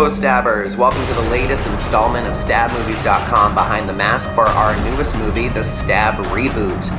Hello Stabbers, welcome to the latest installment of StabMovies.com Behind the Mask for our newest movie, The Stab Reboot.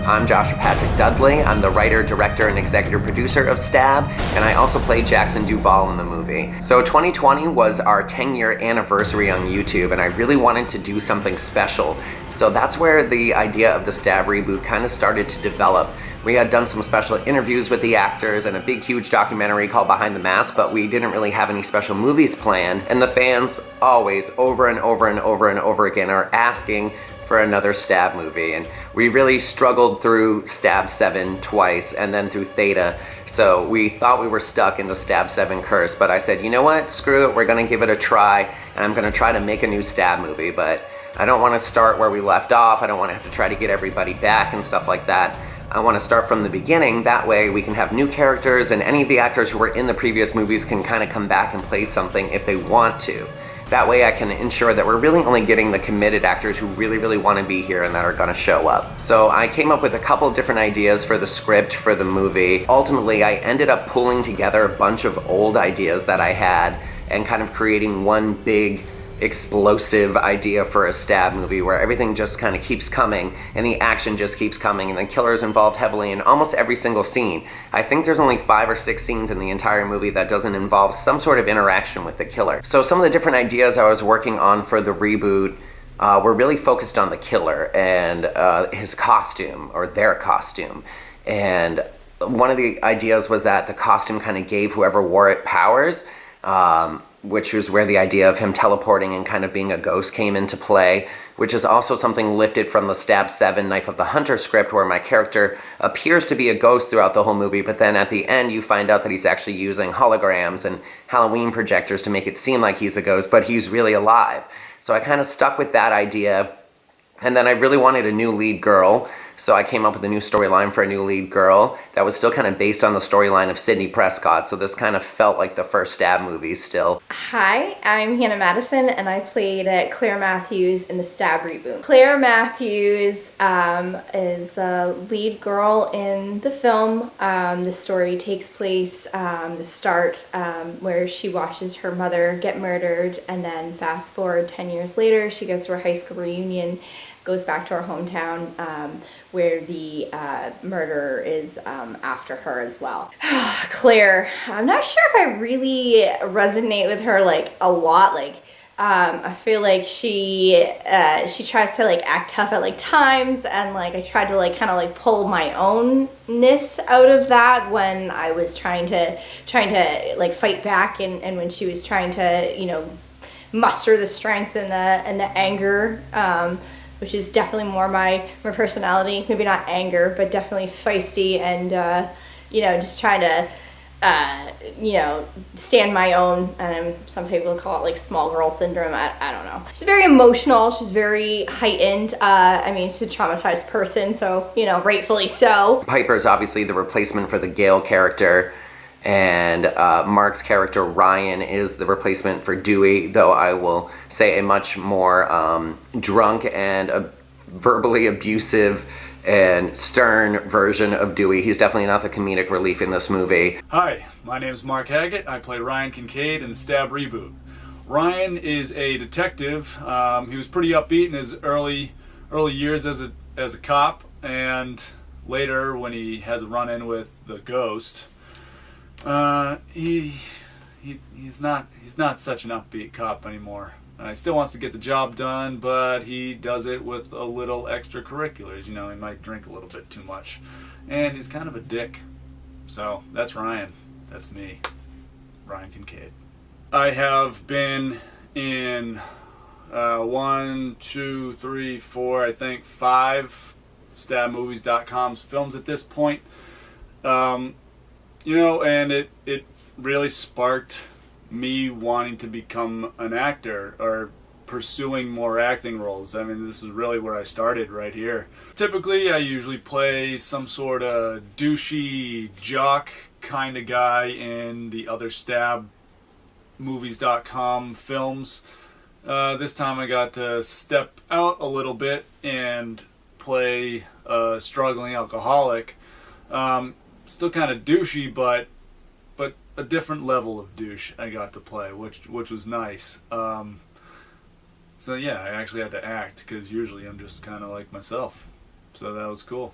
I'm Joshua Patrick Dudley, I'm the writer, director, and executive producer of Stab, and I also played Jackson Duvall in the movie. So 2020 was our 10-year anniversary on YouTube, and I really wanted to do something special. So that's where the idea of the Stab Reboot kind of started to develop. We had done some special interviews with the actors and a big, huge documentary called Behind the Mask, but we didn't really have any special movies planned. And the fans always, over and over and over and over again, are asking for another Stab movie. And we really struggled through Stab 7 twice and then through Theta. So we thought we were stuck in the Stab 7 curse, but I said, you know what, screw it, we're gonna give it a try, and I'm gonna try to make a new Stab movie, but I don't wanna start where we left off. I don't wanna have to try to get everybody back and stuff like that. I want to start from the beginning, that way we can have new characters and any of the actors who were in the previous movies can kind of come back and play something if they want to. That way I can ensure that we're really only getting the committed actors who really want to be here and that are going to show up. So I came up with a couple different ideas for the script for the movie. Ultimately, I ended up pulling together a bunch of old ideas that I had and kind of creating one big explosive idea for a Stab movie where everything just kind of keeps coming and the action just keeps coming and the killer is involved heavily in almost every single scene. I think there's only 5 or 6 scenes in the entire movie that doesn't involve some sort of interaction with the killer. So some of the different ideas I was working on for the reboot were really focused on the killer and his costume, or their costume. And one of the ideas was that the costume kind of gave whoever wore it powers, which was where the idea of him teleporting and kind of being a ghost came into play, which is also something lifted from the Stab 7 Knife of the Hunter script, where my character appears to be a ghost throughout the whole movie, but then at the end you find out that he's actually using holograms and Halloween projectors to make it seem like he's a ghost, but he's really alive. So I kind of stuck with that idea, and then I really wanted a new lead girl, so I came up with a new storyline for a new lead girl that was still kind of based on the storyline of Sydney Prescott, so this kind of felt like the first Stab movie still. Hi, I'm Hannah Madison, and I played Claire Matthews in the Stab reboot. Claire Matthews is a lead girl in the film. The story takes place, the start, where she watches her mother get murdered, and then fast forward 10 years later, she goes to her high school reunion, goes back to her hometown, where the murderer is after her as well. Claire, I'm not sure if I really resonate with her like a lot. Like I feel like she tries to like act tough at like times, and like I tried to like kind of like pull my ownness out of that when I was trying to like fight back, and when she was trying to, you know, muster the strength and the anger, which is definitely more my personality. Maybe not anger, but definitely feisty and, you know, just trying to, you know, stand my own. Some people call it like small girl syndrome. I don't know. She's very emotional. She's very heightened. I mean, she's a traumatized person, so, you know, rightfully so. Piper's obviously the replacement for the Gale character, and Mark's character Ryan is the replacement for Dewey, though I will say a much more drunk and verbally abusive and stern version of Dewey. He's definitely not the comedic relief in this movie. Hi, my name is Mark Haggett. I play Ryan Kincaid in the Stab Reboot. Ryan is a detective. He was pretty upbeat in his early years as a cop, and later when he has a run-in with the ghost, he's not such an upbeat cop anymore. He still wants to get the job done, but he does it with a little extracurriculars. You know, he might drink a little bit too much, and he's kind of a dick. So that's Ryan. That's me, Ryan Kincaid. I have been in 1, 2, 3, 4, I think 5 StabMovies.com's films at this point. You know, and it really sparked me wanting to become an actor or pursuing more acting roles. I mean, this is really where I started, right here. Typically, I usually play some sort of douchey jock kind of guy in the other StabMovies.com films. This time I got to step out a little bit and play a struggling alcoholic. Still kind of douchey, but but a different level of douche I got to play, which was nice. So yeah, I actually had to act, because usually I'm just kind of like myself. So that was cool.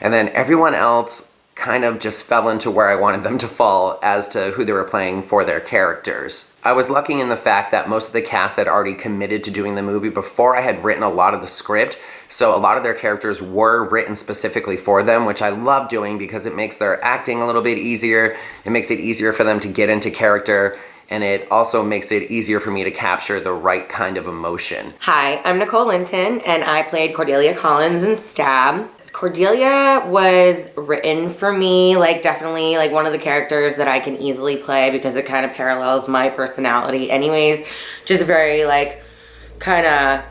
And then everyone else kind of just fell into where I wanted them to fall as to who they were playing for their characters. I was lucky in the fact that most of the cast had already committed to doing the movie before I had written a lot of the script, so a lot of their characters were written specifically for them, which I love doing because it makes their acting a little bit easier, it makes it easier for them to get into character, and it also makes it easier for me to capture the right kind of emotion. Hi, I'm Nicole Linton, and I played Cordelia Collins in Stab. Cordelia was written for me, like definitely like one of the characters that I can easily play because it kind of parallels my personality anyways. Just very like kind of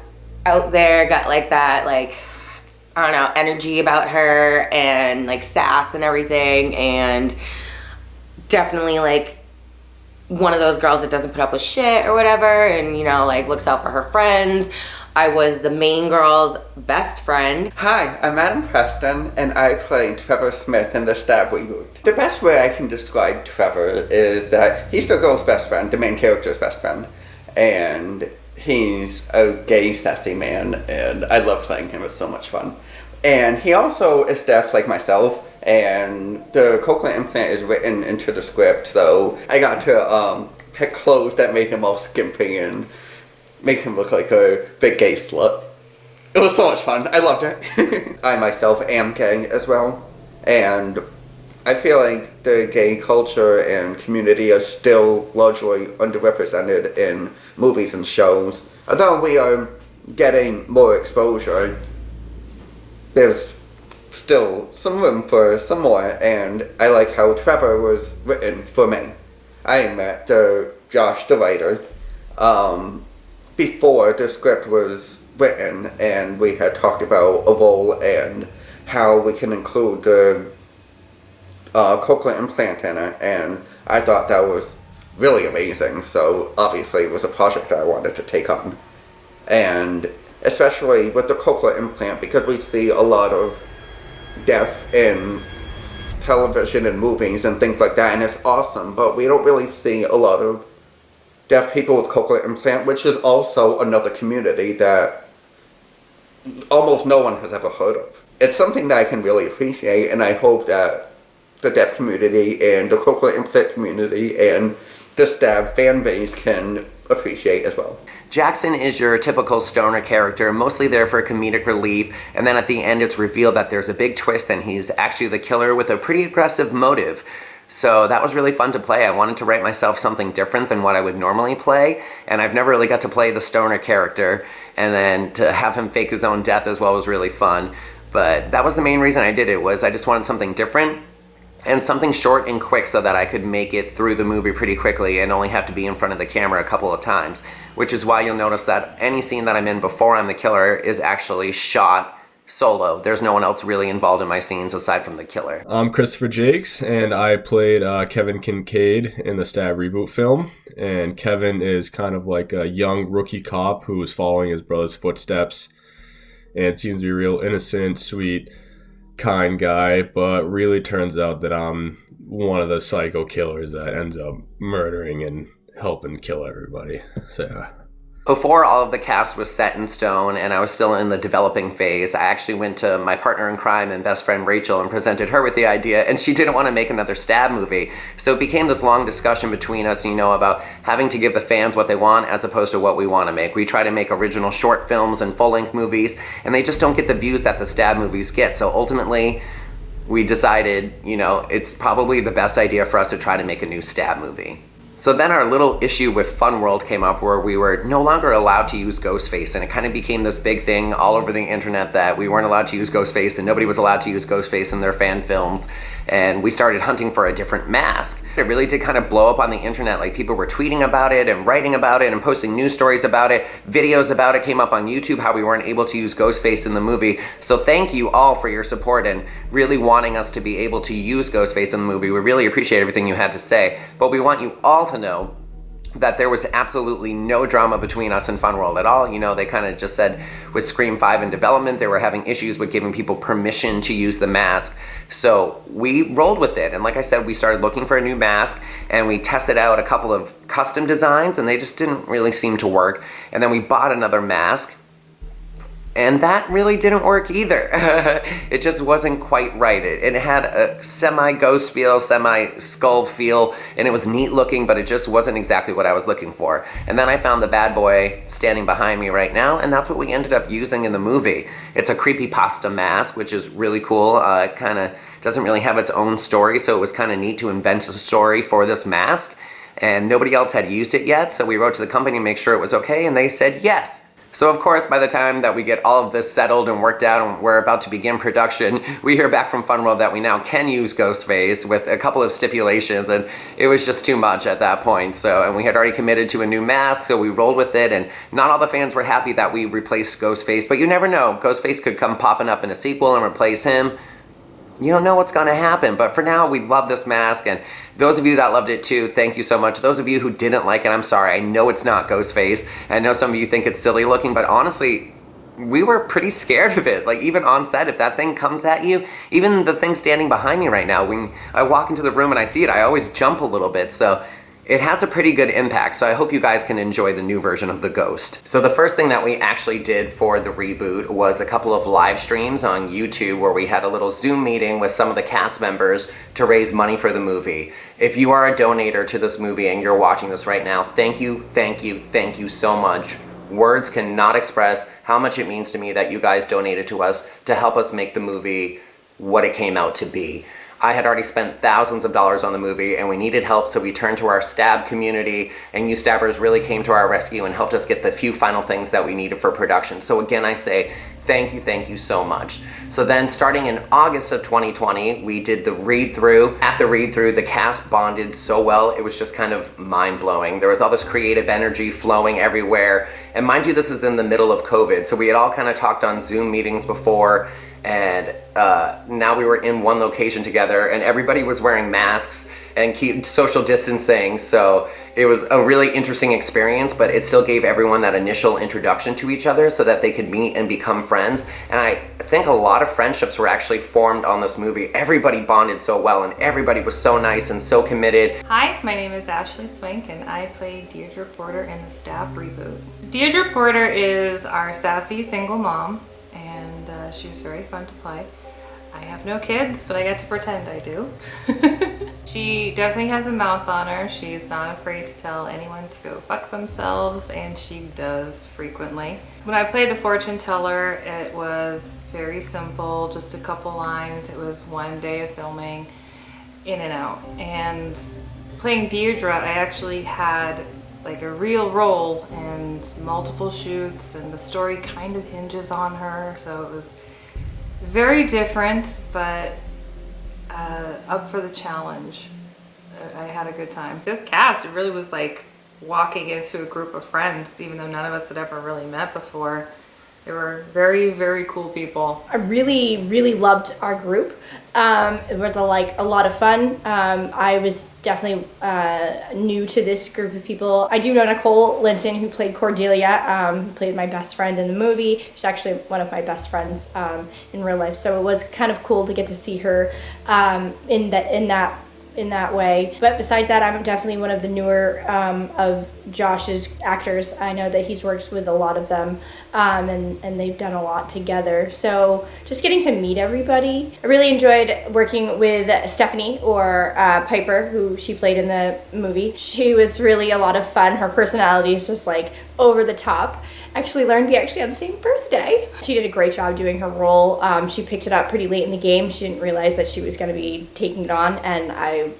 out there, got like that like, I don't know, energy about her and like sass and everything, and definitely like one of those girls that doesn't put up with shit or whatever, and you know, like looks out for her friends. I was the main girl's best friend. Hi, I'm Arianna Prescott, and I play Trevor Smith in the Stab reboot. The best way I can describe Trevor is that he's the girl's best friend, the main character's best friend, and he's a gay, sassy man, and I love playing him. It's so much fun. And he also is deaf like myself, and the cochlear implant is written into the script, so I got to pick clothes that made him all skimpy and make him look like a big gay slut. It was so much fun. I loved it. I myself am gay as well, and I feel like the gay culture and community are still largely underrepresented in movies and shows. Although we are getting more exposure, there's still some room for some more, and I like how Trevor was written for me. I met Josh, the writer, before the script was written, and we had talked about a role and how we can include the cochlear implant in it, and I thought that was really amazing, so obviously it was a project that I wanted to take on. And especially with the cochlear implant, because we see a lot of deaf in television and movies and things like that, and it's awesome, but we don't really see a lot of deaf people with cochlear implant, which is also another community that almost no one has ever heard of. It's something that I can really appreciate, and I hope that the deaf community and the cochlear implant community and the Stab fan base can appreciate as well. Jackson is your typical stoner character, mostly there for comedic relief, and then at the end it's revealed that there's a big twist and he's actually the killer with a pretty aggressive motive. So that was really fun to play. I wanted to write myself something different than what I would normally play, and I've never really got to play the stoner character, and then to have him fake his own death as well was really fun. But that was the main reason I did it, was I just wanted something different and something short and quick so that I could make it through the movie pretty quickly and only have to be in front of the camera a couple of times, which is why you'll notice that any scene that I'm in before I'm the killer is actually shot solo. There's no one else really involved in my scenes aside from the killer. I'm Christopher Jacques, and I played Kevin Kincaid in the Stab reboot film. And Kevin is kind of like a young rookie cop who is following his brother's footsteps and seems to be a real innocent, sweet, kind guy, but really turns out that I'm one of the psycho killers that ends up murdering and helping kill everybody. So yeah. Before all of the cast was set in stone and I was still in the developing phase, I actually went to my partner in crime and best friend Rachel and presented her with the idea, and she didn't want to make another Stab movie. So it became this long discussion between us, about having to give the fans what they want as opposed to what we want to make. We try to make original short films and full-length movies, and they just don't get the views that the Stab movies get. So ultimately, we decided, it's probably the best idea for us to try to make a new Stab movie. So then our little issue with Fun World came up where we were no longer allowed to use Ghostface, and it kind of became this big thing all over the internet that we weren't allowed to use Ghostface and nobody was allowed to use Ghostface in their fan films, and we started hunting for a different mask. It really did kind of blow up on the internet. Like, people were tweeting about it and writing about it and posting news stories about it. Videos about it came up on YouTube, how we weren't able to use Ghostface in the movie. So thank you all for your support and really wanting us to be able to use Ghostface in the movie. We really appreciate everything you had to say, but we want you all to know that there was absolutely no drama between us and Fun World at all. You know, they kind of just said with Scream 5 in development, they were having issues with giving people permission to use the mask. So we rolled with it. And like I said, we started looking for a new mask and we tested out a couple of custom designs and they just didn't really seem to work. And then we bought another mask. And that really didn't work either. It just wasn't quite right. It had a semi-ghost feel, semi-skull feel, and it was neat looking, but it just wasn't exactly what I was looking for. And then I found the bad boy standing behind me right now, and that's what we ended up using in the movie. It's a creepypasta mask, which is really cool. It kind of doesn't really have its own story, so it was kind of neat to invent a story for this mask. And nobody else had used it yet, so we wrote to the company to make sure it was okay, and they said yes. So of course, by the time that we get all of this settled and worked out and we're about to begin production, we hear back from Fun World that we now can use Ghostface with a couple of stipulations, and it was just too much at that point. So, and we had already committed to a new mask, so we rolled with it, and not all the fans were happy that we replaced Ghostface, but you never know. Ghostface could come popping up in a sequel and replace him. You don't know what's going to happen, but for now, we love this mask, and those of you that loved it too, thank you so much. Those of you who didn't like it, I'm sorry. I know it's not Ghostface. I know some of you think it's silly looking, but honestly, we were pretty scared of it. Like, even on set, if that thing comes at you, even the thing standing behind me right now, when I walk into the room and I see it, I always jump a little bit, so it has a pretty good impact, so I hope you guys can enjoy the new version of the Ghost. So the first thing that we actually did for the reboot was a couple of live streams on YouTube where we had a little Zoom meeting with some of the cast members to raise money for the movie. If you are a donator to this movie and you're watching this right now, thank you, thank you, thank you so much. Words cannot express how much it means to me that you guys donated to us to help us make the movie what it came out to be. I had already spent thousands of dollars on the movie and we needed help, so we turned to our Stab community, and you Stabbers really came to our rescue and helped us get the few final things that we needed for production. So again, I say thank you so much. So then starting in August of 2020, we did the read-through. At the read-through, the cast bonded so well, it was just kind of mind-blowing. There was all this creative energy flowing everywhere. And mind you, this is in the middle of COVID, so we had all kind of talked on Zoom meetings before, and now we were in one location together and everybody was wearing masks and keep social distancing, so it was a really interesting experience, but it still gave everyone that initial introduction to each other so that they could meet and become friends. And I think a lot of friendships were actually formed on this movie. Everybody bonded so well and everybody was so nice and so committed. Hi, my name is Ashley Swank and I play Deirdre Porter in the Stab reboot. Deirdre Porter is our sassy single mom, and she was very fun to play. I have no kids, but I get to pretend I do. She definitely has a mouth on her. She's not afraid to tell anyone to go fuck themselves, and she does frequently. When I played the fortune teller, it was very simple, just a couple lines. It was one day of filming, in and out. And playing Deirdre, I actually had like a real role and multiple shoots, and the story kind of hinges on her, so it was very different, but up for the challenge. I had a good time. This cast, it really was like walking into a group of friends, even though none of us had ever really met before. They were very, very cool people. I really loved our group. It was a lot of fun. I was definitely new to this group of people. I do know Nicole Linton, who played Cordelia, who played my best friend in the movie. She's actually one of my best friends in real life, so it was kind of cool to get to see her in that way. But besides that, I'm definitely one of the newer of Josh's actors. I know that he's worked with a lot of them, and they've done a lot together. So just getting to meet everybody. I really enjoyed working with Stephanie, or Piper, who she played in the movie. She was really a lot of fun. Her personality is just like over the top. Actually learned we actually have the same birthday. She did a great job doing her role. She picked it up pretty late in the game. She didn't realize that she was going to be taking it on, and I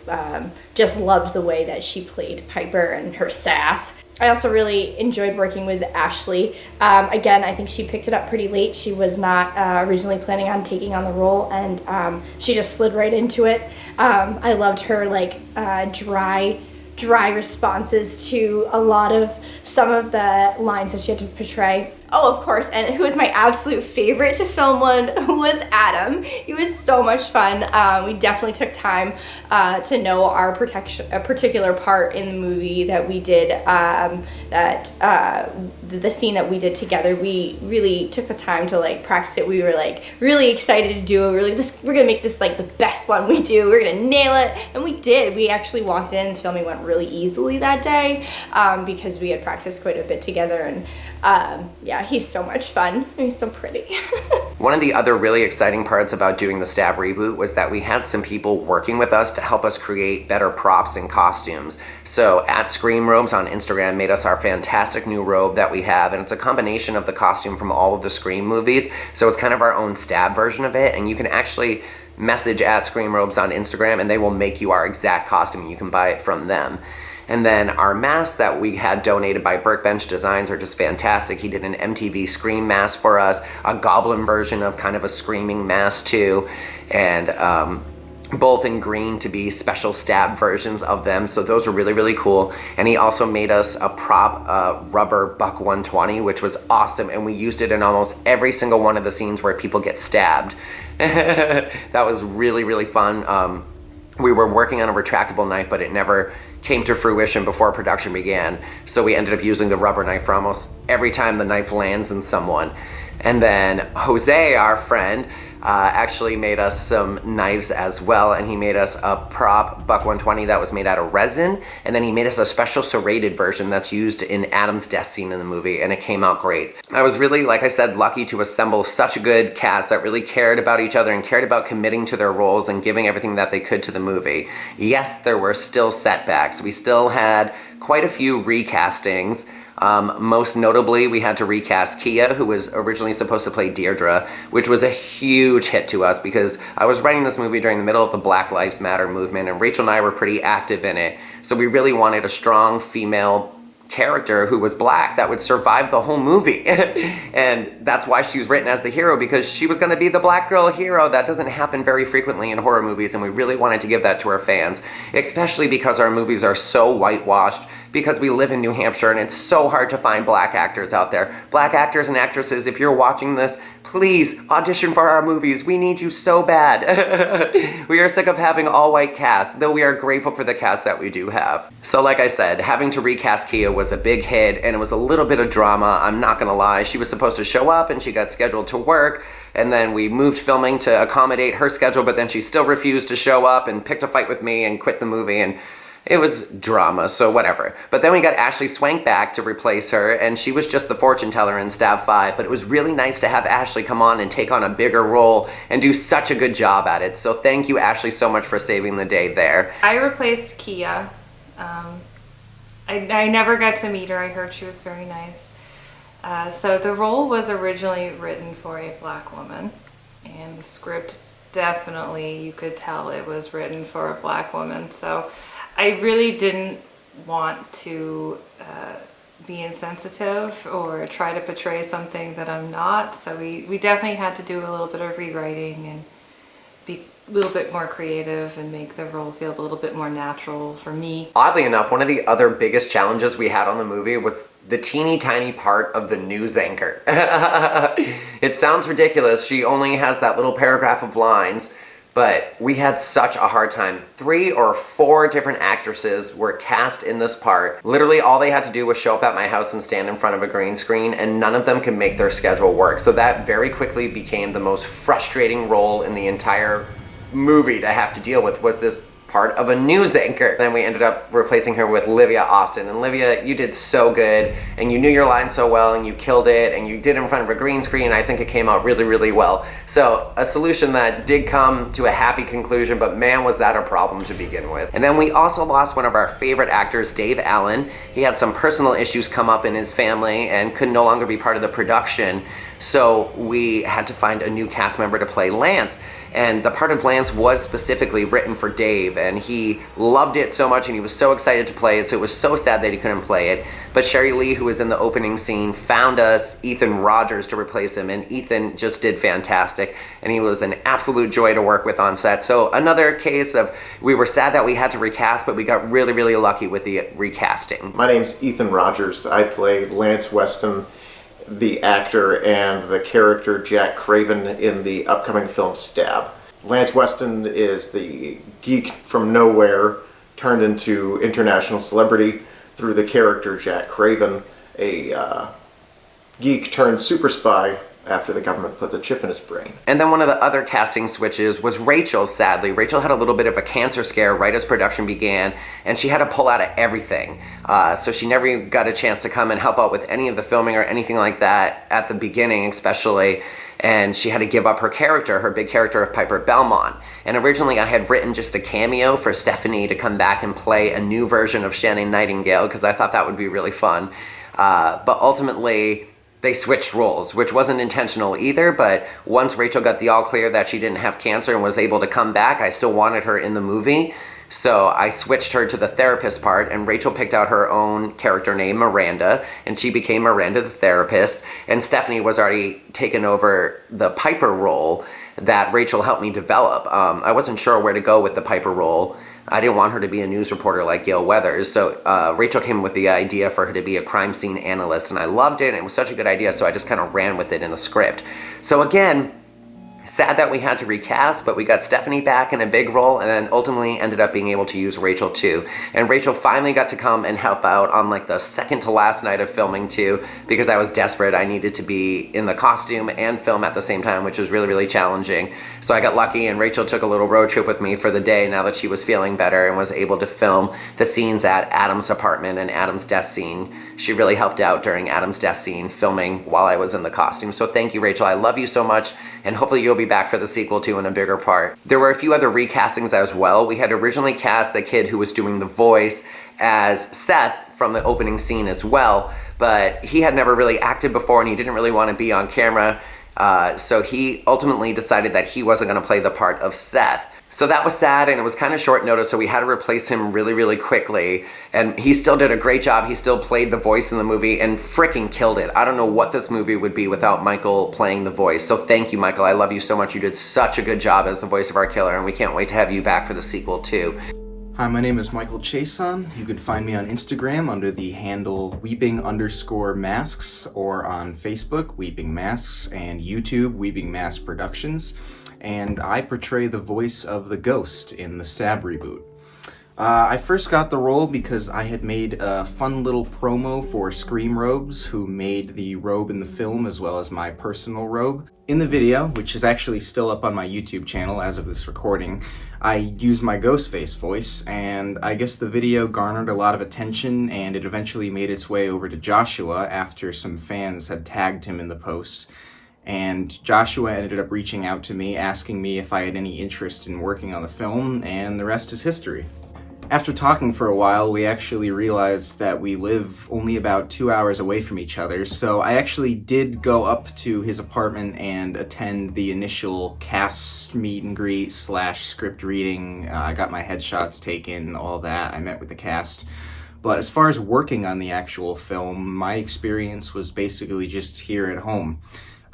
just loved the way that she played Piper and her sass. I also really enjoyed working with Ashley. Again, I think she picked it up pretty late. She was not originally planning on taking on the role, and she just slid right into it. I loved her dry responses to a lot of some of the lines that she had to portray. Oh, of course, and who was my absolute favorite to film was Adam. He was so much fun. We definitely took time to know our a particular part in the movie that we did, the scene that we did together. We really took the time to like practice it. We were like really excited to do it. We're gonna make this like the best one we do. We're gonna nail it, and we did. We actually walked in and filming went really easily that day because we had practiced quite a bit together, and yeah, he's so much fun. He's so pretty. One of the other really exciting parts about doing the Stab reboot was that we had some people working with us to help us create better props and costumes. So at Scream Robes on Instagram made us our fantastic new robe that we have, and it's a combination of the costume from all of the Scream movies, so it's kind of our own Stab version of it, and you can actually message at Scream Robes on Instagram and they will make you our exact costume and you can buy it from them. And then our masks that we had donated by Burkbench Designs are just fantastic. He did an MTV Scream mask for us, a goblin version of kind of a screaming mask too, and both in green to be special Stab versions of them. So those were really, really cool. And he also made us a prop rubber Buck 120, which was awesome. And we used it in almost every single one of the scenes where people get stabbed. That was really, really fun. We were working on a retractable knife, but it never came to fruition before production began. So we ended up using the rubber knife for almost every time the knife lands in someone. And then Jose, our friend, actually made us some knives as well, and he made us a prop Buck 120 that was made out of resin, and then he made us a special serrated version that's used in Adam's death scene in the movie, and it came out great. I was really, like I said, lucky to assemble such a good cast that really cared about each other and cared about committing to their roles and giving everything that they could to the movie. Yes, there were still setbacks. We still had quite a few recastings. Most notably, we had to recast Kia, who was originally supposed to play Deirdre, which was a huge hit to us because I was writing this movie during the middle of the Black Lives Matter movement, and Rachel and I were pretty active in it. So we really wanted a strong female character who was black that would survive the whole movie. And that's why she's written as the hero, because she was going to be the black girl hero. That doesn't happen very frequently in horror movies, and we really wanted to give that to our fans, especially because our movies are so whitewashed, because we live in New Hampshire and it's so hard to find black actors out there. Black actors and actresses, if you're watching this, please audition for our movies. We need you so bad. We are sick of having all white cast, though we are grateful for the cast that we do have. So like I said, having to recast Kia was a big hit, and it was a little bit of drama, I'm not gonna lie. She was supposed to show up and she got scheduled to work, and then we moved filming to accommodate her schedule, but then she still refused to show up and picked a fight with me and quit the movie, and it was drama, so whatever. But then we got Ashley Swank back to replace her, and she was just the fortune teller in Stab 5, but it was really nice to have Ashley come on and take on a bigger role and do such a good job at it. So thank you, Ashley, so much for saving the day there. I replaced Kia. I never got to meet her. I heard she was very nice. So the role was originally written for a black woman, and the script definitely, you could tell it was written for a black woman. So I really didn't want to be insensitive or try to portray something that I'm not. So we definitely had to do a little bit of rewriting and be a little bit more creative and make the role feel a little bit more natural for me. Oddly enough, one of the other biggest challenges we had on the movie was the teeny tiny part of the news anchor. It sounds ridiculous. She only has that little paragraph of lines, but we had such a hard time. 3 or 4 different actresses were cast in this part. Literally all they had to do was show up at my house and stand in front of a green screen, and none of them could make their schedule work. So that very quickly became the most frustrating role in the entire movie to have to deal with, was this part of a news anchor. Then we ended up replacing her with Olivia Austin. And Olivia, you did so good, and you knew your line so well, and you killed it, and you did it in front of a green screen. I think it came out really, really well. So a solution that did come to a happy conclusion, but man, was that a problem to begin with. And then we also lost one of our favorite actors, Dave Allen. He had some personal issues come up in his family and could no longer be part of the production. So we had to find a new cast member to play Lance. and the part of Lance was specifically written for Dave, and he loved it so much and he was so excited to play it, so it was so sad that he couldn't play it. But Sheri Lee, who was in the opening scene, found us Ethan Rodgers to replace him, and Ethan just did fantastic, and he was an absolute joy to work with on set. So another case of, we were sad that we had to recast, but we got really, really lucky with the recasting. My name's Ethan Rodgers. I play Lance Weston, the actor, and the character Jack Craven in the upcoming film Stab. Lance Weston is the geek from nowhere turned into international celebrity through the character Jack Craven, a geek turned super spy after the government puts a chip in his brain. And then one of the other casting switches was Rachel, sadly. Rachel had a little bit of a cancer scare right as production began, and she had to pull out of everything. So she never got a chance to come and help out with any of the filming or anything like that at the beginning, especially. And she had to give up her character, her big character of Piper Belmont. And originally I had written just a cameo for Stephanie to come back and play a new version of Shannon Nightingale, because I thought that would be really fun. But ultimately, they switched roles, which wasn't intentional either, but once Rachel got the all clear that she didn't have cancer and was able to come back, I still wanted her in the movie. So I switched her to the therapist part, and Rachel picked out her own character name, Miranda, and she became Miranda the therapist, and Stephanie was already taken over the Piper role that Rachel helped me develop. I wasn't sure where to go with the Piper role. I didn't want her to be a news reporter like Gail Weathers, so Rachel came with the idea for her to be a crime scene analyst, and I loved it, and it was such a good idea, so I just kind of ran with it in the script. So again, sad that we had to recast, but we got Stephanie back in a big role, and then ultimately ended up being able to use Rachel too. And Rachel finally got to come and help out on like the second to last night of filming too, because I was desperate. I needed to be in the costume and film at the same time, which was really, really challenging. So I got lucky, and Rachel took a little road trip with me for the day now that she was feeling better, and was able to film the scenes at Adam's apartment and Adam's death scene. She really helped out during Adam's death scene filming while I was in the costume. So thank you, Rachel. I love you so much, and hopefully you'll be back for the sequel too in a bigger part. There were a few other recastings as well. We had originally cast the kid who was doing the voice as Seth from the opening scene as well, but he had never really acted before and he didn't really want to be on camera. So he ultimately decided that he wasn't going to play the part of Seth. So that was sad, and it was kind of short notice, so we had to replace him really, really quickly. And he still did a great job. He still played the voice in the movie and freaking killed it. I don't know what this movie would be without Michael playing the voice. So thank you, Michael. I love you so much. You did such a good job as the voice of our killer, and we can't wait to have you back for the sequel too. Hi, my name is Michael Chaisson. You can find me on Instagram under the handle weeping_masks, or on Facebook, Weeping Masks, and YouTube, Weeping Mask Productions. And I portray the voice of the ghost in the Stab reboot. I first got the role because I had made a fun little promo for Scream Robes, who made the robe in the film as well as my personal robe. In the video, which is actually still up on my YouTube channel as of this recording, I used my Ghostface voice, and I guess the video garnered a lot of attention, and it eventually made its way over to Joshua after some fans had tagged him in the post. And Joshua ended up reaching out to me, asking me if I had any interest in working on the film, and the rest is history. After talking for a while, we actually realized that we live only about 2 hours away from each other, so I actually did go up to his apartment and attend the initial cast meet and greet / script reading. I got my headshots taken, all that. I met with the cast. But as far as working on the actual film, my experience was basically just here at home.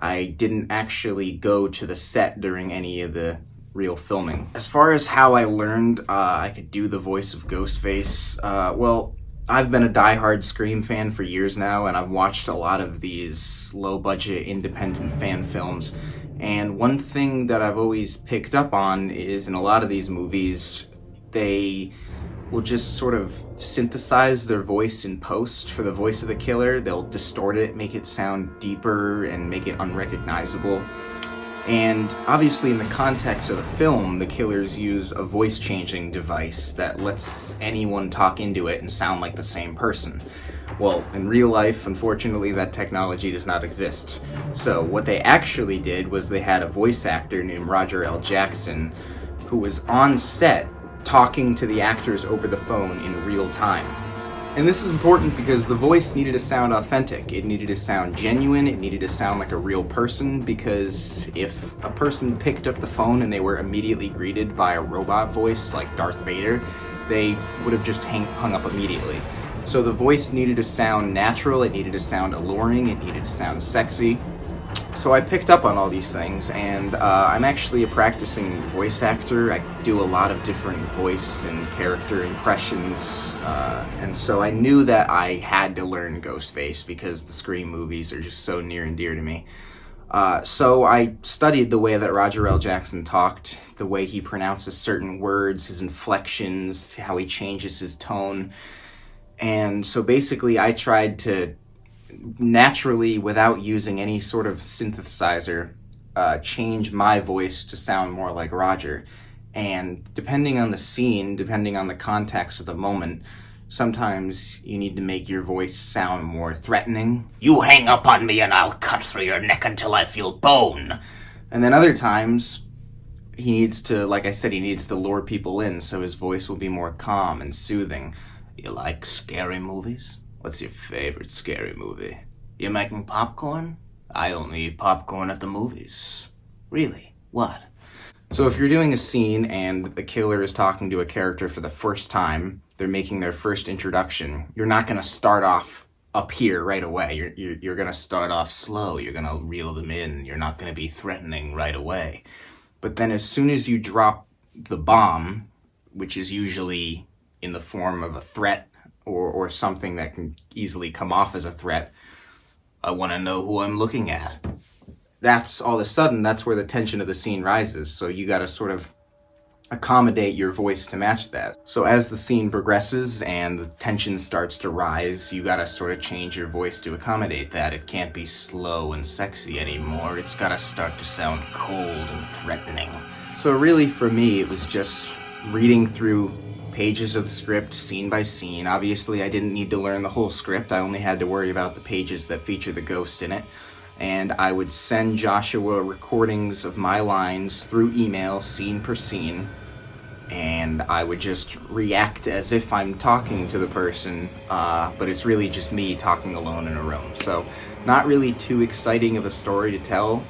I didn't actually go to the set during any of the real filming. As far as how I learned I could do the voice of Ghostface, well, I've been a diehard Scream fan for years now, and I've watched a lot of these low-budget independent fan films, and one thing that I've always picked up on is in a lot of these movies, they will just sort of synthesize their voice in post for the voice of the killer. They'll distort it, make it sound deeper, and make it unrecognizable. And obviously in the context of the film, the killers use a voice-changing device that lets anyone talk into it and sound like the same person. Well, in real life, unfortunately, that technology does not exist. So what they actually did was they had a voice actor named Roger L. Jackson who was on set talking to the actors over the phone in real time. And this is important because the voice needed to sound authentic. It needed to sound genuine. It needed to sound like a real person, because if a person picked up the phone and they were immediately greeted by a robot voice like Darth Vader, they would have just hung up immediately. So the voice needed to sound natural, it needed to sound alluring, it needed to sound sexy. So I picked up on all these things, and I'm actually a practicing voice actor. I do a lot of different voice and character impressions, and so I knew that I had to learn Ghostface because the Scream movies are just so near and dear to me. So I studied the way that Roger L. Jackson talked, the way he pronounces certain words, his inflections, how he changes his tone. And so basically I tried to naturally, without using any sort of synthesizer, change my voice to sound more like Roger. And depending on the scene, depending on the context of the moment, sometimes you need to make your voice sound more threatening. You hang up on me and I'll cut through your neck until I feel bone. And then other times, he needs to, like I said, he needs to lure people in, so his voice will be more calm and soothing. You like scary movies? What's your favorite scary movie? You making popcorn? I only eat popcorn at the movies. Really? What? So if you're doing a scene and the killer is talking to a character for the first time, they're making their first introduction, you're not going to start off up here right away. You're going to start off slow. You're going to reel them in. You're not going to be threatening right away. But then as soon as you drop the bomb, which is usually in the form of a threat, or something that can easily come off as a threat, I want to know who I'm looking at. That's all of a sudden, that's where the tension of the scene rises. So you got to sort of accommodate your voice to match that. So as the scene progresses and the tension starts to rise, you got to sort of change your voice to accommodate that. It can't be slow and sexy anymore. It's got to start to sound cold and threatening. So really for me, it was just reading through pages of the script, scene by scene. Obviously, I didn't need to learn the whole script. I only had to worry about the pages that feature the ghost in it. And I would send Joshua recordings of my lines through email, scene per scene, and I would just react as if I'm talking to the person, but it's really just me talking alone in a room. So, not really too exciting of a story to tell.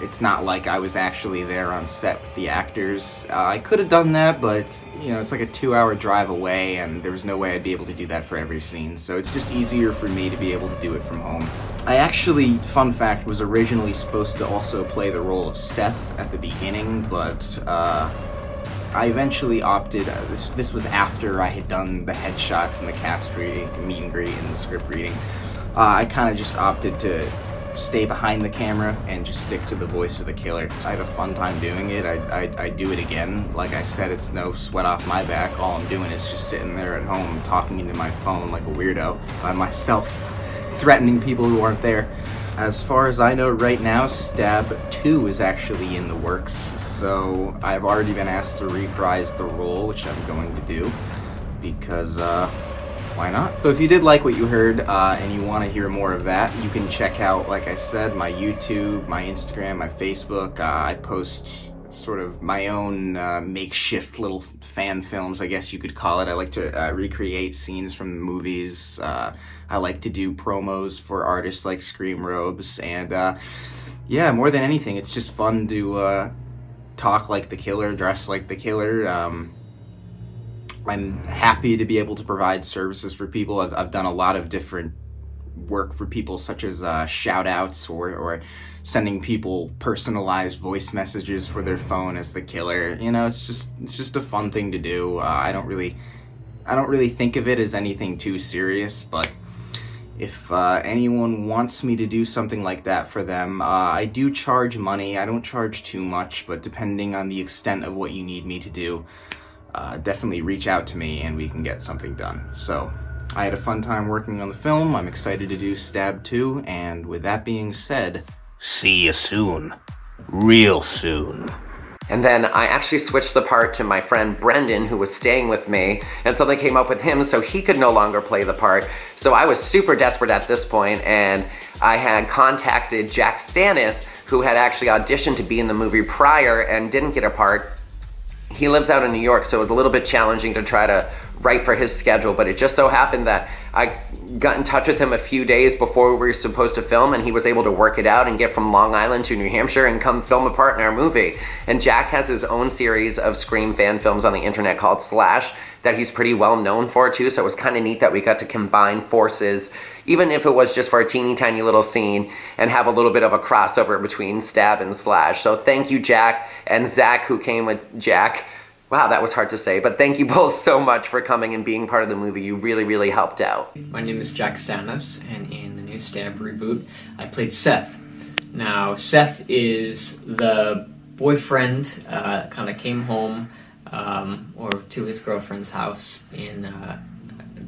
It's not like I was actually there on set with the actors. I could have done that, but it's like a 2-hour drive away, and there was no way I'd be able to do that for every scene. So it's just easier for me to be able to do it from home. I actually, fun fact, was originally supposed to also play the role of Seth at the beginning, but I eventually opted. This was after I had done the headshots and the cast reading, meet and greet, and the script reading. I kind of just opted to stay behind the camera and just stick to the voice of the killer. I had a fun time doing it. I'd do it again. Like I said, it's no sweat off my back. All I'm doing is just sitting there at home talking into my phone like a weirdo by myself, threatening people who aren't there. As far as I know right now, Stab 2 is actually in the works, so I've already been asked to reprise the role, which I'm going to do, because why not? So if you did like what you heard and you want to hear more of that, you can check out, like I said, my YouTube, my Instagram, my Facebook. I post sort of my own makeshift little fan films, I guess you could call it. I like to recreate scenes from the movies. I like to do promos for artists like Scream Robes. And yeah, more than anything, it's just fun to talk like the killer, dress like the killer. I'm happy to be able to provide services for people. I've done a lot of different work for people, such as shout outs or sending people personalized voice messages for their phone as the killer. It's just a fun thing to do. I don't really think of it as anything too serious, but if anyone wants me to do something like that for them, I do charge money. I don't charge too much, but depending on the extent of what you need me to do, definitely reach out to me and we can get something done. So I had a fun time working on the film. I'm excited to do Stab 2, and with that being said, see you soon. Real soon. And then I actually switched the part to my friend Brendon, who was staying with me, and something came up with him so he could no longer play the part. So I was super desperate at this point, and I had contacted Jacques Stanis, who had actually auditioned to be in the movie prior and didn't get a part. He lives out in New York, so it was a little bit challenging to try to right for his schedule, but it just so happened that I got in touch with him a few days before we were supposed to film, and he was able to work it out and get from Long Island to New Hampshire and come film a part in our movie. And Jacques has his own series of Scream fan films on the internet called Slash that he's pretty well known for too, so it was kind of neat that we got to combine forces, even if it was just for a teeny tiny little scene, and have a little bit of a crossover between Stab and Slash. So thank you, Jacques, and Zach, who came with Jack. Wow, that was hard to say, but thank you both so much for coming and being part of the movie. You really, really helped out. My name is Jacques Stanis, and in the new Stab reboot, I played Seth. Now, Seth is the boyfriend, kind of came home, or to his girlfriend's house in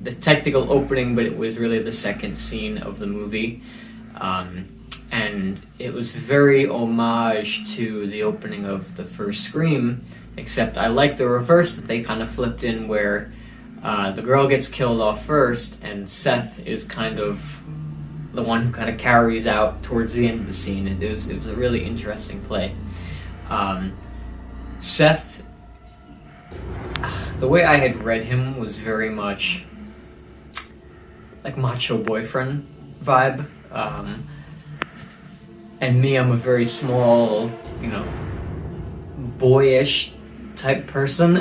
the technical opening, but it was really the second scene of the movie. And it was very homage to the opening of the first Scream, except I like the reverse that they kind of flipped in, where the girl gets killed off first, and Seth is kind of the one who kind of carries out towards the end of the scene. And it was a really interesting play. Seth, the way I had read him was very much like macho boyfriend vibe. And me, I'm a very small, boyish type person.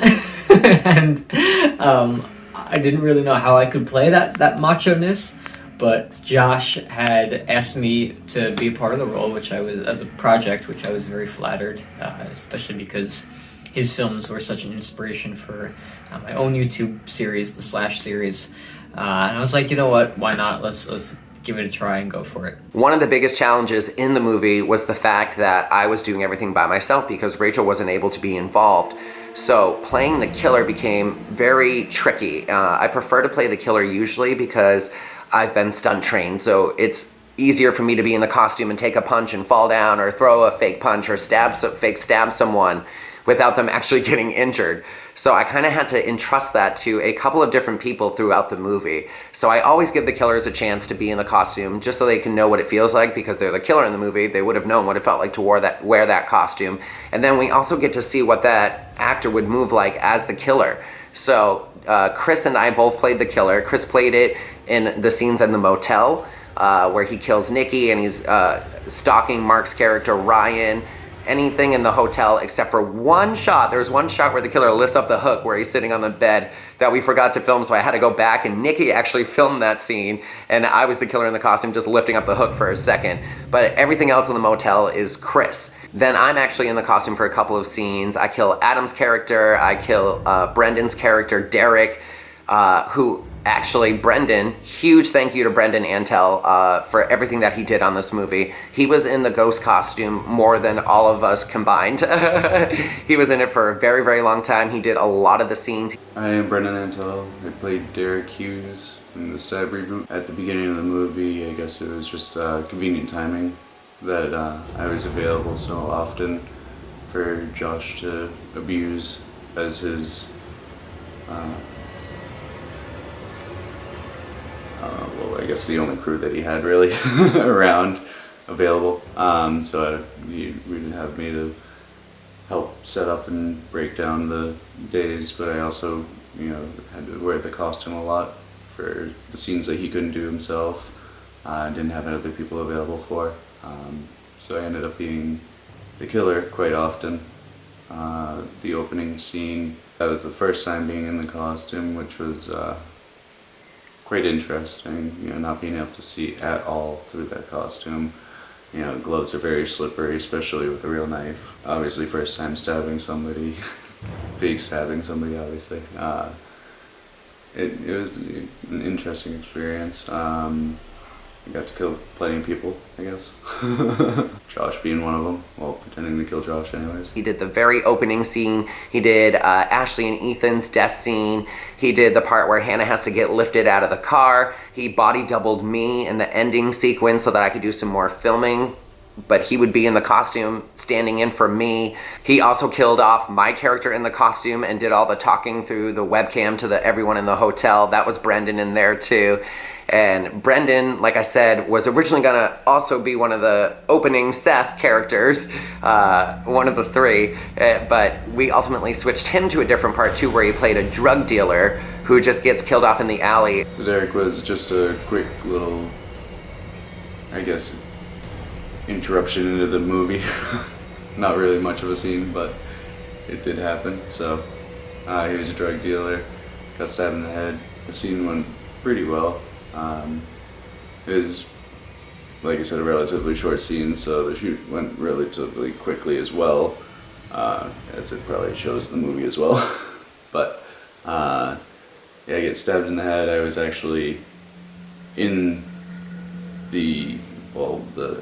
And I didn't really know how I could play that macho-ness, but Josh had asked me to be a part of the role, the project, which I was very flattered, especially because his films were such an inspiration for my own YouTube series, the Slash series. And I was like, you know what, why not? Let's give it a try and go for it. One of the biggest challenges in the movie was the fact that I was doing everything by myself because Rachel wasn't able to be involved. So playing the killer became very tricky. I prefer to play the killer usually because I've been stunt trained, so it's easier for me to be in the costume and take a punch and fall down, or throw a fake punch, or fake stab someone without them actually getting injured. So I kind of had to entrust that to a couple of different people throughout the movie. So I always give the killers a chance to be in the costume just so they can know what it feels like, because they're the killer in the movie. They would have known what it felt like to wear that costume. And then we also get to see what that actor would move like as the killer. So Chris and I both played the killer. Chris played it in the scenes in the motel where he kills Nikki and he's stalking Mark's character Ryan. Anything in the hotel except for one shot. There's one shot where the killer lifts up the hook where he's sitting on the bed that we forgot to film, so I had to go back, and Nikki actually filmed that scene, and I was the killer in the costume just lifting up the hook for a second. But everything else in the motel is Chris. Then I'm actually in the costume for a couple of scenes. I kill Adam's character, I kill Brendon's character, Derek, who actually, Brendon, huge thank you to Brendon Antel for everything that he did on this movie. He was in the ghost costume more than all of us combined. He was in it for a very, very long time. He did a lot of the scenes. I am Brendon Antel. I played Derek Hughes in the Stab reboot. At the beginning of the movie, I guess it was just convenient timing that I was available so often for Josh to abuse as his I guess the only crew that he had really around available. So he would have me to help set up and break down the days, but I also, had to wear the costume a lot for the scenes that he couldn't do himself. Didn't have other people available for. So I ended up being the killer quite often. The opening scene, that was the first time being in the costume, which was quite interesting, not being able to see at all through that costume. Gloves are very slippery, especially with a real knife. Obviously, first time stabbing somebody, fake stabbing somebody, obviously. It was an interesting experience. I got to kill plenty of people, I guess. Josh being one of them, well, pretending to kill Josh anyways. He did the very opening scene. He did Ashley and Ethan's death scene. He did the part where Hannah has to get lifted out of the car. He body doubled me in the ending sequence so that I could do some more filming, but he would be in the costume standing in for me. He also killed off my character in the costume and did all the talking through the webcam to everyone in the hotel. That was Brendon in there too. And Brendon, like I said, was originally gonna also be one of the opening Seth characters, one of the three, but we ultimately switched him to a different part too, where he played a drug dealer who just gets killed off in the alley. So Derek was just a quick little, I guess, interruption into the movie. Not really much of a scene, but it did happen. So he was a drug dealer, got stabbed in the head. The scene went pretty well. It was, like I said, a relatively short scene, so the shoot went relatively quickly as well, as it probably shows in the movie as well. But yeah, I get stabbed in the head. I was actually in the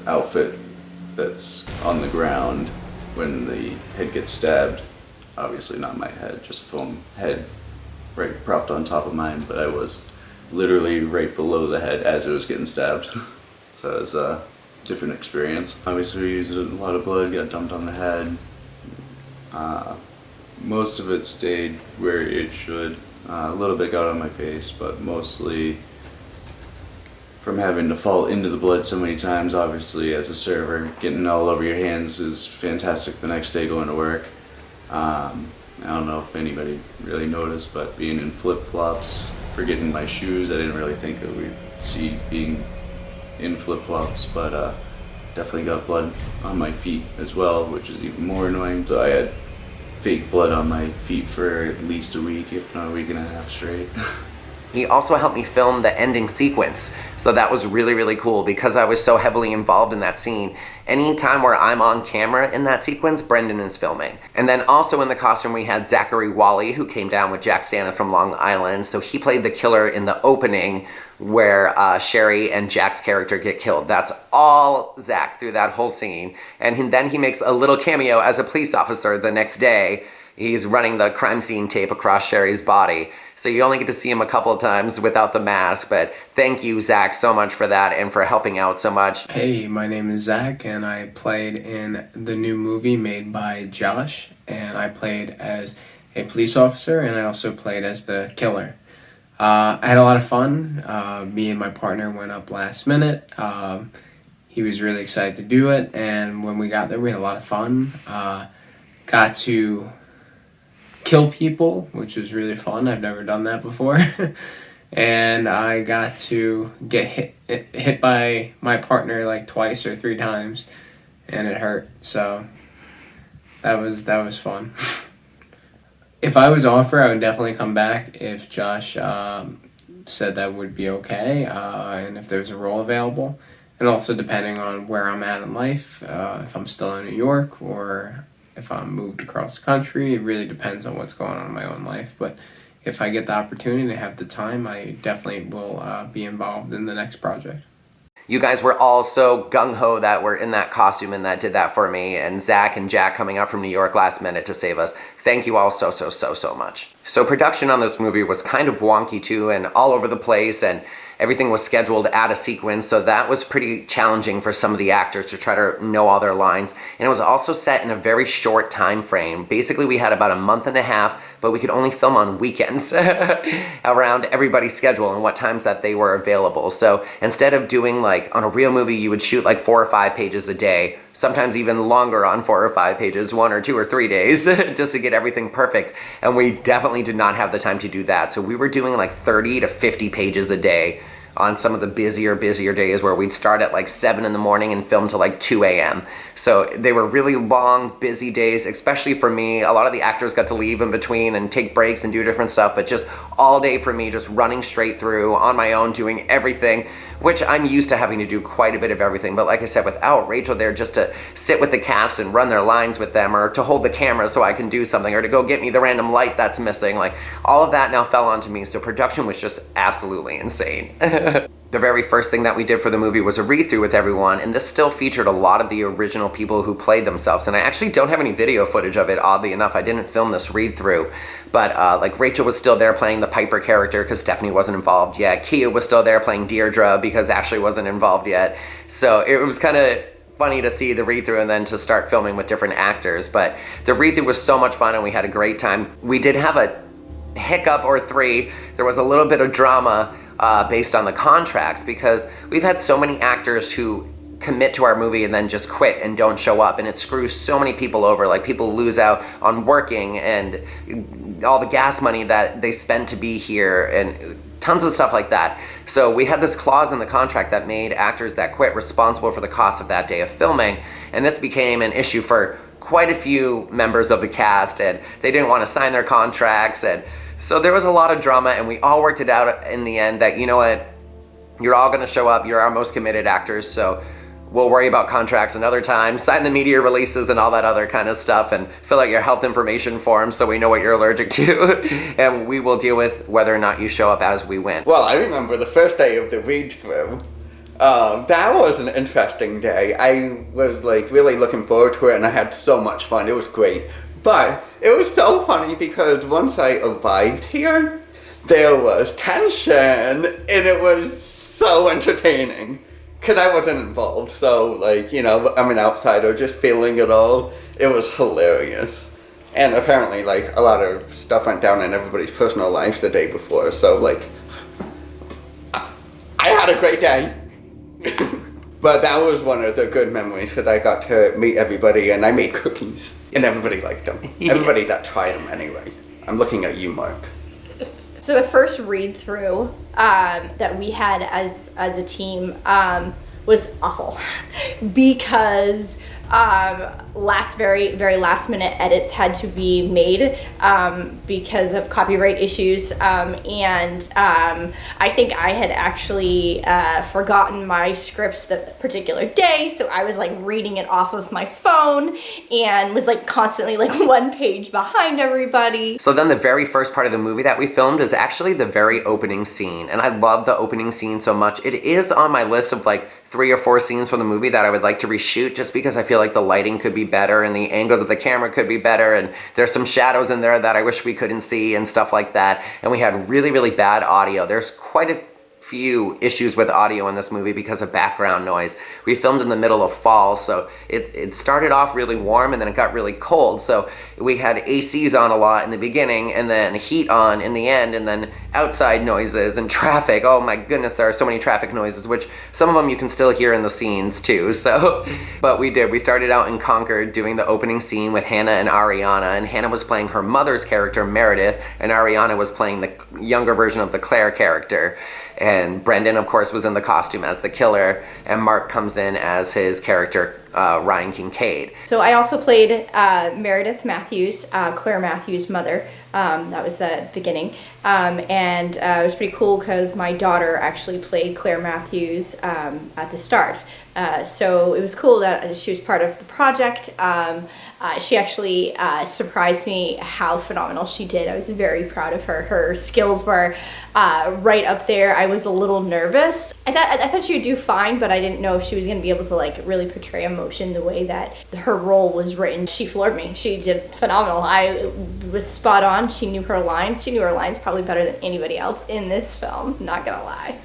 outfit that's on the ground when the head gets stabbed. Obviously not my head, just a foam head right propped on top of mine, but I was literally right below the head as it was getting stabbed. So it was a different experience. Obviously we used a lot of blood, got dumped on the head. Most of it stayed where it should. A little bit got on my face, but mostly from having to fall into the blood so many times. Obviously as a server, getting all over your hands is fantastic the next day going to work. I don't know if anybody really noticed, but being in flip-flops, forgetting my shoes, I didn't really think that we'd see being in flip-flops, but definitely got blood on my feet as well, which is even more annoying. So I had fake blood on my feet for at least a week, if not a week and a half straight. He also helped me film the ending sequence, so that was really, really cool because I was so heavily involved in that scene. Any time where I'm on camera in that sequence, Brendon is filming. And then also in the costume we had Zachary Wally, who came down with Jacques Stanis from Long Island, so he played the killer in the opening where Sheri and Jacques' character get killed. That's all Zach through that whole scene. And then he makes a little cameo as a police officer the next day. He's running the crime scene tape across Sheri's body. So you only get to see him a couple of times without the mask, but thank you, Zach, so much for that and for helping out so much. Hey, my name is Zach, and I played in the new movie made by Josh, and I played as a police officer, and I also played as the killer. I had a lot of fun. Me and my partner went up last minute. He was really excited to do it, and when we got there, we had a lot of fun. Got to kill people, which was really fun. I've never done that before. And I got to get hit by my partner like twice or 3 times, and it hurt. So that was fun. If I was offered, I would definitely come back if Josh said that would be okay, and if there's a role available. And also depending on where I'm at in life, if I'm still in New York or if I'm moved across the country, it really depends on what's going on in my own life. But if I get the opportunity to have the time, I definitely will be involved in the next project. You guys were all so gung-ho that were in that costume and that did that for me, and Zach and Jack coming out from New York last minute to save us. Thank you all so much. So production on this movie was kind of wonky too, and all over the place, and everything was scheduled at a sequence, so that was pretty challenging for some of the actors to try to know all their lines. And it was also set in a very short time frame. Basically, we had about a month and a half, but we could only film on weekends around everybody's schedule and what times that they were available. So instead of doing like on a real movie, you would shoot like 4 or 5 pages a day, sometimes even longer on 4 or 5 pages, 1 or 2 or 3 days, just to get everything perfect. And we definitely did not have the time to do that. So we were doing like 30 to 50 pages a day on some of the busier days where we'd start at like 7 in the morning and film till like 2 a.m. So they were really long, busy days, especially for me. A lot of the actors got to leave in between and take breaks and do different stuff, but just all day for me, just running straight through on my own, doing everything, which I'm used to having to do quite a bit of everything. But like I said, without Rachel there just to sit with the cast and run their lines with them, or to hold the camera so I can do something, or to go get me the random light that's missing, like all of that now fell onto me. So production was just absolutely insane. The very first thing that we did for the movie was a read-through with everyone, and this still featured a lot of the original people who played themselves, and I actually don't have any video footage of it, oddly enough. I didn't film this read-through, but like Rachel was still there playing the Piper character because Stephanie wasn't involved yet. Kia was still there playing Deirdre because Ashley wasn't involved yet. So it was kind of funny to see the read-through and then to start filming with different actors, but the read-through was so much fun and we had a great time. We did have a hiccup or 3. There was a little bit of drama based on the contracts, because we've had so many actors who commit to our movie and then just quit and don't show up, and it screws so many people over. Like, people lose out on working and all the gas money that they spent to be here and tons of stuff like that. So we had this clause in the contract that made actors that quit responsible for the cost of that day of filming, and this became an issue for quite a few members of the cast, and they didn't want to sign their contracts, and so there was a lot of drama, and we all worked it out in the end that, you know what, you're all going to show up, you're our most committed actors, so we'll worry about contracts another time, sign the media releases and all that other kind of stuff, and fill out your health information form so we know what you're allergic to, and we will deal with whether or not you show up as we win. Well, I remember the first day of the read-through. That was an interesting day. I was like really looking forward to it, and I had so much fun. It was great. But it was so funny because once I arrived here, there was tension, and it was so entertaining. Because I wasn't involved, so, like, you know, I'm an outsider just feeling it all. It was hilarious. And apparently, like, a lot of stuff went down in everybody's personal lives the day before, so, like, I had a great day. But that was one of the good memories, because I got to meet everybody, and I made cookies. And everybody liked them. Everybody that tried them anyway. I'm looking at you, Mark. So the first read-through that we had as a team was awful because very last minute edits had to be made because of copyright issues, and I think I had actually forgotten my scripts that particular day, so I was like reading it off of my phone and was like constantly like one page behind everybody. So then the very first part of the movie that we filmed is actually the very opening scene, and I love the opening scene so much. It is on my list of like 3 or 4 scenes from the movie that I would like to reshoot, just because I feel like the lighting could be better and the angles of the camera could be better, and there's some shadows in there that I wish we couldn't see and stuff like that. And we had really bad audio. There's quite a few issues with audio in this movie because of background noise. We filmed in the middle of fall, so it started off really warm and then it got really cold. So we had ACs on a lot in the beginning and then heat on in the end, and then outside noises and traffic. Oh my goodness, there are so many traffic noises, which some of them you can still hear in the scenes too. So, but we started out in Concord doing the opening scene with Hannah and Ariana, and Hannah was playing her mother's character, Meredith, and Ariana was playing the younger version of the Claire character. And Brendon, of course, was in the costume as the killer, and Mark comes in as his character, Ryan Kincaid. So I also played Meredith Matthews, Claire Matthews' mother. That was the beginning. And it was pretty cool because my daughter actually played Claire Matthews at the start. So it was cool that she was part of the project. She actually surprised me how phenomenal she did. I was very proud of her. Her skills were right up there. I was a little nervous. I thought she would do fine, but I didn't know if she was going to be able to like really portray emotion the way that her role was written. She floored me. She did phenomenal. I was spot on. She knew her lines. She knew her lines probably better than anybody else in this film. Not gonna lie.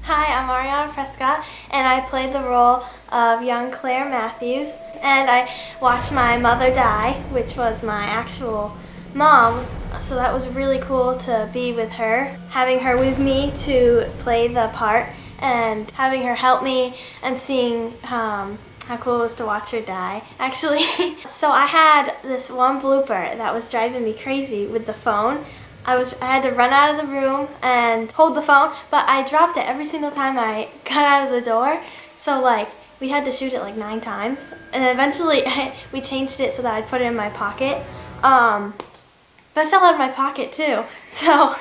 Hi, I'm Ariana Prescott, and I played the role of young Claire Matthews. And I watched my mother die, which was my actual mom, so that was really cool to be with her. Having her with me to play the part and having her help me and seeing how cool it was to watch her die. Actually, so I had this one blooper that was driving me crazy with the phone. I had to run out of the room and hold the phone, but I dropped it every single time I got out of the door. So like, we had to shoot it like 9 times. And eventually we changed it so that I'd put it in my pocket. But it fell out of my pocket too. So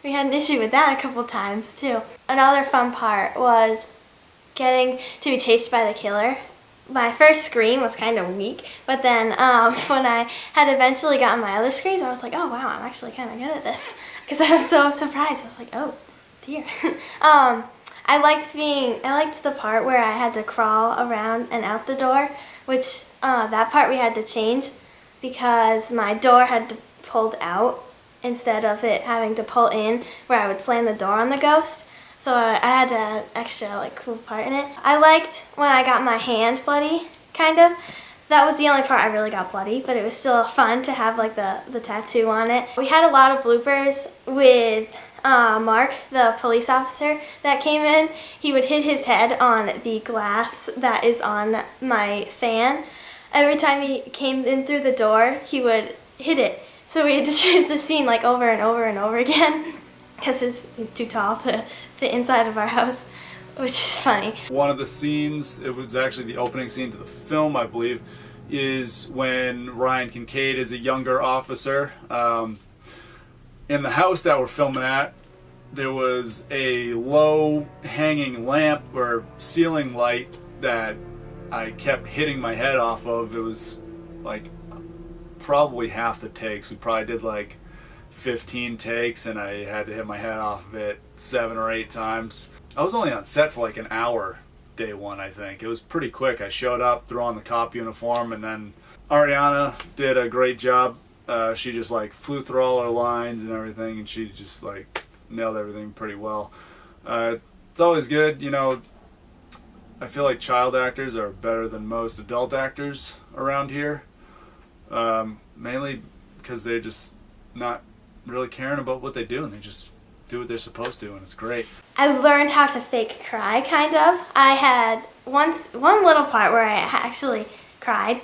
we had an issue with that a couple times too. Another fun part was getting to be chased by the killer. My first scream was kind of weak, but then when I had eventually gotten my other screams, I was like, oh wow, I'm actually kind of good at this. Because I was so surprised. I was like, oh dear. I liked the part where I had to crawl around and out the door, which that part we had to change because my door had to pulled out instead of it having to pull in where I would slam the door on the ghost. So I had to add extra like cool part in it. I liked when I got my hand bloody, kind of. That was the only part I really got bloody, but it was still fun to have like the tattoo on it. We had a lot of bloopers with Mark, the police officer that came in. He would hit his head on the glass that is on my fan. Every time he came in through the door, he would hit it. So we had to shoot the scene like over and over and over again because he's too tall to fit inside of our house, which is funny. One of the scenes, it was actually the opening scene to the film, I believe, is when Ryan Kincaid is a younger officer. In the house that we're filming at, there was a low hanging lamp or ceiling light that I kept hitting my head off of. It was like probably half the takes. We probably did like 15 takes and I had to hit my head off of it 7 or 8 times. I was only on set for like an hour day one, I think. It was pretty quick. I showed up, threw on the cop uniform, and then Ariana did a great job. She just like flew through all her lines and everything, and she just like nailed everything pretty well. It's always good, you know. I feel like child actors are better than most adult actors around here, mainly because they're just not really caring about what they do, and they just do what they're supposed to, and it's great. I learned how to fake cry, kind of. I had one little part where I actually cried,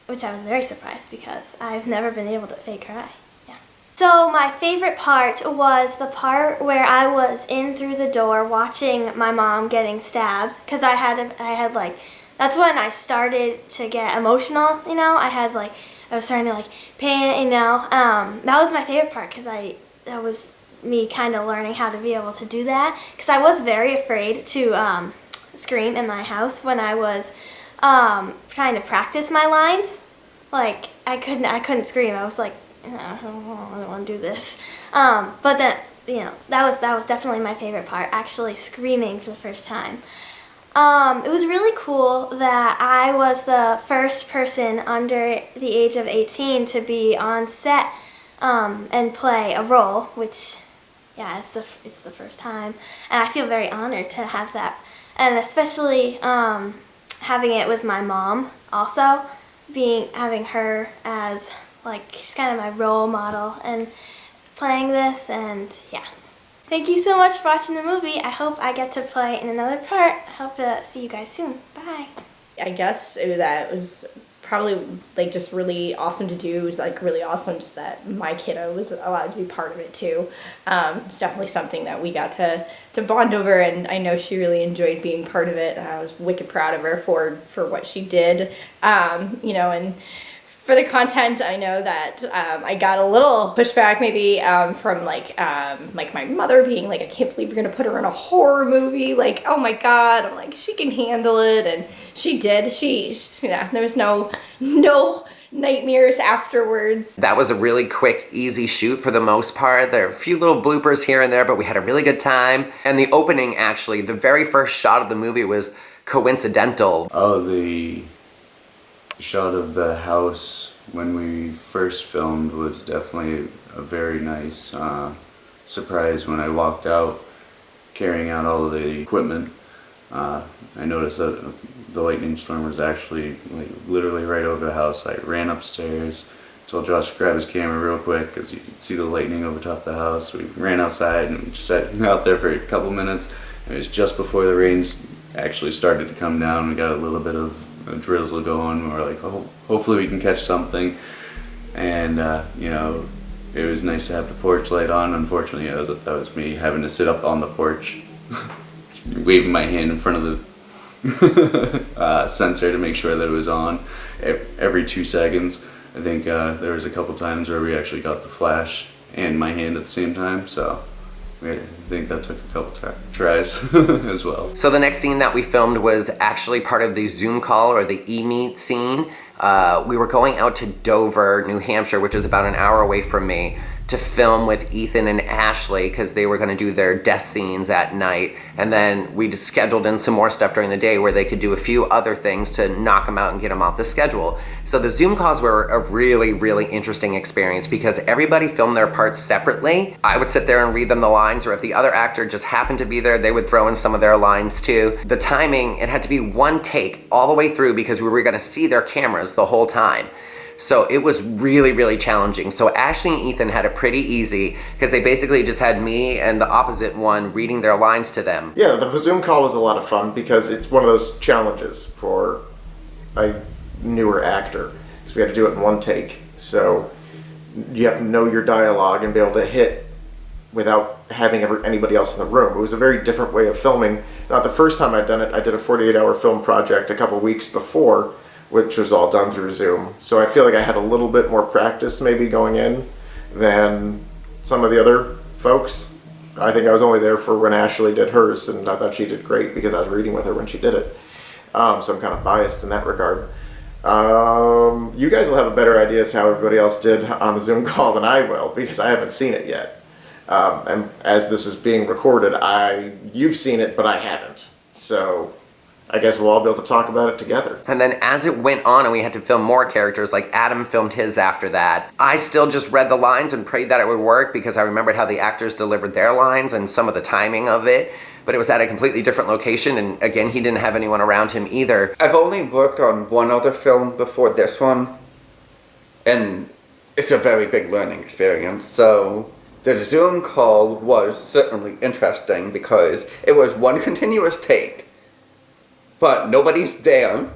which I was very surprised because I've never been able to fake cry. Yeah. So my favorite part was the part where I was in through the door watching my mom getting stabbed, because I had like, that's when I started to get emotional, you know. I was starting to like pain, you know. That was my favorite part because that was me kind of learning how to be able to do that, because I was very afraid to scream in my house when I was trying to practice my lines. Like I couldn't scream. I was like, I don't want to do this. But then, you know, that was definitely my favorite part, actually screaming for the first time. It was really cool that I was the first person under the age of 18 to be on set and play a role, which, yeah, it's the first time, and I feel very honored to have that, and especially having it with my mom also, having her as like, she's kind of my role model and playing this, and yeah. Thank you so much for watching the movie. I hope I get to play in another part. I hope to see you guys soon. Bye. I guess that was probably like just really awesome to do. It was like really awesome just that my kiddo was allowed to be part of it too. It's definitely something that we got to bond over, and I know she really enjoyed being part of it. I was wicked proud of her for what she did, you know, and for the content, I know that I got a little pushback maybe from like my mother being like, I can't believe you're gonna put her in a horror movie. Like, oh my God, I'm like, she can handle it, and she did. Yeah, there was no nightmares afterwards. That was a really quick, easy shoot for the most part. There are a few little bloopers here and there, but we had a really good time. And the opening, actually, the very first shot of the movie was coincidental. Oh, the shot of the house when we first filmed was definitely a very nice surprise when I walked out carrying out all of the equipment. I noticed that the lightning storm was actually like literally right over the house. I ran upstairs, told Josh to grab his camera real quick because you could see the lightning over top the house. We ran outside and just sat out there for a couple minutes. It was just before the rains actually started to come down. We got a little bit of a drizzle going. We were like, oh, hopefully we can catch something. And you know, it was nice to have the porch light on. Unfortunately, that was me having to sit up on the porch waving my hand in front of the sensor to make sure that it was on every 2 seconds. I think there was a couple times where we actually got the flash and my hand at the same time, so I think that took a couple tries as well. So the next scene that we filmed was actually part of the Zoom call, or the e-meet scene. We were going out to Dover, New Hampshire, which is about an hour away from me, to film with Ethan and Ashley because they were going to do their death scenes at night, and then we just scheduled in some more stuff during the day where they could do a few other things to knock them out and get them off the schedule. So the Zoom calls were a really, really interesting experience because everybody filmed their parts separately. I would sit there and read them the lines, or if the other actor just happened to be there, they would throw in some of their lines too. The timing, it had to be one take all the way through because we were going to see their cameras the whole time. So it was really, really challenging. So Ashley and Ethan had it pretty easy because they basically just had me and the opposite one reading their lines to them. Yeah, the Zoom call was a lot of fun because it's one of those challenges for a newer actor because we had to do it in one take. So you have to know your dialogue and be able to hit without having anybody else in the room. It was a very different way of filming. Not the first time I'd done it. I did a 48-hour film project a couple weeks before, which was all done through Zoom. So I feel like I had a little bit more practice maybe going in than some of the other folks. I think I was only there for when Ashley did hers, and I thought she did great because I was reading with her when she did it. So I'm kind of biased in that regard. You guys will have a better idea as how everybody else did on the Zoom call than I will, because I haven't seen it yet. And as this is being recorded, you've seen it, but I haven't. So I guess we'll all be able to talk about it together. And then as it went on and we had to film more characters, like Adam filmed his after that, I still just read the lines and prayed that it would work because I remembered how the actors delivered their lines and some of the timing of it. But it was at a completely different location, and again, he didn't have anyone around him either. I've only worked on one other film before this one, and it's a very big learning experience. So the Zoom call was certainly interesting because it was one continuous take, but nobody's there.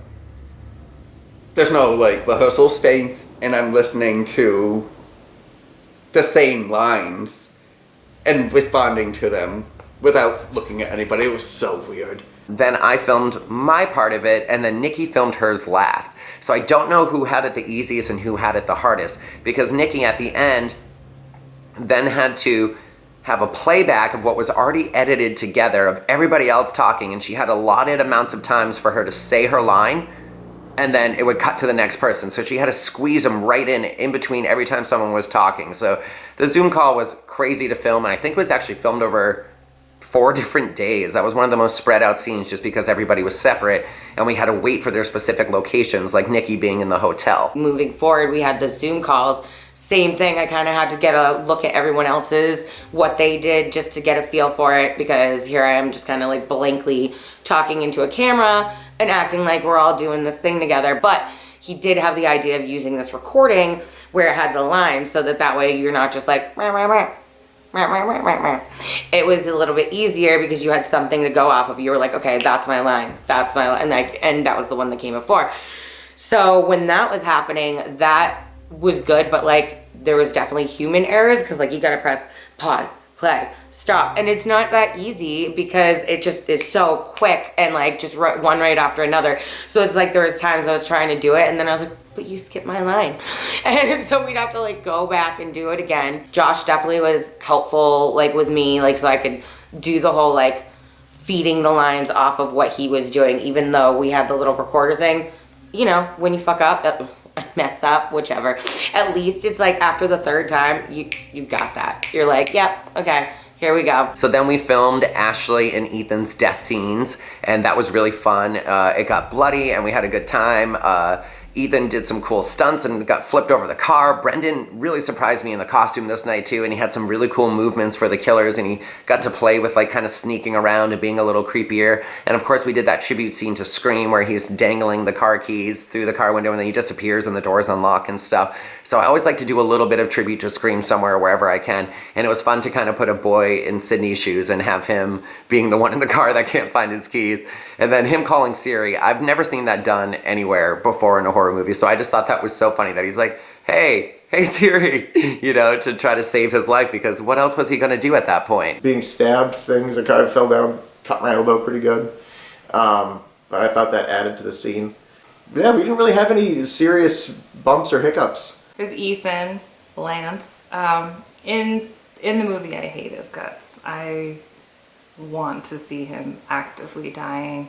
There's no rehearsal space, and I'm listening to the same lines and responding to them without looking at anybody. It was so weird. Then I filmed my part of it, and then Nikki filmed hers last. So I don't know who had it the easiest and who had it the hardest, because Nikki at the end then had to have a playback of what was already edited together of everybody else talking, and she had allotted amounts of times for her to say her line, and then it would cut to the next person. So she had to squeeze them right in between every time someone was talking. So the Zoom call was crazy to film, and I think it was actually filmed over 4 different days. That was one of the most spread out scenes just because everybody was separate and we had to wait for their specific locations, like Nikki being in the hotel. Moving forward, we had the Zoom calls. Same thing, I kind of had to get a look at everyone else's, what they did, just to get a feel for it, because here I am just kind of like blankly talking into a camera and acting like we're all doing this thing together. But he did have the idea of using this recording where it had the lines so that way you're not just like, rah, rah, rah. It was a little bit easier because you had something to go off of. You were like, okay, that's my line, and that was the one that came before. So when that was happening, that was good, but there was definitely human errors because you gotta press pause, play, stop, and it's not that easy because it's so quick and just one right after another. So it's there was times I was trying to do it and then I was like, but you skipped my line. And so we'd have to go back and do it again. Josh definitely was helpful with me, so I could do the whole feeding the lines off of what he was doing, even though we had the little recorder thing. You know, when you fuck up, mess up, whichever. At least it's after the third time, you got that. You're like, yep, okay, here we go. So then we filmed Ashley and Ethan's death scenes, and that was really fun. It got bloody and we had a good time. Ethan did some cool stunts and got flipped over the car. Brendon really surprised me in the costume this night too, and he had some really cool movements for the killers, and he got to play with kind of sneaking around and being a little creepier. And of course we did that tribute scene to Scream where he's dangling the car keys through the car window and then he disappears and the doors unlock and stuff. So I always like to do a little bit of tribute to Scream somewhere, wherever I can. And it was fun to kind of put a boy in Sydney's shoes and have him being the one in the car that can't find his keys. And then him calling Siri. I've never seen that done anywhere before in a horror movie. So I just thought that was so funny that he's like, hey Siri, to try to save his life, because what else was he going to do at that point? Being stabbed, things, I kind of fell down, cut my elbow pretty good. But I thought that added to the scene. Yeah, we didn't really have any serious bumps or hiccups. With Ethan, Lance, in the movie I hate his guts. I want to see him actively dying.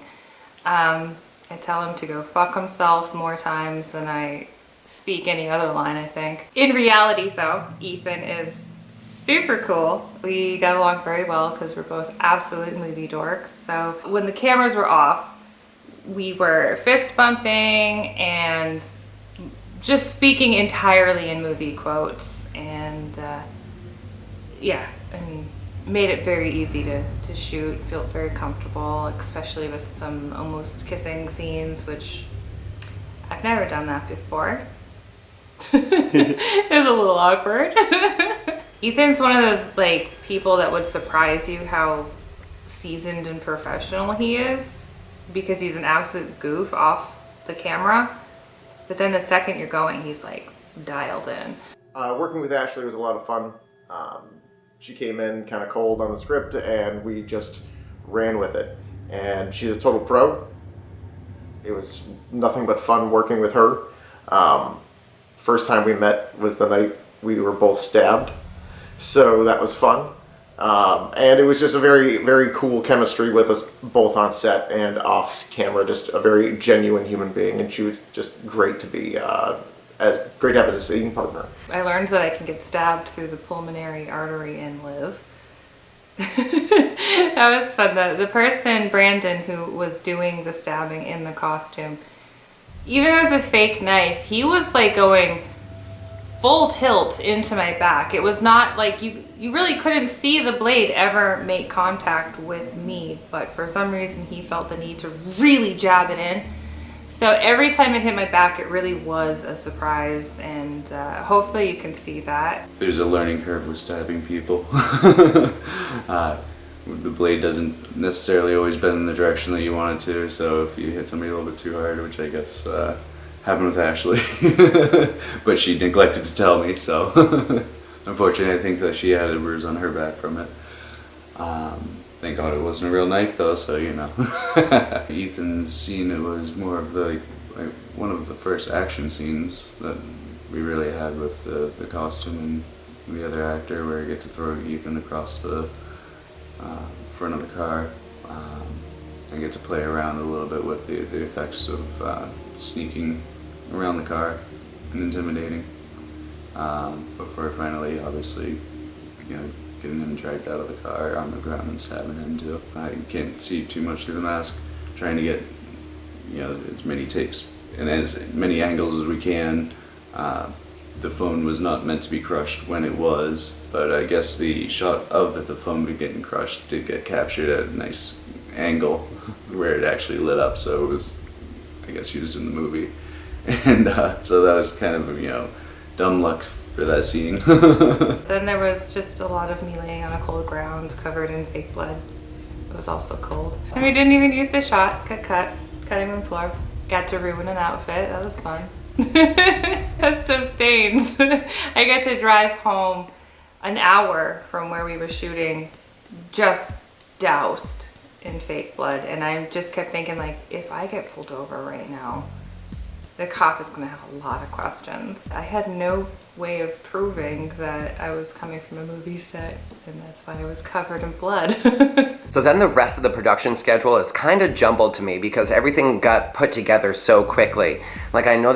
I tell him to go fuck himself more times than I speak any other line, I think. In reality though, Ethan is super cool. We got along very well because we're both absolute movie dorks. So when the cameras were off, we were fist bumping and just speaking entirely in movie quotes, and yeah, I mean, made it very easy to shoot, felt very comfortable, especially with some almost kissing scenes, which I've never done that before. It was a little awkward. Ethan's one of those people that would surprise you how seasoned and professional he is, because he's an absolute goof off the camera, but then the second you're going, he's dialed in. Working with Ashley was a lot of fun. She came in kind of cold on the script, and we just ran with it. And she's a total pro. It was nothing but fun working with her. First time we met was the night we were both stabbed, so that was fun. And it was just a very, very cool chemistry with us both on set and off camera. Just a very genuine human being, and she was just great to be great to have as a scene partner. I learned that I can get stabbed through the pulmonary artery and live. That was fun. The person, Brendon, who was doing the stabbing in the costume, even though it was a fake knife, he was like going full tilt into my back. It was not like you really couldn't see the blade ever make contact with me, but for some reason he felt the need to really jab it in. So every time it hit my back, it really was a surprise, and hopefully you can see that. There's a learning curve with stabbing people. The blade doesn't necessarily always bend in the direction that you want it to, so if you hit somebody a little bit too hard, which I guess happened with Ashley, but she neglected to tell me, so unfortunately I think that she had a bruise on her back from it. Thank God it wasn't a real knife though, so you know. Ethan's scene, it was more of the one of the first action scenes that we really had with the costume and the other actor, where you get to throw Ethan across the front of the car. I get to play around a little bit with the effects of sneaking around the car and intimidating, before finally, obviously, you know, getting him dragged out of the car on the ground and stabbing him too. I can't see too much through the mask, trying to get, you know, as many takes and as many angles as we can. The phone was not meant to be crushed when it was, but I guess the shot of the phone getting crushed did get captured at a nice angle where it actually lit up, so it was, I guess, used in the movie. And so that was kind of, you know, dumb luck for that scene. Then there was just a lot of me laying on a cold ground covered in fake blood. It was also cold. And we didn't even use the shot, cutting room floor. Got to ruin an outfit, that was fun. Custom stains. I got to drive home an hour from where we were shooting, just doused in fake blood. And I just kept thinking, like, if I get pulled over right now, the cop is gonna have a lot of questions. I had no way of proving that I was coming from a movie set, and that's why I was covered in blood. So then the rest of the production schedule is kind of jumbled to me because everything got put together so quickly. Like, I know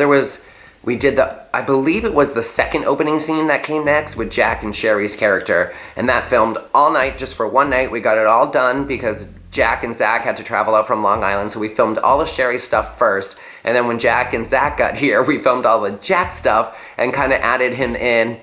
we did I believe it was the second opening scene that came next with Jacques and Sheri's character, and that filmed all night, just for one night. We got it all done because Jacques and Zach had to travel out from Long Island, so we filmed all of Sheri's stuff first, and then when Jacques and Zach got here, we filmed all the Jack stuff and kind of added him in.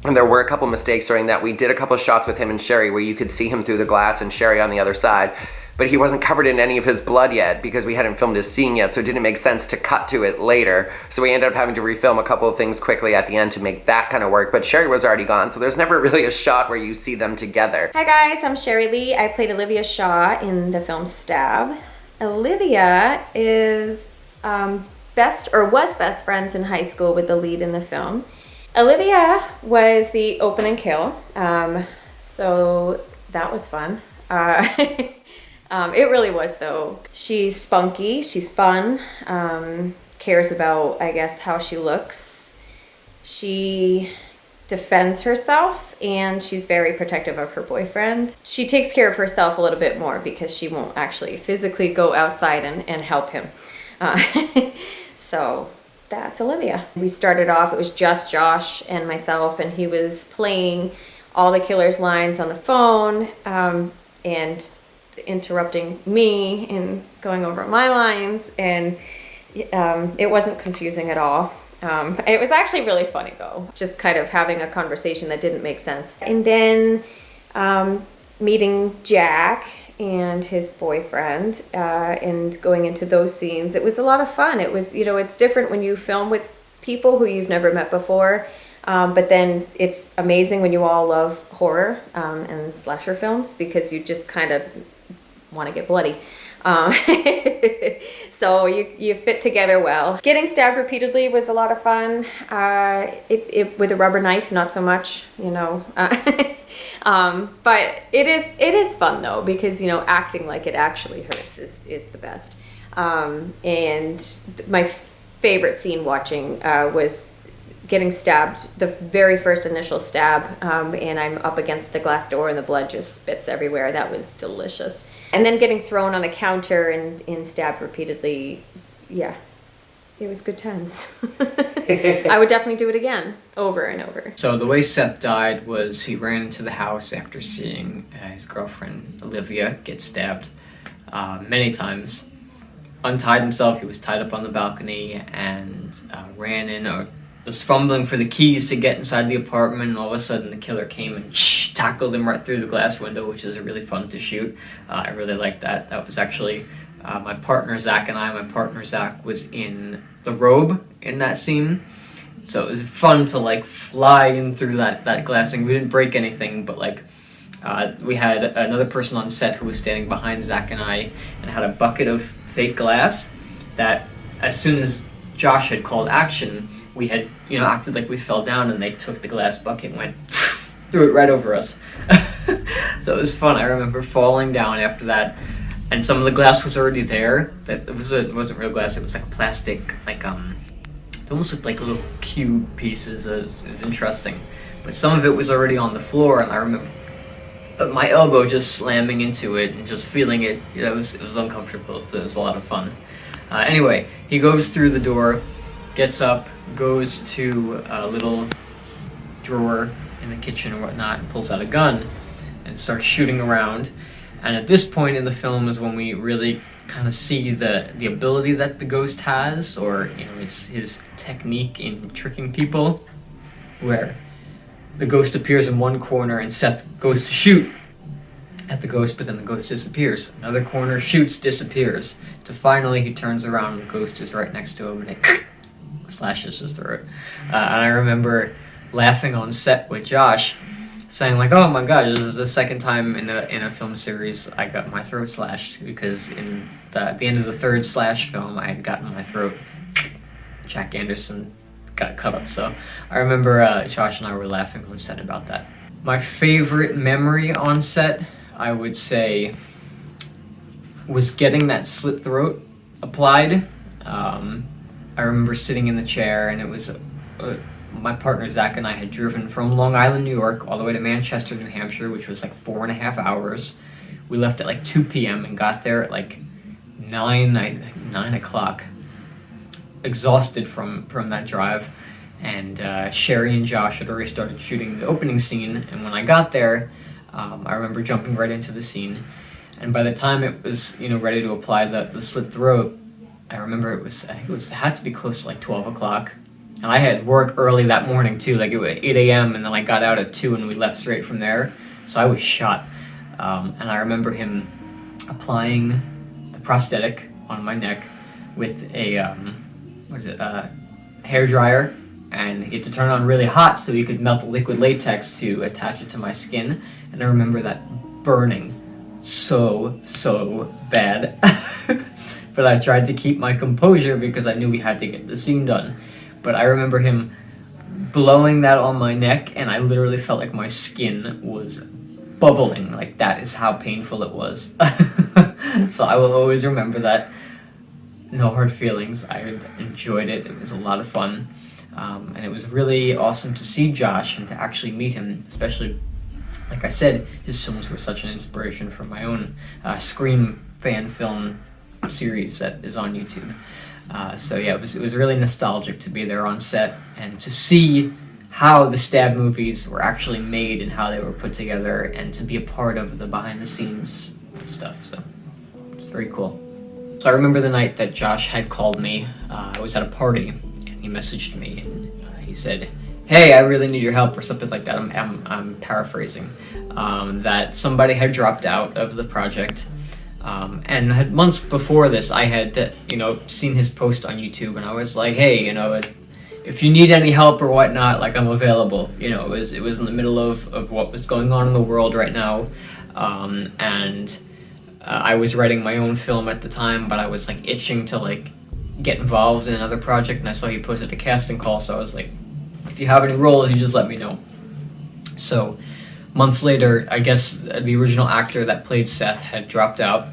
And there were a couple mistakes during that. We did a couple shots with him and Sheri where you could see him through the glass and Sheri on the other side, but he wasn't covered in any of his blood yet because we hadn't filmed his scene yet, so it didn't make sense to cut to it later. So we ended up having to refilm a couple of things quickly at the end to make that kind of work, but Sheri was already gone, so there's never really a shot where you see them together. Hi guys, I'm Sheri Lee. I played Olivia Shaw in the film Stab. Olivia is was best friends in high school with the lead in the film. Olivia was the open and kill, so that was fun. It really was though. She's spunky, she's fun, cares about, I guess, how she looks. She defends herself and she's very protective of her boyfriend. She takes care of herself a little bit more because she won't actually physically go outside and help him. So that's Olivia. We started off, it was just Josh and myself, and he was playing all the killer's lines on the phone and interrupting me and going over my lines, and it wasn't confusing at all. It was actually really funny though, just kind of having a conversation that didn't make sense. And then meeting Jacques and his boyfriend and going into those scenes, it was a lot of fun. It was, you know, it's different when you film with people who you've never met before, but then it's amazing when you all love horror and slasher films because you just kind of want to get bloody. So you fit together well. Getting stabbed repeatedly was a lot of fun. With a rubber knife, not so much, you know. But it is fun though, because, you know, acting like it actually hurts is the best. And my favorite scene watching was getting stabbed, the very first initial stab, and I'm up against the glass door and the blood just spits everywhere. That was delicious. And then getting thrown on the counter and stabbed repeatedly, yeah, it was good times. I would definitely do it again, over and over. So the way Seth died was he ran into the house after seeing his girlfriend Olivia get stabbed many times. Untied himself, he was tied up on the balcony and ran in, or was fumbling for the keys to get inside the apartment, and all of a sudden the killer came and tackled him right through the glass window, which is really fun to shoot. I really liked that. That was actually my partner Zach and I. My partner Zach was in the robe in that scene, so it was fun to like fly in through that glassing. We didn't break anything, but like we had another person on set who was standing behind Zach and I and had a bucket of fake glass that as soon as Josh had called action, we had, you know, acted like we fell down, and they took the glass bucket and went threw it right over us. So it was fun. I remember falling down after that, and some of the glass was already there. That it wasn't real glass. It was like a plastic, like it almost looked like little cube pieces. It was interesting, but some of it was already on the floor, and I remember my elbow just slamming into it and just feeling it. You know, it was uncomfortable, but it was a lot of fun. Anyway, he goes through the door, gets up, goes to a little drawer in the kitchen or whatnot, and pulls out a gun and starts shooting around. And at this point in the film is when we really kind of see the ability that the ghost has, or, you know, his technique in tricking people, where the ghost appears in one corner and Seth goes to shoot at the ghost, but then the ghost disappears. Another corner, shoots, disappears, to finally he turns around and the ghost is right next to him and it slashes his throat. And I remember laughing on set with Josh, saying like, "Oh my god, this is the second time in a film series I got my throat slashed," because in the end of the third slash film I had gotten my throat. Jack Anderson got cut up. So I remember Josh and I were laughing on set about that. My favorite memory on set, I would say, was getting that slit throat applied. I remember sitting in the chair, and it was my partner Zach and I had driven from Long Island, New York, all the way to Manchester, New Hampshire, which was like 4.5 hours. We left at like 2 p.m. and got there at like 9 o'clock, exhausted from that drive. And Sheri and Josh had already started shooting the opening scene, and when I got there, I remember jumping right into the scene. And by the time it was, you know, ready to apply the slit throat, I remember it had to be close to like 12 o'clock. And I had work early that morning too, like it was 8 a.m. and then I got out at 2 and we left straight from there. So I was shot. And I remember him applying the prosthetic on my neck with a, hair dryer, and he had to turn it on really hot so he could melt the liquid latex to attach it to my skin. And I remember that burning so bad. But I tried to keep my composure because I knew we had to get the scene done. But I remember him blowing that on my neck, and I literally felt like my skin was bubbling. Like, that is how painful it was. So I will always remember that. No hard feelings. I enjoyed it. It was a lot of fun. And it was really awesome to see Josh and to actually meet him, especially, like I said, his films were such an inspiration for my own Scream fan film series that is on YouTube. So yeah, it was really nostalgic to be there on set and to see how the Stab movies were actually made and how they were put together, and to be a part of the behind the scenes stuff. So it's very cool. So I remember the night that Josh had called me. I was at a party and he messaged me and he said, "Hey, I really need your help," or something like that. I'm paraphrasing. That somebody had dropped out of the project. And had months before this, I had, seen his post on YouTube, and I was like, "Hey, if you need any help or whatnot, like, I'm available." It was in the middle of what was going on in the world right now, and I was writing my own film at the time, but I was like itching to like get involved in another project, and I saw he posted a casting call, so I was like, if you have any roles, you just let me know. So months later, I guess the original actor that played Seth had dropped out,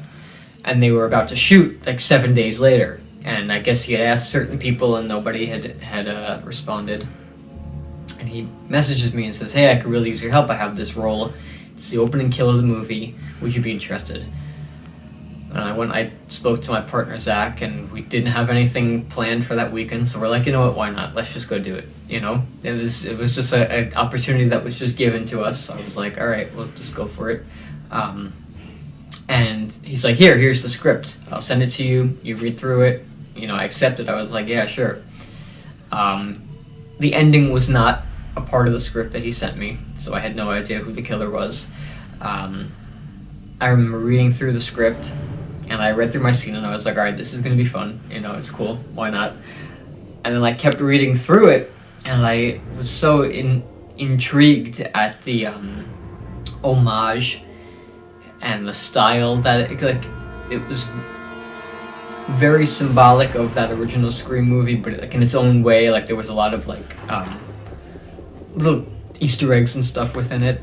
and they were about to shoot like 7 days later, and I guess he had asked certain people and nobody had responded. And he messages me and says, hey, I could really use your help. I have this role. It's the opening kill of the movie. Would you be interested? And I spoke to my partner, Zach, and we didn't have anything planned for that weekend, so we're like, you know what, why not? Let's just go do it, you know? It was just an opportunity that was just given to us, so I was like, all right, we'll just go for it. And he's like, here's the script. I'll send it to you. You read through it. You know, I accepted. I was like, yeah, sure. The ending was not a part of the script that he sent me, so I had no idea who the killer was. I remember reading through the script, and I read through my scene, and I was like, all right, this is going to be fun. You know, it's cool. Why not? And then I kept reading through it, and I was so intrigued at the homage and the style that it was very symbolic of that original Scream movie, but like in its own way. Like there was a lot of like little Easter eggs and stuff within it.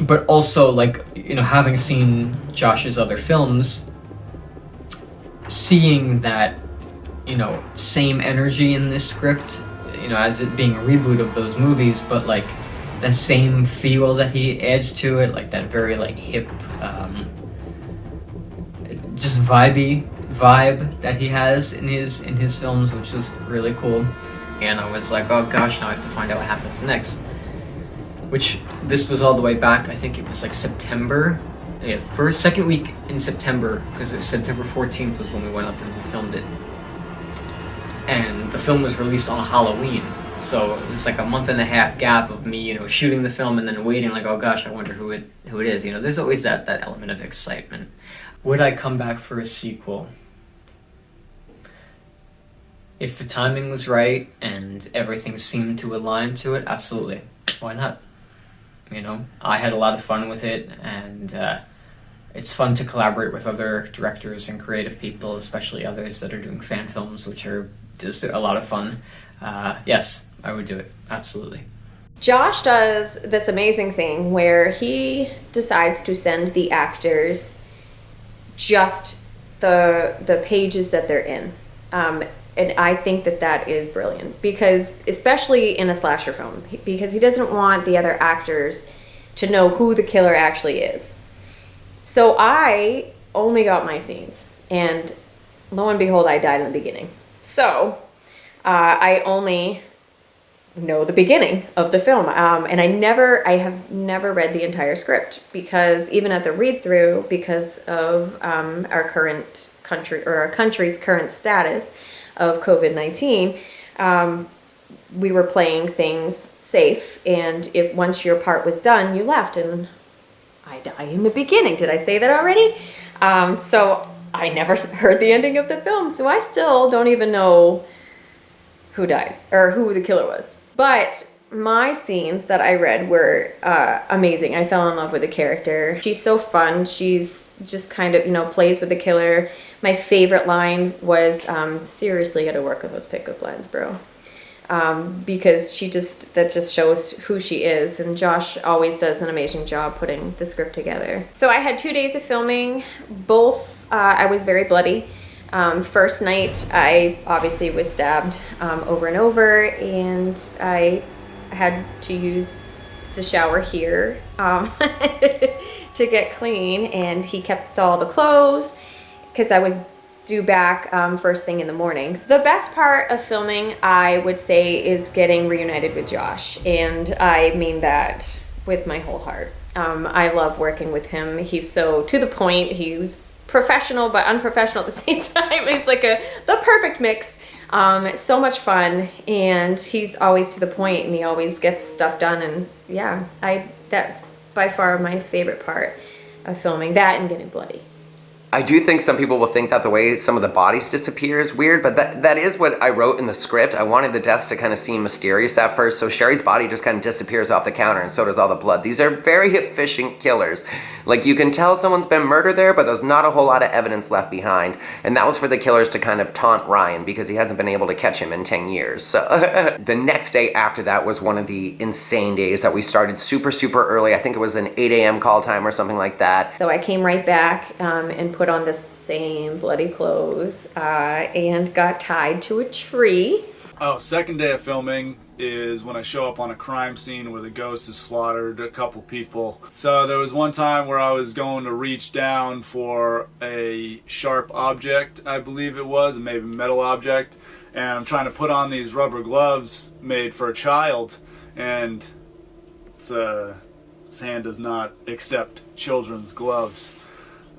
But also, like, you know, having seen Josh's other films, seeing that, you know, same energy in this script, you know, as it being a reboot of those movies, but like the same feel that he adds to it, like that very like hip, just vibe that he has in his films, which is really cool. And I was like, oh gosh, now I have to find out what happens next. Which, this was all the way back, I think it was like September. Yeah, second week in September, because it was September 14th was when we went up and we filmed it. And the film was released on Halloween. So it was like a month and a half gap of me, you know, shooting the film and then waiting like, oh gosh, I wonder who it is. You know, there's always that element of excitement. Would I come back for a sequel? If the timing was right and everything seemed to align to it, absolutely. Why not? You know, I had a lot of fun with it, and it's fun to collaborate with other directors and creative people, especially others that are doing fan films, which are just a lot of fun. Yes, I would do it. Absolutely. Josh does this amazing thing where he decides to send the actors just the pages that they're in. And I think that is brilliant, because especially in a slasher film, because he doesn't want the other actors to know who the killer actually is. So I only got my scenes, and lo and behold, I died in the beginning. So I only know the beginning of the film, and I have never read the entire script, because even at the read through, because of our current country, or our country's current status of COVID-19, we were playing things safe, and if once your part was done, you left, and I die in the beginning. Did I say that already? So I never heard the ending of the film, so I still don't even know who died or who the killer was. But my scenes that I read were amazing. I fell in love with the character. She's so fun. She's just kind of, you know, plays with the killer. My favorite line was, seriously gotta work on those pickup lines, bro. Because that just shows who she is, and Josh always does an amazing job putting the script together. So I had 2 days of filming. Both, I was very bloody. First night, I obviously was stabbed over and over, and I had to use the shower here to get clean, and he kept all the clothes because I was due back first thing in the morning. The best part of filming, I would say, is getting reunited with Josh, and I mean that with my whole heart. I love working with him. He's so to the point. He's professional but unprofessional at the same time. He's like the perfect mix. So much fun, and he's always to the point, and he always gets stuff done, and yeah, that's by far my favorite part of filming, that and getting bloody. I do think some people will think that the way some of the bodies disappear is weird, but that is what I wrote in the script. I wanted the deaths to kind of seem mysterious at first, so Sheri's body just kind of disappears off the counter, and so does all the blood. These are very efficient killers. Like, you can tell someone's been murdered there, but there's not a whole lot of evidence left behind, and that was for the killers to kind of taunt Ryan, because he hasn't been able to catch him in 10 years. So the next day after that was one of the insane days that we started super early. I think it was an 8 a.m. call time or something like that. So I came right back and put on the same bloody clothes and got tied to a tree. Oh, second day of filming is when I show up on a crime scene where the ghost has slaughtered a couple people. So there was one time where I was going to reach down for a sharp object, I believe it was, maybe a metal object, and I'm trying to put on these rubber gloves made for a child, and his hand does not accept children's gloves.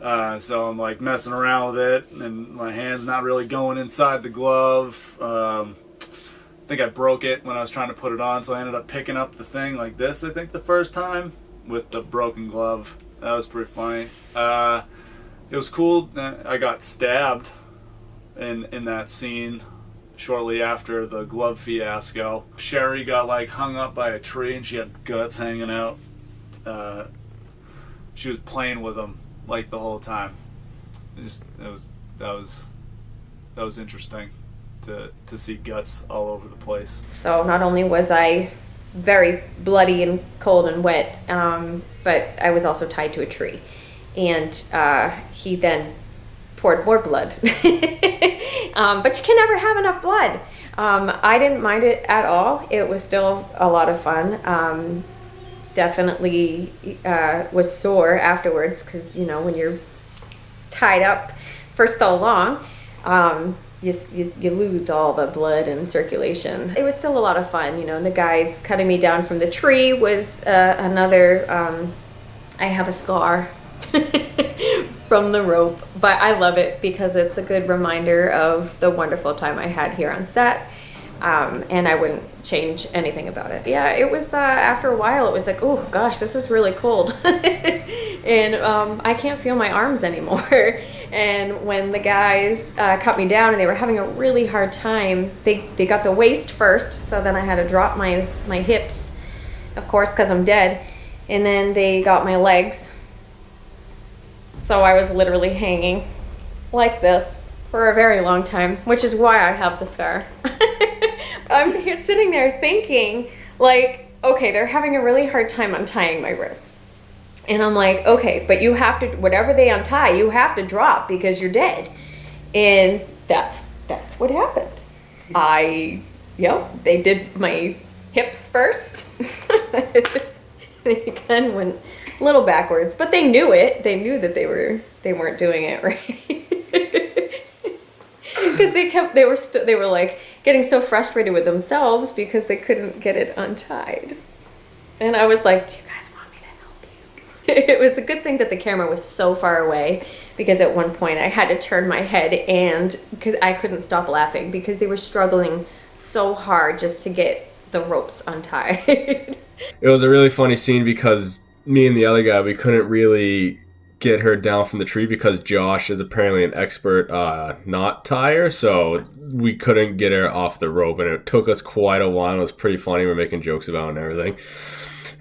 So I'm like messing around with it, and my hand's not really going inside the glove. I think I broke it when I was trying to put it on, so I ended up picking up the thing like this, I think, the first time with the broken glove. That was pretty funny. It was cool. I got stabbed in that scene shortly after the glove fiasco. Sheri got like hung up by a tree, and she had guts hanging out. She was playing with them like the whole time. That was interesting to see guts all over the place. So not only was I very bloody and cold and wet, but I was also tied to a tree, and he then poured more blood. But you can never have enough blood. I didn't mind it at all. It was still a lot of fun. Definitely was sore afterwards, because when you're tied up for so long, you lose all the blood and circulation. It was still a lot of fun. The guys cutting me down from the tree was another. I have a scar from the rope, but I love it because it's a good reminder of the wonderful time I had here on set. And I wouldn't change anything about it. Yeah, it was, after a while, it was like, oh gosh, this is really cold. And I can't feel my arms anymore. And when the guys cut me down and they were having a really hard time, they got the waist first, so then I had to drop my hips, of course, because I'm dead. And then they got my legs. So I was literally hanging like this for a very long time, which is why I have the scar. I'm here sitting there thinking, like, okay, they're having a really hard time untying my wrist. And I'm like, okay, but you have to, whatever they untie, you have to drop because you're dead. And that's what happened. They did my hips first. They kind of went a little backwards, but they knew it. They knew that they weren't doing it right. Because they were like getting so frustrated with themselves because they couldn't get it untied. And I was like, do you guys want me to help you? It was a good thing that the camera was so far away, because at one point I had to turn my head, and because I couldn't stop laughing because they were struggling so hard just to get the ropes untied. It was a really funny scene because me and the other guy, we couldn't really get her down from the tree because Josh is apparently an expert knot tire, so we couldn't get her off the rope, and it took us quite a while. It was pretty funny. We're making jokes about it and everything.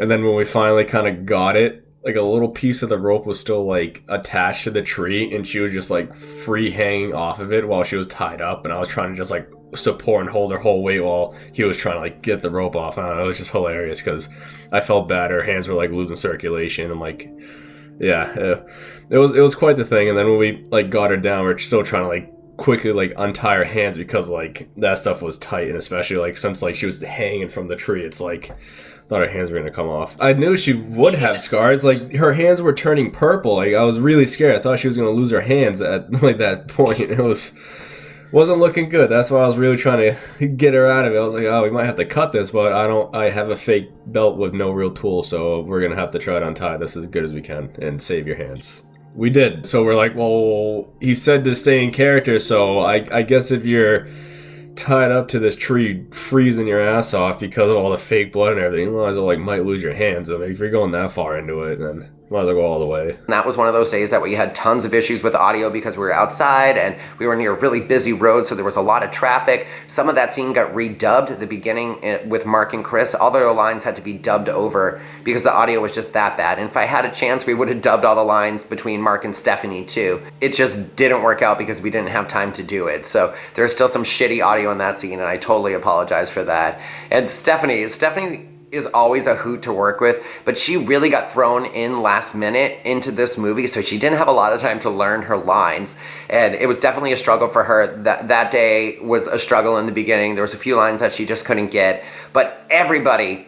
And then when we finally kind of got it, like a little piece of the rope was still like attached to the tree, and she was just like free hanging off of it while she was tied up, and I was trying to just like support and hold her whole weight while he was trying to like get the rope off. I don't know, it was just hilarious because I felt bad. Her hands were like losing circulation, and like, yeah, it was quite the thing. And then when we like got her down, we we're still trying to like quickly like untie her hands because like that stuff was tight, and especially like since like she was hanging from the tree, it's like I thought her hands were gonna come off. I knew she would have scars. Like her hands were turning purple. Like I was really scared. I thought she was gonna lose her hands at like that point. It wasn't looking good. That's why I was really trying to get her out of it. I was like, oh, we might have to cut this, but I have a fake belt with no real tool, so we're gonna have to try to untie this as good as we can and save your hands. We did. So we're like, well, he said to stay in character, so I guess if you're tied up to this tree freezing your ass off because of all the fake blood and everything, you might as well like might lose your hands. I mean, if you're going that far into it, then Might as well go all the way. And that was one of those days that we had tons of issues with audio because we were outside and we were near a really busy road, so there was a lot of traffic. Some of that scene got redubbed at the beginning with Mark and Chris. All their lines had to be dubbed over because the audio was just that bad. And if I had a chance, we would have dubbed all the lines between Mark and Stephanie too. It just didn't work out because we didn't have time to do it. So there's still some shitty audio in that scene, and I totally apologize for that. And Stephanie is always a hoot to work with, but she really got thrown in last minute into this movie, so she didn't have a lot of time to learn her lines, and it was definitely a struggle for her. That day was a struggle in the beginning. There was a few lines that she just couldn't get, but everybody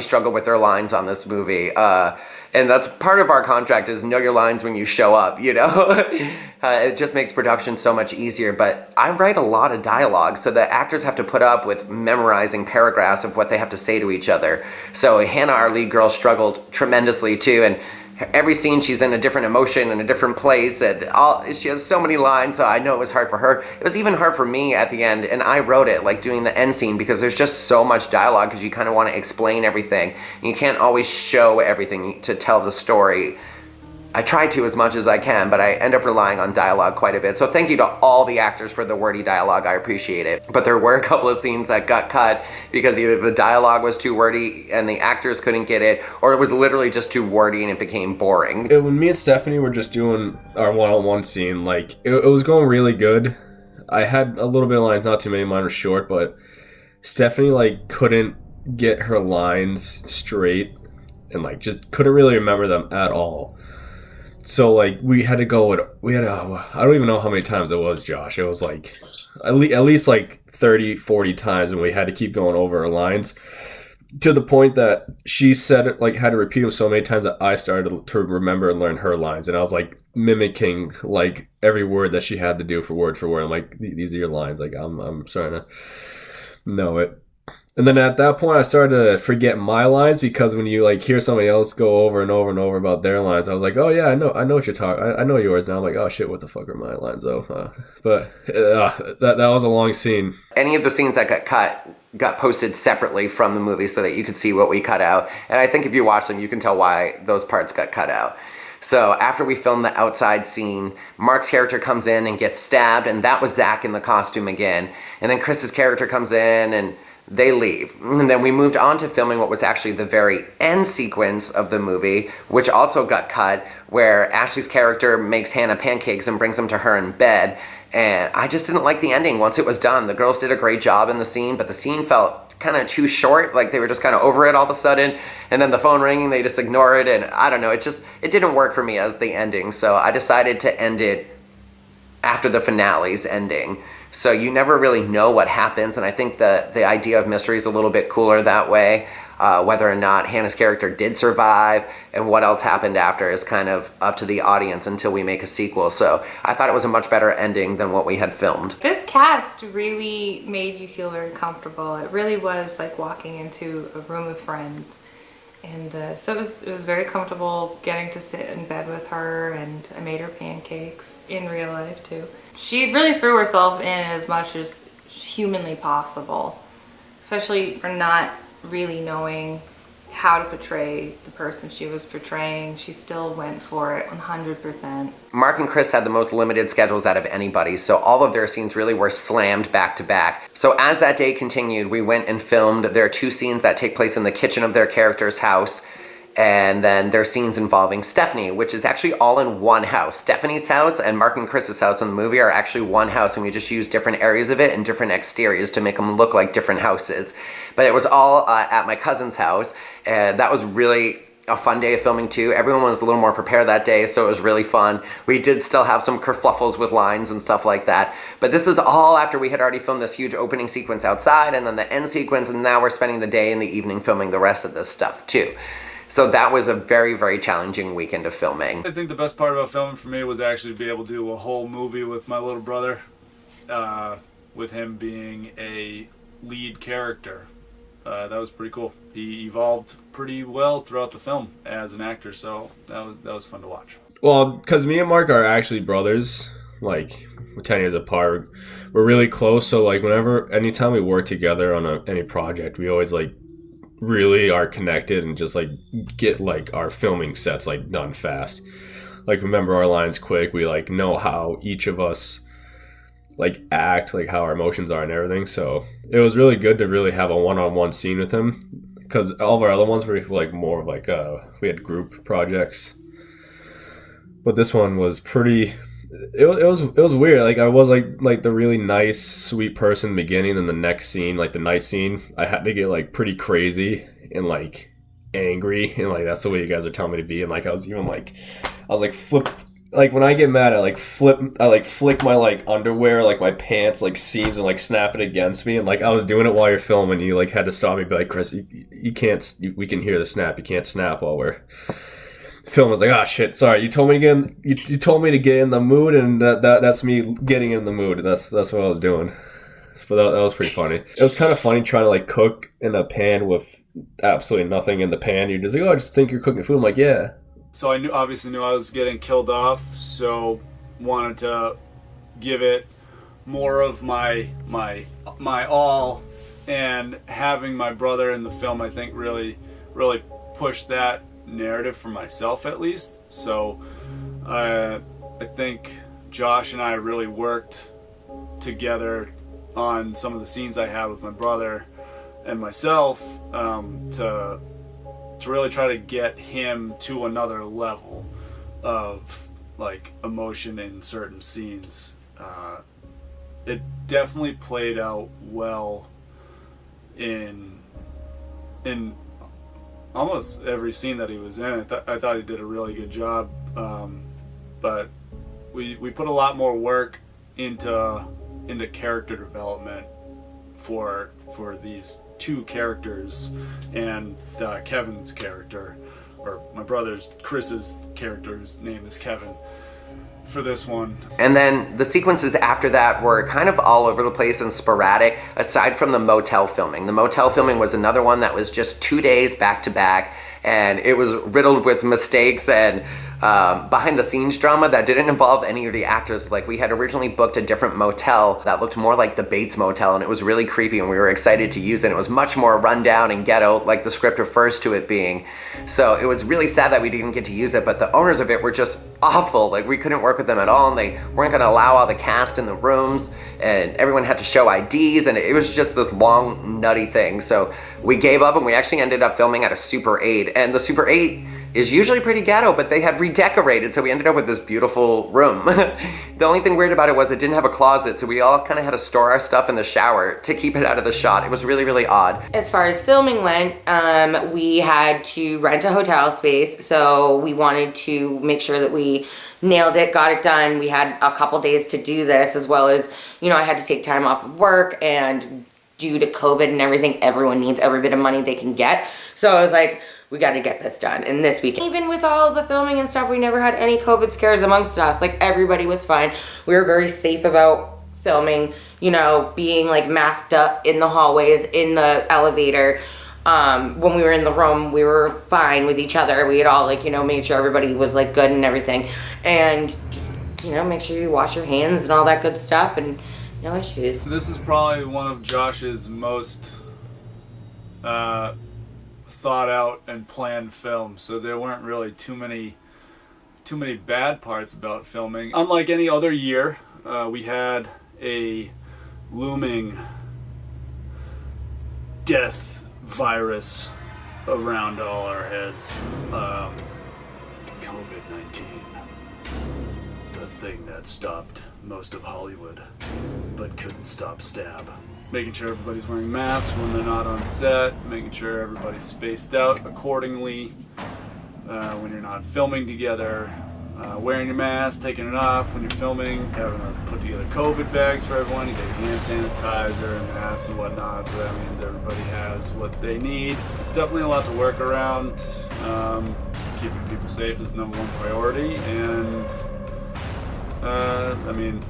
struggled with their lines on this movie, and that's part of our contract, is know your lines when you show up, you know? It just makes production so much easier, but I write a lot of dialogue, so the actors have to put up with memorizing paragraphs of what they have to say to each other. So Hannah, our lead girl, struggled tremendously too, and every scene she's in a different emotion in a different place, and she has so many lines, so I know it was hard for her. It was even hard for me at the end, and I wrote it, like doing the end scene, because there's just so much dialogue, because you kind of want to explain everything, and you can't always show everything to tell the story. I try to as much as I can, but I end up relying on dialogue quite a bit. So thank you to all the actors for the wordy dialogue. I appreciate it. But there were a couple of scenes that got cut because either the dialogue was too wordy and the actors couldn't get it, or it was literally just too wordy and it became boring. When me and Stephanie were just doing our one-on-one scene, like, it was going really good. I had a little bit of lines, not too many, mine were short, but Stephanie, like, couldn't get her lines straight and, like, just couldn't really remember them at all. So, like, I don't even know how many times it was, Josh. It was, like, at least, like, 30, 40 times, and we had to keep going over her lines to the point that she said it, like, had to repeat them so many times that I started to remember and learn her lines. And I was, like, mimicking, like, every word that she had to do for word. I'm like, these are your lines. Like, I'm starting to know it. And then at that point, I started to forget my lines, because when you, like, hear somebody else go over and over and over about their lines, I was like, oh yeah, I know what you're talking. I know yours now. I'm like, oh shit, what the fuck are my lines though? But that was a long scene. Any of the scenes that got cut got posted separately from the movie so that you could see what we cut out. And I think if you watch them, you can tell why those parts got cut out. So after we filmed the outside scene, Mark's character comes in and gets stabbed, and that was Zach in the costume again. And then Chris's character comes in and they leave. And then we moved on to filming what was actually the very end sequence of the movie, which also got cut, where Ashley's character makes Hannah pancakes and brings them to her in bed. And I just didn't like the ending once it was done. The girls did a great job in the scene, but the scene felt kind of too short, like they were just kind of over it all of a sudden, and then the phone ringing, they just ignore it, and I don't know, it didn't work for me as the ending, so I decided to end it after the finale's ending. So you never really know what happens, and I think the idea of mystery is a little bit cooler that way. Whether or not Hannah's character did survive and what else happened after is kind of up to the audience until we make a sequel. So I thought it was a much better ending than what we had filmed. This cast really made you feel very comfortable. It really was like walking into a room of friends. And so it was very comfortable getting to sit in bed with her, and I made her pancakes in real life too. She really threw herself in as much as humanly possible, especially for not really knowing how to portray the person she was portraying. She still went for it 100%. Mark and Chris had the most limited schedules out of anybody, so all of their scenes really were slammed back to back. So as that day continued, we went and filmed their 2 scenes that take place in the kitchen of their character's house, and then their scenes involving Stephanie, which is actually all in one house. Stephanie's house and Mark and Chris's house in the movie are actually one house, and we just used different areas of it and different exteriors to make them look like different houses. But it was all at my cousin's house, and that was really a fun day of filming too. Everyone was a little more prepared that day, so it was really fun. We did still have some kerfluffles with lines and stuff like that, but this is all after we had already filmed this huge opening sequence outside, and then the end sequence, and now we're spending the day and the evening filming the rest of this stuff too. So that was a very, very challenging weekend of filming. I think the best part about filming for me was actually to be able to do a whole movie with my little brother, with him being a lead character. That was pretty cool. He evolved pretty well throughout the film as an actor, so that was fun to watch. Well, because me and Mark are actually brothers, like, we're 10 years apart. We're really close, so, like, anytime we work together on any project, we always, like, really are connected and just like get like our filming sets like done fast. Like remember our lines quick. We like know how each of us like act, like how our emotions are and everything. So it was really good to really have a one-on-one scene with him, because all of our other ones were like more of like we had group projects, but this one was pretty. It was weird. Like I was like the really nice, sweet person in the beginning, and the next scene, like the night scene, I had to get like pretty crazy and like angry, and like that's the way you guys are telling me to be. And like I was flip. Like when I get mad, I flick my like underwear, like my pants, like seams, and like snap it against me. And like I was doing it while you're filming. You like had to stop me, and be like, Chris, you can't. We can hear the snap. You can't snap while we're filming. I was like, oh shit, sorry. You told me to get. You told me to get in the mood, and that's me getting in the mood. That's what I was doing. But that was pretty funny. It was kind of funny trying to like cook in a pan with absolutely nothing in the pan. You're just like, oh, I just think you're cooking food. I'm like, yeah. So I obviously knew I was getting killed off, so wanted to give it more of my all, and having my brother in the film, I think really pushed that narrative for myself at least. So I think Josh and I really worked together on some of the scenes I had with my brother and myself to really try to get him to another level of like emotion in certain scenes. It definitely played out well in almost every scene that he was in. I thought he did a really good job, but we put a lot more work into character development for these two characters, and Kevin's character, or my brother's Chris's character's name is Kevin, for this one. And then the sequences after that were kind of all over the place and sporadic, aside from the motel filming. The motel filming was another one that was just 2 days back to back, and it was riddled with mistakes and behind the scenes drama that didn't involve any of the actors. Like we had originally booked a different motel that looked more like the Bates Motel, and it was really creepy, and we were excited to use it. It was much more rundown and ghetto, like the script refers to it being. So it was really sad that we didn't get to use it, but the owners of it were just awful. Like we couldn't work with them at all, and they weren't gonna allow all the cast in the rooms, and everyone had to show IDs, and it was just this long, nutty thing. So we gave up, and we actually ended up filming at a Super 8, and the Super 8 is usually pretty ghetto, but they had redecorated, so we ended up with this beautiful room. The only thing weird about it was it didn't have a closet, so we all kind of had to store our stuff in the shower to keep it out of the shot. It was really, really odd. As far as filming went, we had to rent a hotel space, so we wanted to make sure that we nailed it, got it done. We had a couple days to do this, as well as, you know, I had to take time off of work, and due to COVID and everything, everyone needs every bit of money they can get. So I was like, we got to get this done in this week. Even with all the filming and stuff, we never had any COVID scares amongst us. Like everybody was fine. We were very safe about filming, you know, being like masked up in the hallways, in the elevator. When we were in the room, we were fine with each other. We had all like, you know, made sure everybody was like good and everything. And just, you know, make sure you wash your hands and all that good stuff, and no issues. This is probably one of Josh's most thought out and planned films, so there weren't really too many bad parts about filming. Unlike any other year, we had a looming death virus around all our heads. COVID-19, the thing that stopped most of Hollywood but couldn't stop Stab. Making sure everybody's wearing masks when they're not on set, making sure everybody's spaced out accordingly when you're not filming together, wearing your mask, taking it off when you're filming, having to put together COVID bags for everyone, you get hand sanitizer and masks and whatnot, so that means everybody has what they need. It's definitely a lot to work around. Keeping people safe is the #1 priority, and I mean,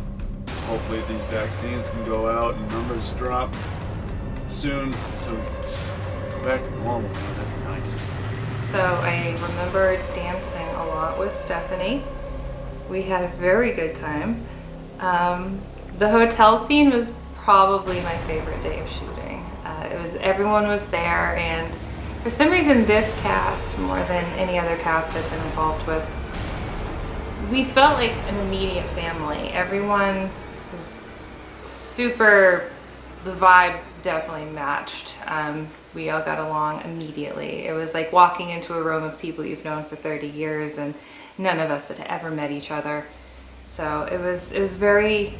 hopefully these vaccines can go out and numbers drop soon, so go back to normal, man. That'd be nice. So I remember dancing a lot with Stephanie. We had a very good time. The hotel scene was probably my favorite day of shooting. Everyone was there, and For some reason, this cast, more than any other cast I've been involved with, we felt like an immediate family. Everyone was super, the vibes definitely matched. We all got along immediately. It was like walking into a room of people you've known for 30 years and none of us had ever met each other. So it was very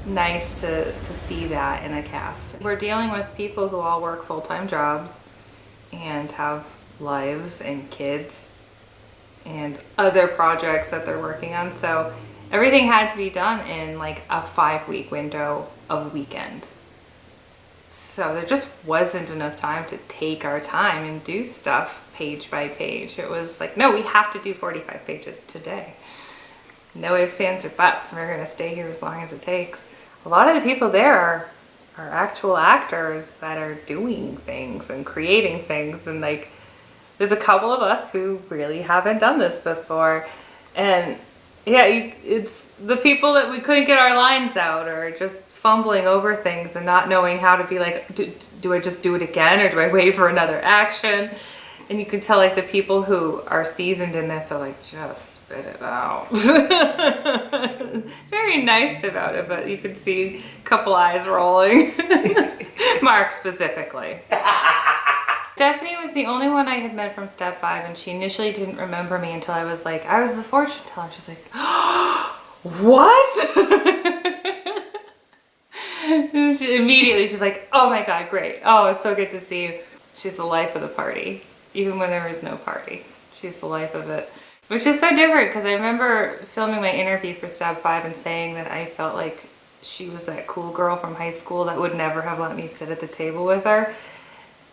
nice to see that in a cast. We're dealing with people who all work full-time jobs and have lives and kids and other projects that they're working on. So everything had to be done in like a 5-week window of weekends. So there just wasn't enough time to take our time and do stuff page by page. It was like, no, we have to do 45 pages today. No ifs, ands, or buts. We're gonna stay here as long as it takes. A lot of the people there are actual actors that are doing things and creating things, and like there's a couple of us who really haven't done this before, and yeah, it's the people that we couldn't get our lines out or just fumbling over things and not knowing how to be like, do I just do it again or do I wait for another action? And you can tell like the people who are seasoned in this are like, just spit it out. Very nice about it, but you could see a couple eyes rolling. Mark specifically. Stephanie was the only one I had met from Step 5, and she initially didn't remember me until I was like, I was the fortune teller. She's like, what? Immediately she's like, oh my God, great. Oh, it's so good to see you. She's the life of the party, even when there is no party. She's the life of it. Which is so different, because I remember filming my interview for Step 5 and saying that I felt like she was that cool girl from high school that would never have let me sit at the table with her.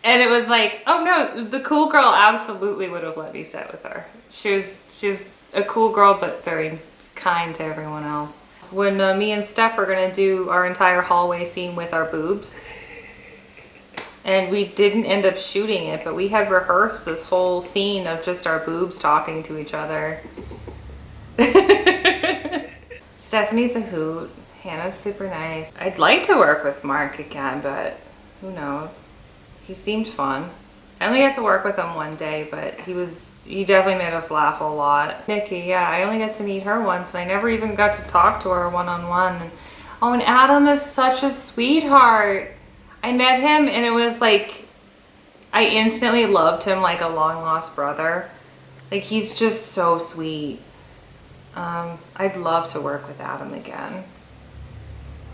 And it was like, oh no, the cool girl absolutely would have let me sit with her. She's a cool girl, but very kind to everyone else. When me and Steph were gonna do our entire hallway scene with our boobs, and we didn't end up shooting it, but we had rehearsed this whole scene of just our boobs talking to each other. Stephanie's a hoot. Hannah's super nice. I'd like to work with Mark again, but who knows? He seemed fun. I only got to work with him one day, but he definitely made us laugh a lot. Nikki, yeah, I only got to meet her once, and I never even got to talk to her one-on-one. Oh, and Adam is such a sweetheart. I met him, and it was like, I instantly loved him like a long-lost brother. Like, he's just so sweet. I'd love to work with Adam again.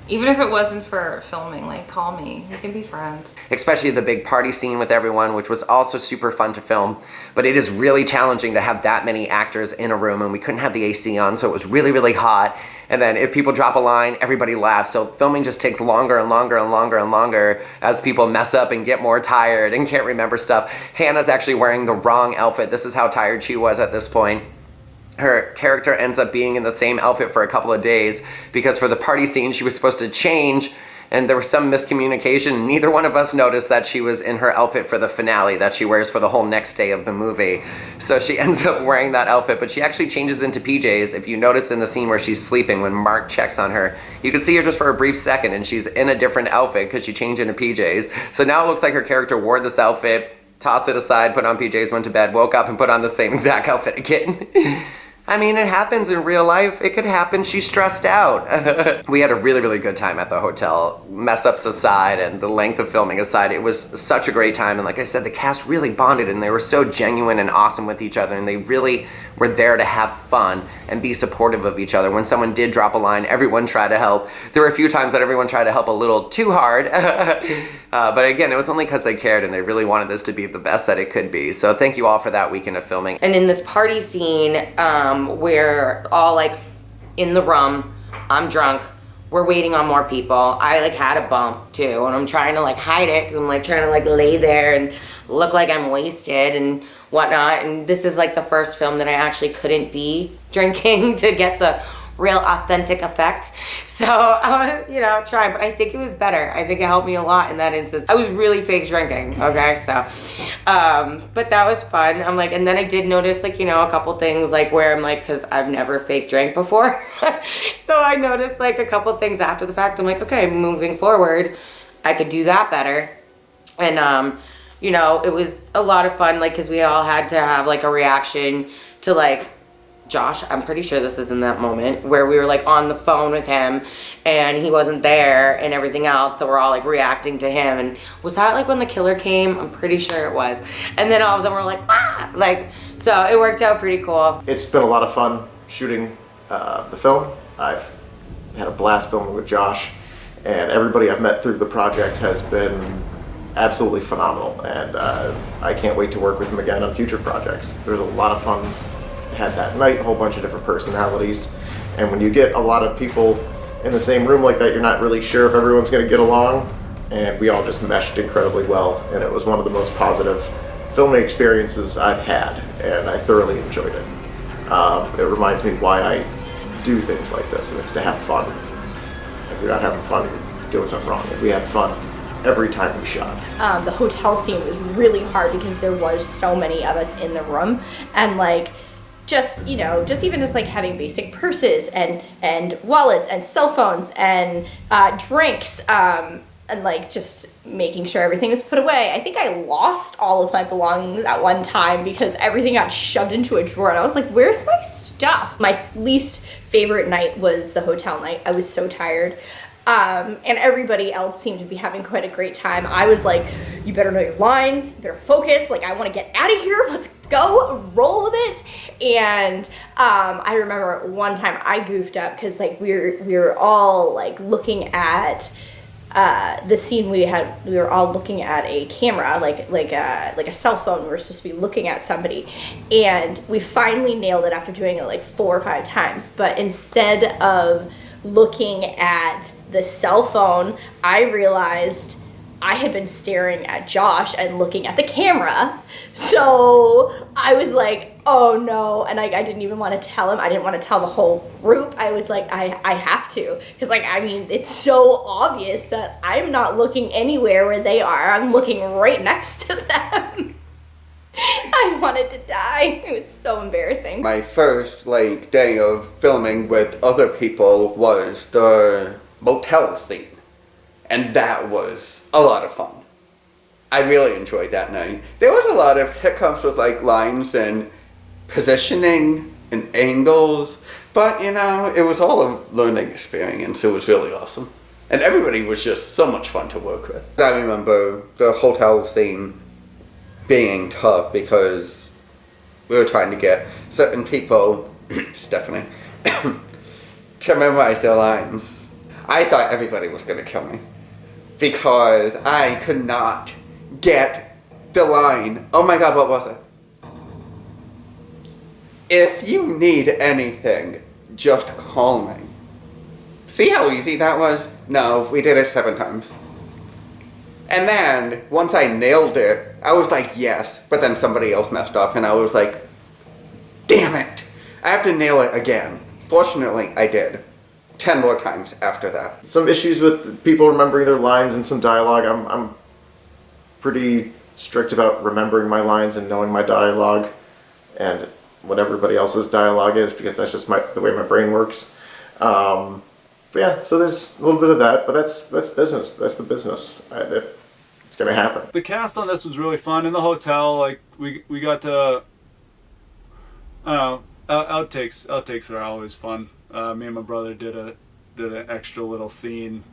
Even if it wasn't for filming, like, call me. We can be friends. Especially the big party scene with everyone, which was also super fun to film. But it is really challenging to have that many actors in a room, and we couldn't have the AC on, so it was really, really hot. And then if people drop a line, everybody laughs. So filming just takes longer and longer and longer and longer as people mess up and get more tired and can't remember stuff. Hannah's actually wearing the wrong outfit. This is how tired she was at this point. Her character ends up being in the same outfit for a couple of days because for the party scene she was supposed to change, and there was some miscommunication. Neither one of us noticed that she was in her outfit for the finale that she wears for the whole next day of the movie. So she ends up wearing that outfit, but she actually changes into PJs. If you notice in the scene where she's sleeping, when Mark checks on her, you can see her just for a brief second and she's in a different outfit because she changed into PJs. So now it looks like her character wore this outfit, tossed it aside, put on PJs, went to bed, woke up and put on the same exact outfit again. I mean, it happens in real life. It could happen. She's stressed out. We had a really, really good time at the hotel. Mess ups aside and the length of filming aside, it was such a great time. And like I said, the cast really bonded and they were so genuine and awesome with each other, and they really were there to have fun and be supportive of each other. When someone did drop a line, everyone tried to help. There were a few times that everyone tried to help a little too hard. But again, it was only because they cared and they really wanted this to be the best that it could be. So thank you all for that weekend of filming. And in this party scene, we're all like in the room, I'm drunk, we're waiting on more people. I like had a bump too, and I'm trying to like hide it because I'm like trying to like lay there and look like I'm wasted and whatnot. And this is like the first film that I actually couldn't be drinking to get the real authentic effect. So I was, trying, but I think it was better. I think it helped me a lot in that instance. I was really fake drinking, okay? So, but that was fun. I'm like, and then I did notice like, a couple things like where I'm like, cause I've never fake drank before. So I noticed like a couple things after the fact. I'm like, okay, moving forward, I could do that better. And, you know, it was a lot of fun, like, because we all had to have like a reaction to like Josh. I'm pretty sure this is in that moment where we were like on the phone with him and he wasn't there and everything else, so we're all like reacting to him. And was that like when the killer came? I'm pretty sure it was. And then all of a sudden we're like, ah! Like, so it worked out pretty cool. It's been a lot of fun shooting the film. I've had a blast filming with Josh, and everybody I've met through the project has been absolutely phenomenal, and I can't wait to work with him again on future projects. There's a lot of fun had that night, a whole bunch of different personalities, and when you get a lot of people in the same room like that, you're not really sure if everyone's going to get along, and we all just meshed incredibly well, and it was one of the most positive filming experiences I've had, and I thoroughly enjoyed it. It reminds me why I do things like this, and it's to have fun. If you're not having fun, you're doing something wrong. And we had fun every time we shot. The hotel scene was really hard because there was so many of us in the room, and like just, you know, just like having basic purses and wallets and cell phones and drinks, and like just making sure everything is put away. I think I lost all of my belongings at one time because everything got shoved into a drawer, and I was like, where's my stuff? My least favorite night was the hotel night. I was so tired. And everybody else seemed to be having quite a great time. I was like, you better know your lines, you better focus, like I want to get out of here, let's go, roll with it. And I remember one time I goofed up because like we were all like looking at the scene we were all looking at a camera, like a cell phone. We were supposed to be looking at somebody, and we finally nailed it after doing it like 4 or 5 times. But instead of looking at the cell phone, I realized I had been staring at Josh and looking at the camera. So I was like, oh no, and I didn't even want to tell him. I didn't want to tell the whole group. I was like, I have to, because like, I mean, it's so obvious that I'm not looking anywhere where they are. I'm looking right next to them. I wanted to die. It was so embarrassing. My first like day of filming with other people was the motel scene, and that was a lot of fun. I really enjoyed that night. There was a lot of hiccups with like lines and positioning and angles, but you know, it was all a learning experience. It was really awesome, and everybody was just so much fun to work with. I remember the hotel scene being tough because we were trying to get certain people, Stephanie, to memorize their lines. I thought everybody was going to kill me because I could not get the line. Oh my god, what was it? If you need anything, just call me. See how easy that was? No, we did it 7 times. And then, once I nailed it, I was like, yes, but then somebody else messed up, and I was like, damn it, I have to nail it again. Fortunately, I did. 10 more times after that. Some issues with people remembering their lines and some dialogue. I'm pretty strict about remembering my lines and knowing my dialogue and what everybody else's dialogue is, because that's just the way my brain works. But yeah, so there's a little bit of that, but that's business. That's the business. It's gonna happen. The cast on this was really fun. In the hotel, like we got to, I don't know, outtakes are always fun. Me and my brother did an extra little scene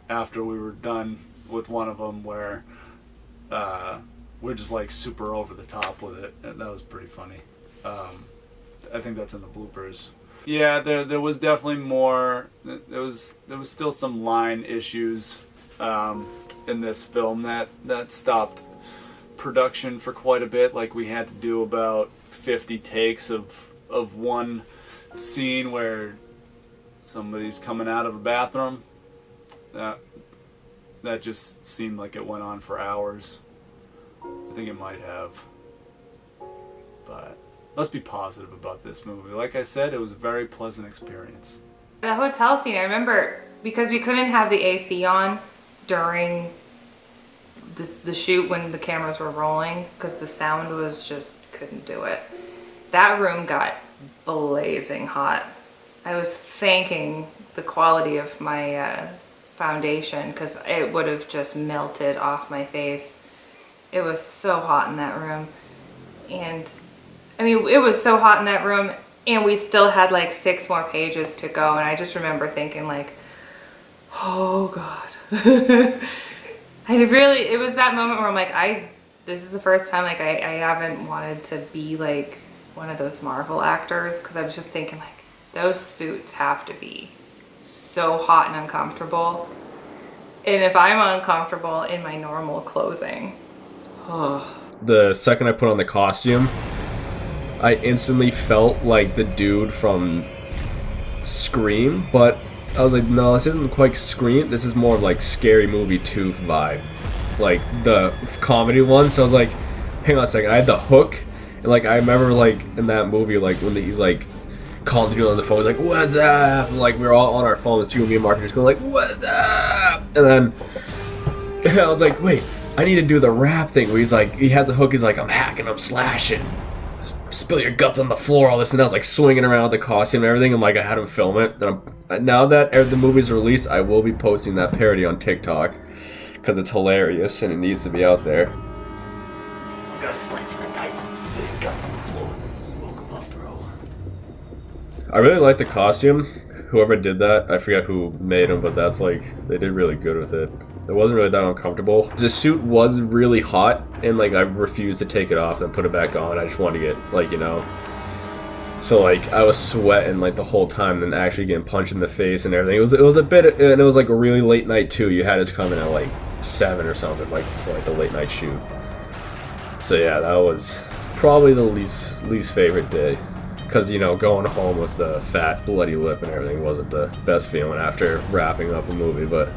after we were done with one of them where we're just like super over the top with it, and that was pretty funny. I think that's in the bloopers. Yeah, there was definitely more. There was still some line issues in this film that stopped production for quite a bit. Like we had to do about 50 takes of one scene where somebody's coming out of a bathroom. That just seemed like it went on for hours. I think it might have, but let's be positive about this movie. Like I said, it was a very pleasant experience. The hotel scene, I remember, because we couldn't have the AC on during the shoot when the cameras were rolling, because the sound was just, couldn't do it. That room got blazing hot. I was thanking the quality of my foundation, because it would have just melted off my face It was so hot in that room. And I mean, it was so hot in that room, and we still had like 6 more pages to go. And I just remember thinking like, oh God. It was that moment where I'm like, this is the first time like I haven't wanted to be like one of those Marvel actors, because I was just thinking like, those suits have to be so hot and uncomfortable. And if I'm uncomfortable in my normal clothing, The second I put on the costume, I instantly felt like the dude from Scream, but I was like, no, this isn't quite Scream. This is more of like Scary Movie 2 vibe, like the comedy one. So I was like, hang on a second. I had the hook, and like I remember like in that movie, like when he's like calling the dude on the phone, he's like, what's up? And, like we were all on our phones too, me and Mark just going like, what's up? And then I was like, wait, I need to do the rap thing where he's like, he has a hook, he's like, I'm hacking, I'm slashing, spill your guts on the floor, all this, and I was like swinging around the costume and everything. I'm like, I had him film it. And now that the movie's released, I will be posting that parody on TikTok because it's hilarious and it needs to be out there. Gus slicing and dicing, spill your guts on the floor, smoke them up, bro. I really like the costume. Whoever did that, I forget who made them, but that's like, they did really good with it. It wasn't really that uncomfortable. The suit was really hot, and like I refused to take it off and put it back on. I just wanted to get like, you know. So like I was sweating like the whole time, and actually getting punched in the face and everything. It was a bit, and it was like a really late night too. You had us coming at like 7 or something, like for like the late night shoot. So yeah, that was probably the least favorite day. Because, you know, going home with the fat, bloody lip and everything wasn't the best feeling after wrapping up a movie, but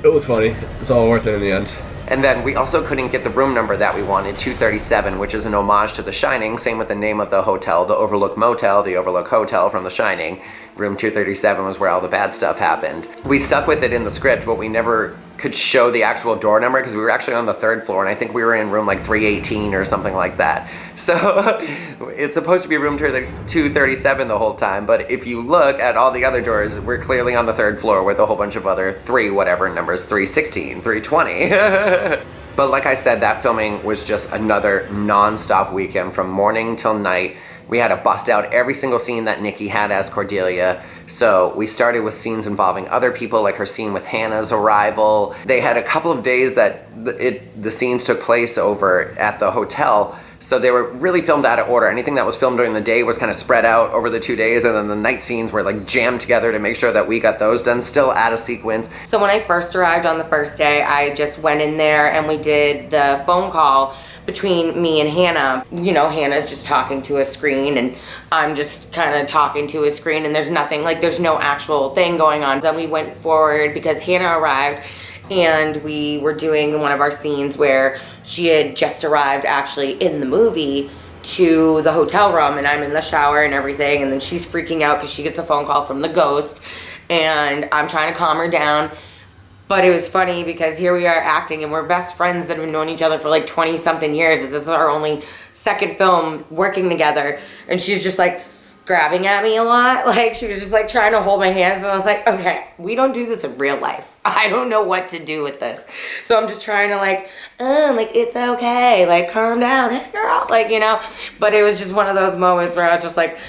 it was funny. It's all worth it in the end. And then we also couldn't get the room number that we wanted, 237, which is an homage to The Shining. Same with the name of the hotel, the Overlook Motel, the Overlook Hotel from The Shining. Room 237 was where all the bad stuff happened. We stuck with it in the script, but we never could show the actual door number because we were actually on the 3rd floor, and I think we were in room like 318 or something like that. So it's supposed to be room 237 the whole time, but if you look at all the other doors, we're clearly on the 3rd floor with a whole bunch of other 316, 320. But like I said, that filming was just another non-stop weekend from morning till night. We had to bust out every single scene that Nikki had as Cordelia. So we started with scenes involving other people, like her scene with Hannah's arrival. They had a couple of days that the scenes took place over at the hotel. So they were really filmed out of order. Anything that was filmed during the day was kind of spread out over the 2 days, and then the night scenes were like jammed together to make sure that we got those done, still out of sequence. So when I first arrived on the first day, I just went in there and we did the phone call between me and Hannah. You know, Hannah's just talking to a screen and I'm just kind of talking to a screen, and there's nothing, like there's no actual thing going on. Then we went forward because Hannah arrived and we were doing one of our scenes where she had just arrived actually in the movie to the hotel room, and I'm in the shower and everything, and then she's freaking out because she gets a phone call from the ghost, and I'm trying to calm her down. But it was funny because here we are acting, and we're best friends that have known each other for like 20 something years. This is our only 2nd film working together, and she's just like grabbing at me a lot. Like she was just like trying to hold my hands, and I was like, okay, we don't do this in real life. I don't know what to do with this. So I'm just trying to like it's okay, like calm down, hey girl, like, you know. But it was just one of those moments where I was just like,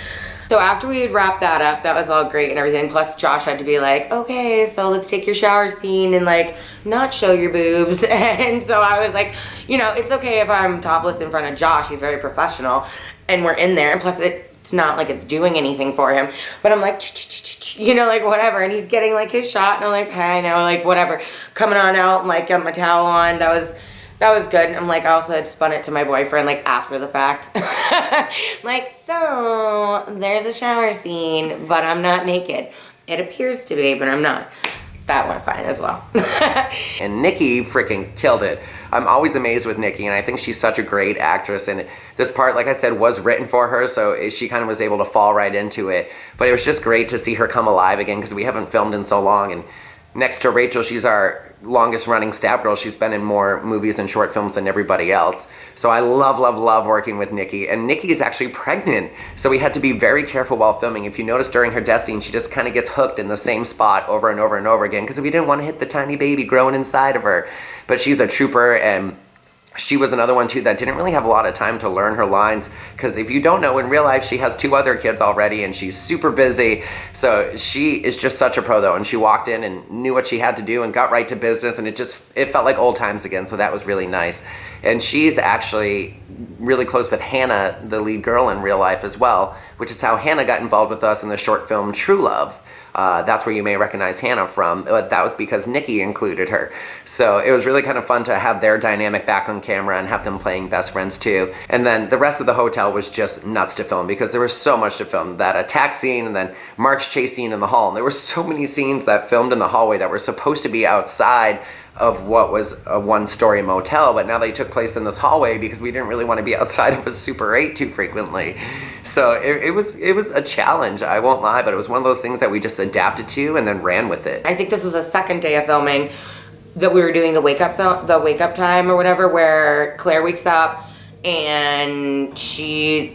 so after we had wrapped that up, that was all great and everything. Plus Josh had to be like, okay, so let's take your shower scene and like not show your boobs. And so I was like, you know, it's okay if I'm topless in front of Josh. He's very professional and we're in there. And plus it's not like it's doing anything for him. But I'm like, you know, like whatever. And he's getting like his shot and I'm like, hey, I know, like whatever. Coming on out and like got my towel on. That was good. I'm like, I also had spun it to my boyfriend like after the fact. Like, so there's a shower scene, but I'm not naked. It appears to be, but I'm not. That went fine as well. And Nikki freaking killed it. I'm always amazed with Nikki, and I think she's such a great actress. And this part, like I said, was written for her, so she kind of was able to fall right into it. But it was just great to see her come alive again because we haven't filmed in so long. And next to Rachel, she's our longest running stab girl. She's been in more movies and short films than everybody else. So I love, love, love working with Nikki. And Nikki is actually pregnant. So we had to be very careful while filming. If you notice during her death scene, she just kind of gets hooked in the same spot over and over and over again because we didn't want to hit the tiny baby growing inside of her. but she's a trooper, and she was another one too that didn't really have a lot of time to learn her lines, because if you don't know, in real life she has 2 other kids already and she's super busy. So she is just such a pro though, and she walked in and knew what she had to do and got right to business, and it felt like old times again, so that was really nice. And she's actually really close with Hannah, the lead girl in real life as well, which is how Hannah got involved with us in the short film True Love. That's where you may recognize Hannah from, but that was because Nikki included her. So it was really kind of fun to have their dynamic back on camera and have them playing best friends too. And then the rest of the hotel was just nuts to film, because there was so much to film. That attack scene, and then Mark's chase scene in the hall. And there were so many scenes that filmed in the hallway that were supposed to be outside of what was a 1-story motel, but now they took place in this hallway because we didn't really want to be outside of a Super 8 too frequently. So it was a challenge, I won't lie, but it was one of those things that we just adapted to and then ran with it. I think this was the second day of filming that we were doing the wake up time or whatever, where Claire wakes up and she's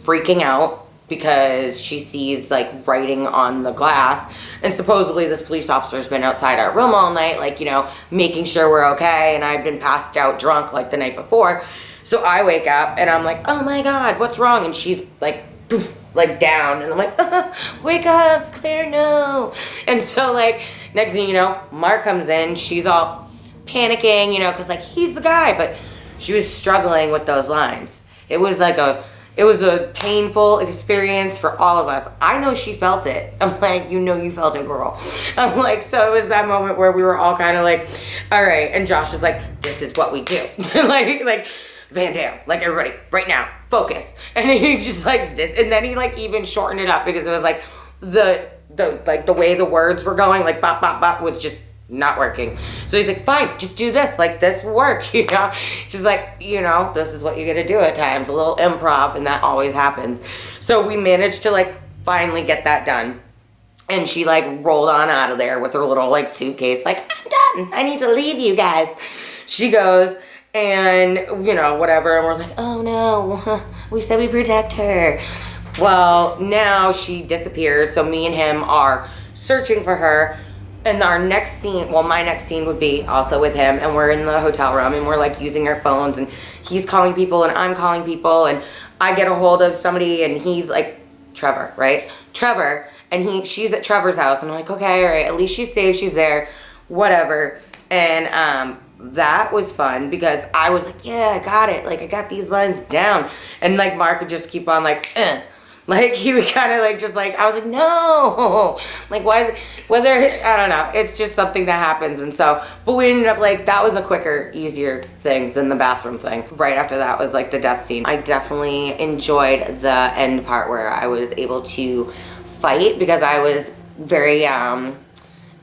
freaking out because she sees like writing on the glass, and supposedly this police officer's been outside our room all night, like, you know, making sure we're okay, and I've been passed out drunk like the night before. So I wake up and I'm like, oh my God, what's wrong? And she's like, poof, like down, and I'm like, wake up, Claire, no. And so like, next thing you know, Mark comes in, she's all panicking, you know, cause like he's the guy, but she was struggling with those lines. It was a painful experience for all of us. I know she felt it. I'm like, you know you felt it, girl. I'm like, so it was that moment where we were all kind of like, all right. And Josh is like, this is what we do. like Van Damme, like everybody, right now, focus. And he's just like this. And then he like even shortened it up because it was like the way the words were going, like bop, bop, bop, was just not working. So he's like, fine, just do this, like this will work, you know. She's like, you know, this is what you gotta do at times, a little improv, and that always happens. So we managed to like finally get that done, and she like rolled on out of there with her little like suitcase, like, I'm done, I need to leave you guys. She goes, and you know, whatever, and we're like, oh no, we said we protect her. Well, now she disappears, so me and him are searching for her. And our next scene, well, my next scene would be also with him, and we're in the hotel room, and we're like using our phones, and he's calling people, and I'm calling people, and I get a hold of somebody, and he's like, Trevor, right? Trevor, and she's at Trevor's house, and I'm like, okay, all right, at least she's safe, she's there, whatever. And that was fun because I was like, yeah, I got it, like I got these lines down, and like Mark would just keep on like, like he would kind of like, just like, I was like, no, like why is it, whether, I don't know, it's just something that happens. And so, but we ended up like, that was a quicker, easier thing than the bathroom thing. Right after that was like the death scene. I definitely enjoyed the end part where I was able to fight, because I was very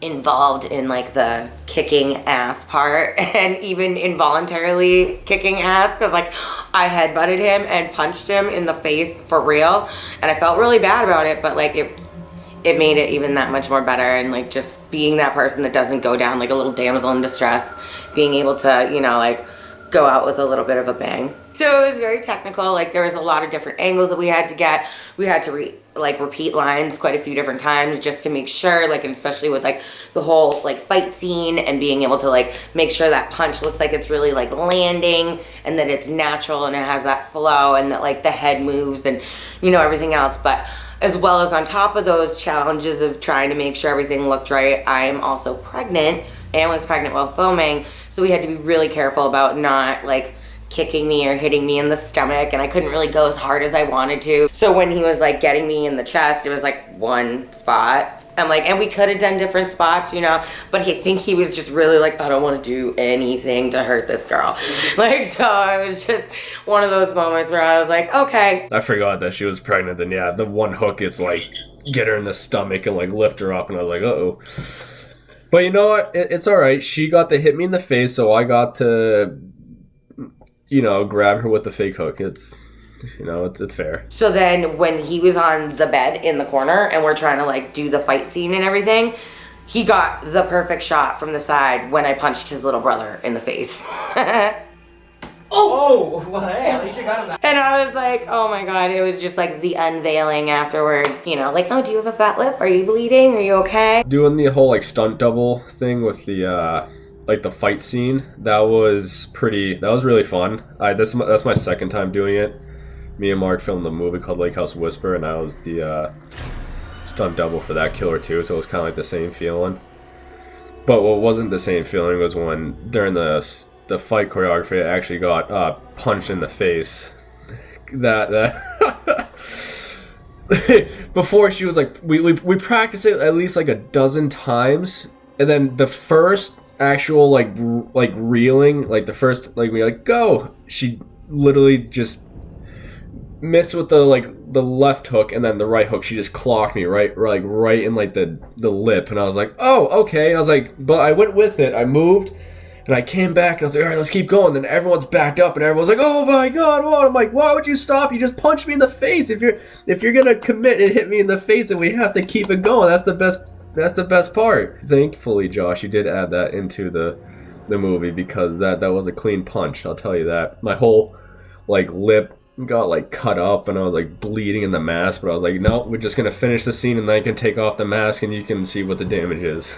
involved in like the kicking ass part, and even involuntarily kicking ass, because like I headbutted him and punched him in the face for real, and I felt really bad about it, but like it made it even that much more better. And like just being that person that doesn't go down like a little damsel in distress, being able to, you know, like go out with a little bit of a bang. So it was very technical. Like there was a lot of different angles that we had to get. We had to repeat lines quite a few different times just to make sure, like, and especially with like the whole like fight scene, and being able to like make sure that punch looks like it's really like landing, and that it's natural, and it has that flow, and that like the head moves, and you know, everything else. But as well as on top of those challenges of trying to make sure everything looked right, I am also pregnant and was pregnant while filming. So we had to be really careful about not like kicking me or hitting me in the stomach, and I couldn't really go as hard as I wanted to. So when he was like getting me in the chest, it was like one spot. I'm like, and we could have done different spots, you know, but I think he was just really like, I don't want to do anything to hurt this girl. Like, so it was just one of those moments where I was like, okay. I forgot that she was pregnant, and yeah, the one hook is like, get her in the stomach and like lift her up, and I was like, uh-oh. But you know what, it's all right. She got to hit me in the face, so I got to, you know, grab her with the fake hook. It's, you know, it's fair. So then when he was on the bed in the corner and we're trying to like do the fight scene and everything, he got the perfect shot from the side when I punched his little brother in the face. Oh, well, hey, at least you got him that. And I was like, oh my God, it was just like the unveiling afterwards, you know, like, oh, do you have a fat lip? Are you bleeding? Are you okay? Doing the whole like stunt double thing with the like the fight scene, that was really fun. That's my second time doing it. Me and Mark filmed a movie called Lake House Whisper, and I was the stunt double for that killer too, so it was kind of like the same feeling. But what wasn't the same feeling was when during the fight choreography, I actually got punched in the face. That before, she was like, we practiced it at least like a dozen times, and then the first actual like reeling, like the first, like we like go, she literally just missed with the left hook, and then the right hook, she just clocked me right in like the lip, and I was like, oh, okay. And I was like, but I went with it. I moved, and I came back, and I was like, all right, let's keep going. Then everyone's backed up, and everyone's like, oh my god, what? I'm like, why would you stop? You just punched me in the face. If you're gonna commit and hit me in the face, and we have to keep it going. That's the best part. Thankfully, Josh, you did add that into the movie, because that was a clean punch. I'll tell you that. My whole like lip got like cut up, and I was like bleeding in the mask, but I was like, no, we're just gonna finish the scene, and then I can take off the mask and you can see what the damage is.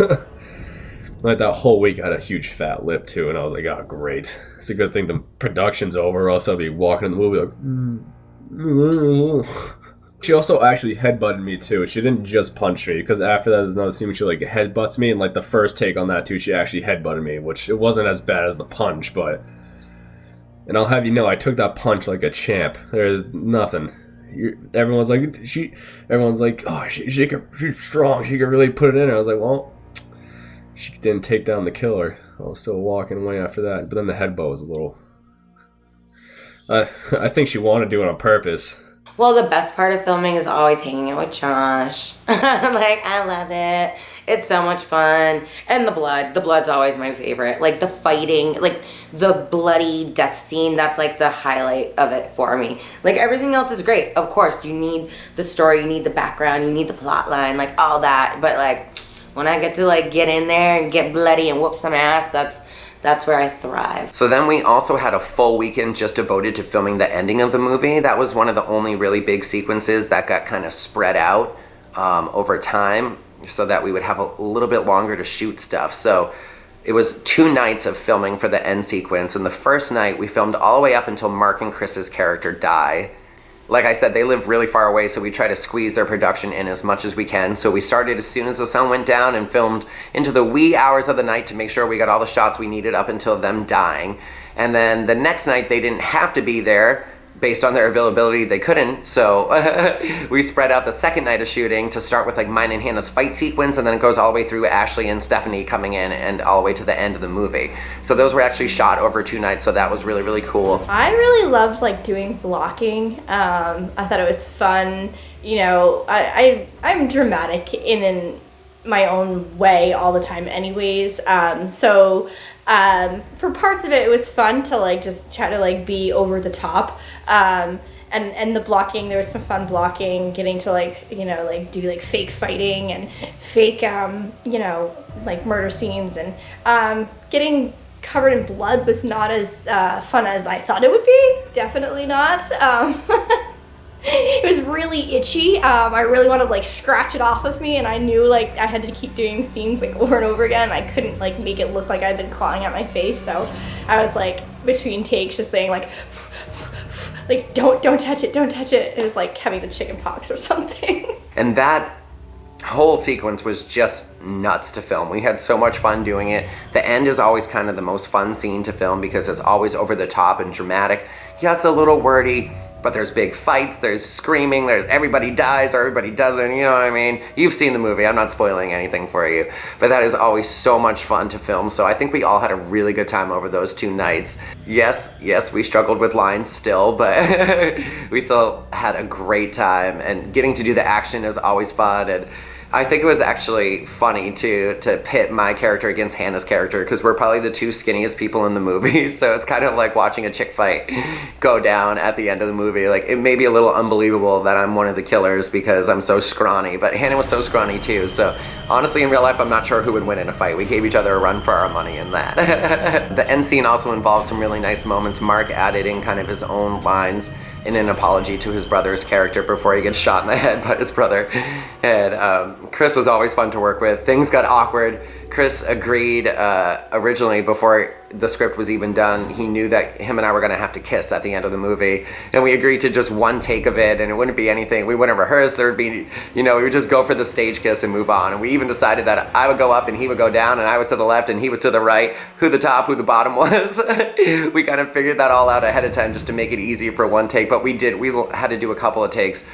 Like that whole week I had a huge fat lip too, and I was like, oh great, it's a good thing the production's over, or else I'll be walking in the movie like She also actually headbutted me too. She didn't just punch me, because after that there's another scene where she like headbutts me, and like the first take on that too, she actually headbutted me, which it wasn't as bad as the punch, but... And I'll have you know, I took that punch like a champ. There's nothing. Everyone's like, oh, she's strong. She could really put it in. I was like, well, she didn't take down the killer. I was still walking away after that. But then the headbutt was a little... I think she wanted to do it on purpose. Well, the best part of filming is always hanging out with Josh. Like, I love it. It's so much fun. And the blood's always my favorite. Like the fighting, like the bloody death scene, that's like the highlight of it for me. Like everything else is great. Of course, you need the story, you need the background, you need the plot line, like all that. But like when I get to like get in there and get bloody and whoop some ass, that's where I thrive. So then we also had a full weekend just devoted to filming the ending of the movie. That was one of the only really big sequences that got kind of spread out over time, so that we would have a little bit longer to shoot stuff. So it was 2 nights of filming for the end sequence, and the first night we filmed all the way up until Mark and Chris's character die. Like I said, they live really far away, so we try to squeeze their production in as much as we can. So we started as soon as the sun went down and filmed into the wee hours of the night to make sure we got all the shots we needed up until them dying. And then the next night they didn't have to be there. Based on their availability, they couldn't, so we spread out the second night of shooting to start with like mine and Hannah's fight sequence, and then it goes all the way through Ashley and Stephanie coming in, and all the way to the end of the movie. So those were actually shot over 2 nights, so that was really, really cool. I really loved like doing blocking. I thought it was fun. You know, I'm dramatic in my own way all the time anyways, for parts of it was fun to like just try to like be over the top, and the blocking, there was some fun blocking, getting to like, you know, like do like fake fighting and fake you know, like murder scenes, and getting covered in blood was not as fun as I thought it would be. Definitely not. It was really itchy. I really wanted to like scratch it off of me, and I knew like I had to keep doing scenes like over and over again. I couldn't like make it look like I'd been clawing at my face, so I was like between takes just being like don't touch it, don't touch it. It was like having the chicken pox or something. And that whole sequence was just nuts to film. We had so much fun doing it. The end is always kind of the most fun scene to film because it's always over the top and dramatic. Yes, a little wordy, but there's big fights, there's screaming, there's everybody dies or everybody doesn't, you know what I mean? You've seen the movie, I'm not spoiling anything for you, but that is always so much fun to film, so I think we all had a really good time over those 2 nights. Yes, we struggled with lines still, but we still had a great time, and getting to do the action is always fun, and I think it was actually funny to pit my character against Hannah's character, because we're probably the 2 skinniest people in the movie, so it's kind of like watching a chick fight go down at the end of the movie. Like, it may be a little unbelievable that I'm one of the killers because I'm so scrawny, but Hannah was so scrawny too, so honestly in real life I'm not sure who would win in a fight. We gave each other a run for our money in that. The end scene also involves some really nice moments. Mark added in kind of his own lines, in an apology to his brother's character before he gets shot in the head by his brother. And Chris was always fun to work with. Things got awkward. Chris agreed originally, before the script was even done, he knew that him and I were gonna have to kiss at the end of the movie. And we agreed to just one take of it, and it wouldn't be anything. We wouldn't rehearse. There would be, we would just go for the stage kiss and move on. And we even decided that I would go up and he would go down, and I was to the left and he was to the right, who the top, who the bottom was. We kind of figured that all out ahead of time just to make it easy for one take, but we had to do a couple of takes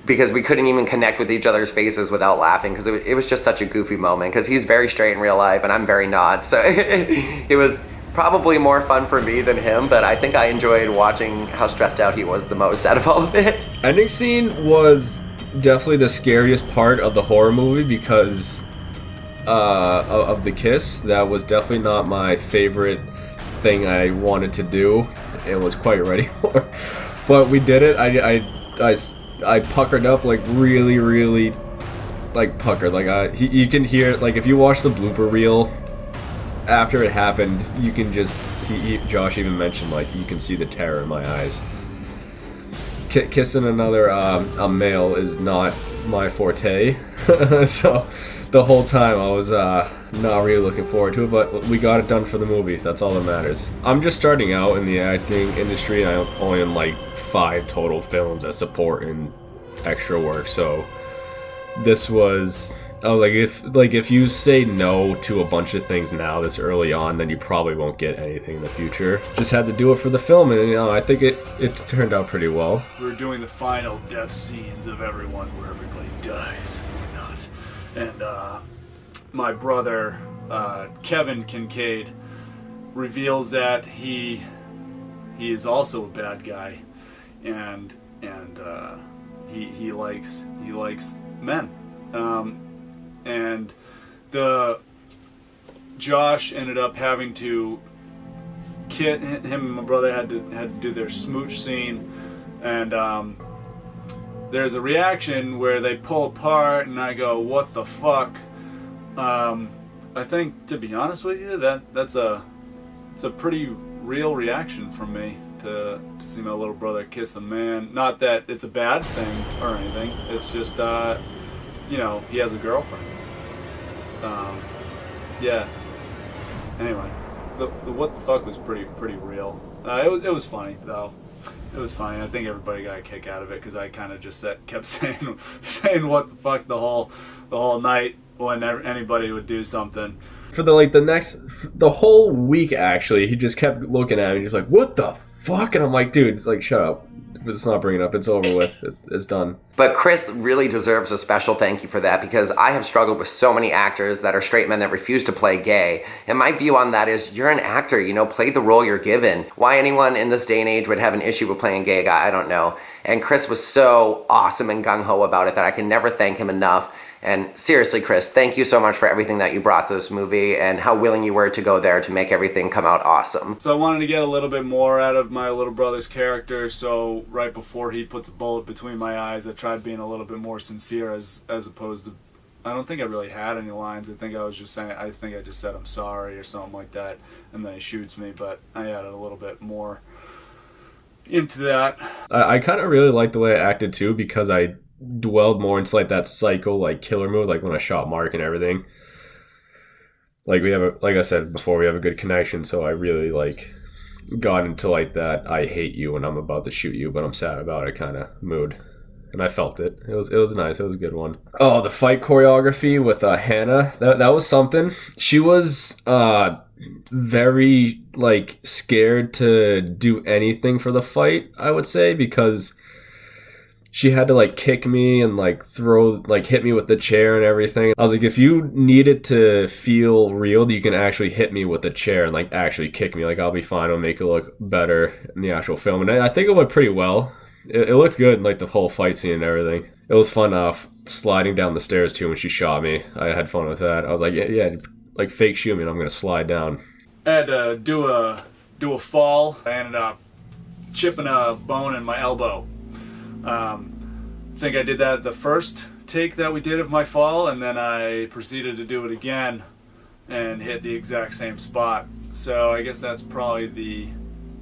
because we couldn't even connect with each other's faces without laughing, because it was just such a goofy moment, because he's very straight in real life and I'm very not. So it was probably more fun for me than him, but I think I enjoyed watching how stressed out he was the most out of all of it. Ending scene was definitely the scariest part of the horror movie because of the kiss. That was definitely not my favorite thing I wanted to do and was quite ready for. But we did it. I puckered up, like really like puckered. Like you can hear, like if you watch the blooper reel after it happened, you can just Josh even mentioned, like, you can see the terror in my eyes. Kissing another a male is not my forte. So the whole time I was not really looking forward to it, but we got it done for the movie. That's all that matters. I'm just starting out in the acting industry, and I'm only in like 5 total films as support and extra work. So this was, I was like, if you say no to a bunch of things now this early on, then you probably won't get anything in the future. Just had to do it for the film, and I think it turned out pretty well. We were doing the final death scenes of everyone where everybody dies and whatnot. And my brother, Kevin Kincaid, reveals that he is also a bad guy, and he likes men. And Josh ended up having to him and my brother had to do their smooch scene, and there's a reaction where they pull apart, and I go, "What the fuck?" I think, to be honest with you, it's a pretty real reaction from me to see my little brother kiss a man. Not that it's a bad thing or anything. It's just he has a girlfriend. Yeah. Anyway, the what the fuck was pretty real. It was funny though. It was funny. I think everybody got a kick out of it because I kind of just kept saying what the fuck the whole night when anybody would do something. For the whole week actually, he just kept looking at me, just like, what the fuck? And I'm like, dude, it's like, shut up. Let's not bring it up. It's over with. It's done. But Chris really deserves a special thank you for that, because I have struggled with so many actors that are straight men that refuse to play gay. And my view on that is, you're an actor, play the role you're given. Why anyone in this day and age would have an issue with playing a gay guy, I don't know. And Chris was so awesome and gung-ho about it that I can never thank him enough. And seriously, Chris, thank you so much for everything that you brought to this movie and how willing you were to go there to make everything come out awesome. So I wanted to get a little bit more out of my little brother's character, so right before he puts a bullet between my eyes, I tried being a little bit more sincere as opposed to, I don't think I really had any lines. I think I just said I'm sorry or something like that, and then he shoots me, but I added a little bit more into that. I kind of really liked the way I acted too, because I dwelled more into like that psycho, like killer mode, like when I shot Mark and everything. Like like I said before, we have a good connection, so I really like got into like that I hate you and I'm about to shoot you but I'm sad about it kind of mood, and I felt it. It was nice. It was a good one. Oh, the fight choreography with Hannah, that was something. She was very like scared to do anything for the fight, I would say, because she had to like kick me and like hit me with the chair and everything. I was like, if you need it to feel real, you can actually hit me with the chair and like actually kick me. Like, I'll be fine. I'll make it look better in the actual film. And I think it went pretty well. It looked good, like the whole fight scene and everything. It was fun sliding down the stairs too when she shot me. I had fun with that. I was like, yeah, like fake shoot me and I'm gonna slide down. I had to do a fall. I ended up chipping a bone in my elbow. I think I did that the first take that we did of my fall, and then I proceeded to do it again and hit the exact same spot. So I guess that's probably the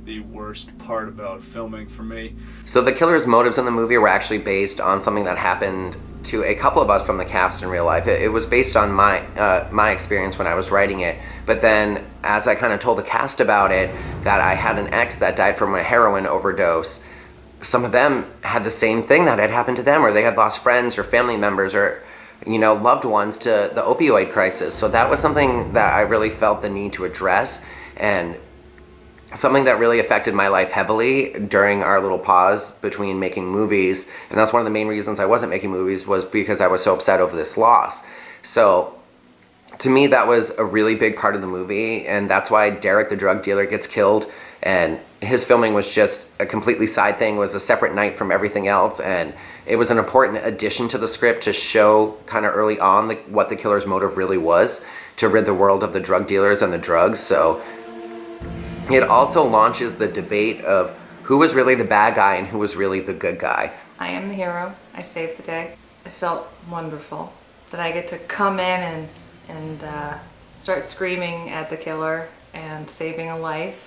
the worst part about filming for me. So the killer's motives in the movie were actually based on something that happened to a couple of us from the cast in real life. It was based on my experience when I was writing it. But then as I kind of told the cast about it, that I had an ex that died from a heroin overdose, some of them had the same thing that had happened to them, or they had lost friends or family members or loved ones to the opioid crisis. So that was something that I really felt the need to address, and something that really affected my life heavily during our little pause between making movies. And that's one of the main reasons I wasn't making movies, was because I was so upset over this loss. So to me, that was a really big part of the movie, and that's why Derek, the drug dealer, gets killed, and his filming was just a completely side thing, was a separate night from everything else, and it was an important addition to the script to show kind of early on what the killer's motive really was, to rid the world of the drug dealers and the drugs. So it also launches the debate of who was really the bad guy and who was really the good guy. I am the hero. I saved the day. It felt wonderful that I get to come in and start screaming at the killer and saving a life.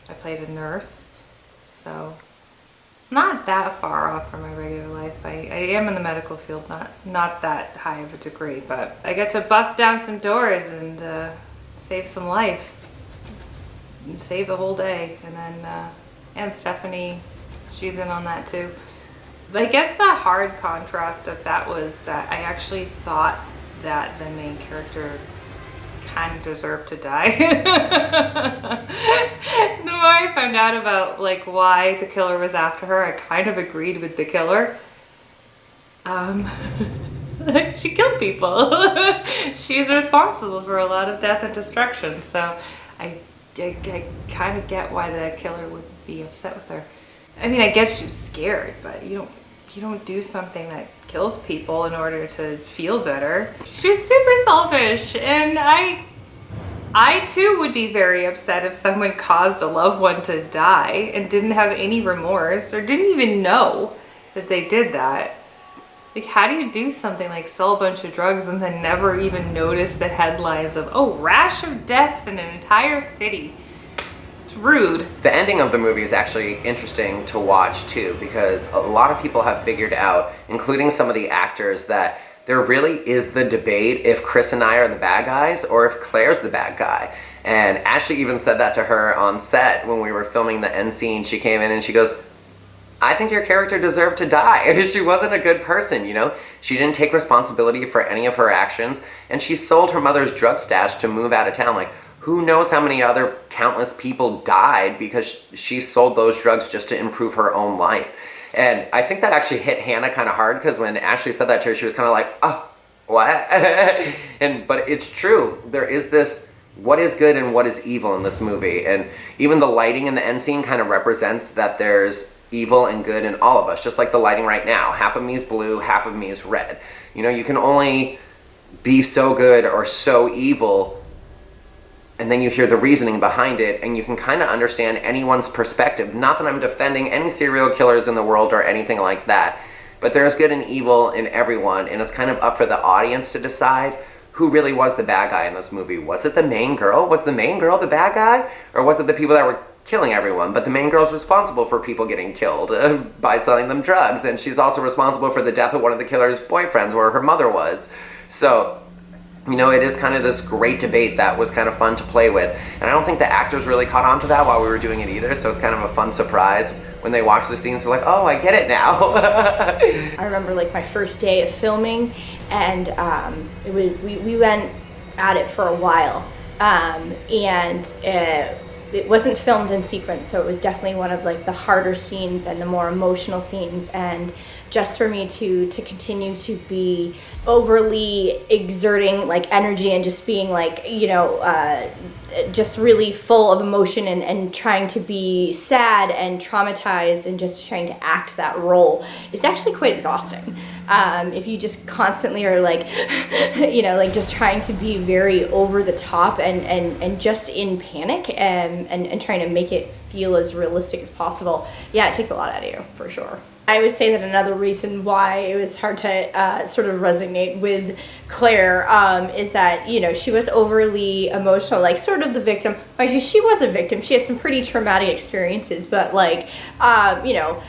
I played a nurse, so it's not that far off from my regular life. I am in the medical field, not that high of a degree, but I get to bust down some doors and save some lives. Save the whole day. And then and Stephanie, she's in on that too. I guess the hard contrast of that was that I actually thought that the main character kind of deserved to die. The more I found out about why the killer was after her, I kind of agreed with the killer. She killed people. She's responsible for a lot of death and destruction, so I kind of get why the killer would be upset with her. I mean, I guess she was scared, but you don't do something that kills people in order to feel better. She's super selfish, and I too would be very upset if someone caused a loved one to die and didn't have any remorse or didn't even know that they did that. How do you do something like sell a bunch of drugs and then never even notice the headlines of, oh, rash of deaths in an entire city? It's rude. The ending of the movie is actually interesting to watch too, because a lot of people have figured out, including some of the actors, that there really is the debate if Chris and I are the bad guys or if Claire's the bad guy. And Ashley even said that to her on set when we were filming the end scene. She came in and she goes, I think your character deserved to die. She wasn't a good person, She didn't take responsibility for any of her actions, and she sold her mother's drug stash to move out of town. Who knows how many other countless people died because she sold those drugs just to improve her own life. And I think that actually hit Hannah kind of hard, because when Ashley said that to her, she was kind of like, oh, what? But it's true. There is this, what is good and what is evil in this movie. And even the lighting in the end scene kind of represents that there's evil and good in all of us, just like the lighting right now. Half of me is blue, half of me is red. You can only be so good or so evil, and then you hear the reasoning behind it, and you can kind of understand anyone's perspective. Not that I'm defending any serial killers in the world or anything like that, but there's good and evil in everyone, and it's kind of up for the audience to decide who really was the bad guy in this movie. Was it the main girl? Was the main girl the bad guy? Or was it the people that were killing everyone? But the main girl's responsible for people getting killed by selling them drugs, and she's also responsible for the death of one of the killer's boyfriends, where her mother was. So it is kind of this great debate that was kind of fun to play with. And I don't think the actors really caught on to that while we were doing it either, so it's kind of a fun surprise when they watch the scenes. They're like, oh, I get it now. I remember my first day of filming, and we went at it for a while, and it wasn't filmed in sequence, so it was definitely one of the harder scenes and the more emotional scenes. And just for me to continue to be overly exerting energy and just being just really full of emotion and trying to be sad and traumatized and just trying to act that role is actually quite exhausting. If you just constantly are just trying to be very over the top and just in panic and trying to make it feel as realistic as possible. Yeah, it takes a lot out of you, for sure. I would say that another reason why it was hard to sort of resonate with Claire is that, you know, she was overly emotional, like sort of the victim. Mind you, she was a victim. She had some pretty traumatic experiences, but like, you know,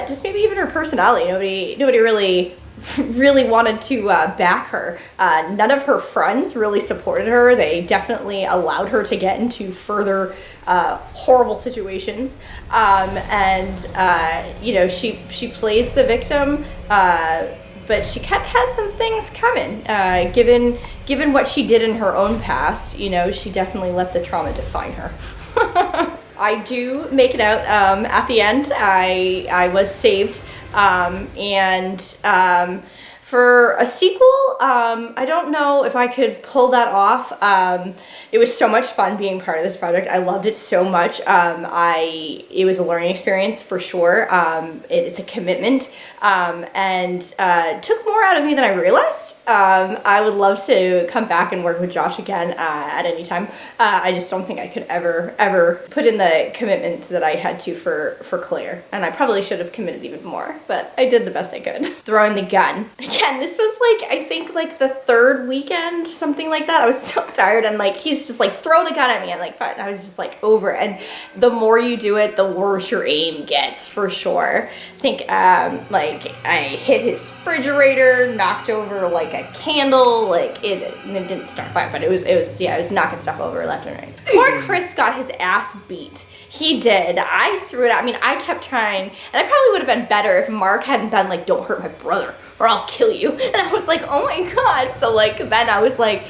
just maybe even her personality. Nobody really wanted to back her. None of her friends really supported her. They definitely allowed her to get into further horrible situations. You know, she plays the victim, but she had some things coming. Given what she did in her own past, you know, she definitely let the trauma define her. I do make it out at the end. I was saved. For a sequel, I don't know if I could pull that off. It was so much fun being part of this project. I loved it so much. It was a learning experience for sure. It's a commitment, and took more out of me than I realized. I would love to come back and work with Josh again at any time. I just don't think I could ever put in the commitment that I had to for Claire. And I probably should have committed even more, but I did the best I could. Throwing the gun. Again, this was like, I think like the third weekend, something like that. I was so tired, and like, he's just like, throw the gun at me. And like, fine. I was just like over it. And the more you do it, the worse your aim gets, for sure. I think like I hit his refrigerator, knocked over like a candle, like it didn't start fire, but it was knocking stuff over left and right. Poor Chris got his ass beat. He did. I threw it out. I mean, I kept trying, and I probably would have been better if Mark hadn't been like, don't hurt my brother or I'll kill you. And I was like, oh my God. So like, then I was like,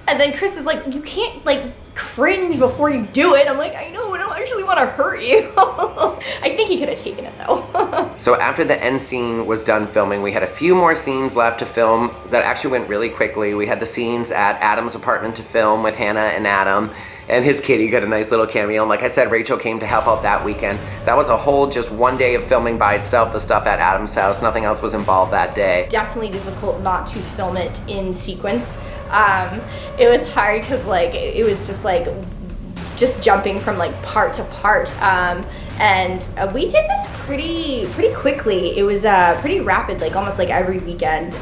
and then Chris is like, you can't like cringe before you do it. I'm like, I know, I don't actually want to hurt you. I think he could have taken it though. So after the end scene was done filming, we had a few more scenes left to film that actually went really quickly. We had the scenes at Adam's apartment to film with Hannah and Adam, and his kitty got a nice little cameo. And like I said, Rachel came to help out that weekend. That was a whole just one day of filming by itself, the stuff at Adam's house. Nothing else was involved that day. Definitely difficult not to film it in sequence. It was hard because like it was just jumping from like part to part, and we did this pretty quickly. It was pretty rapid, like almost like every weekend.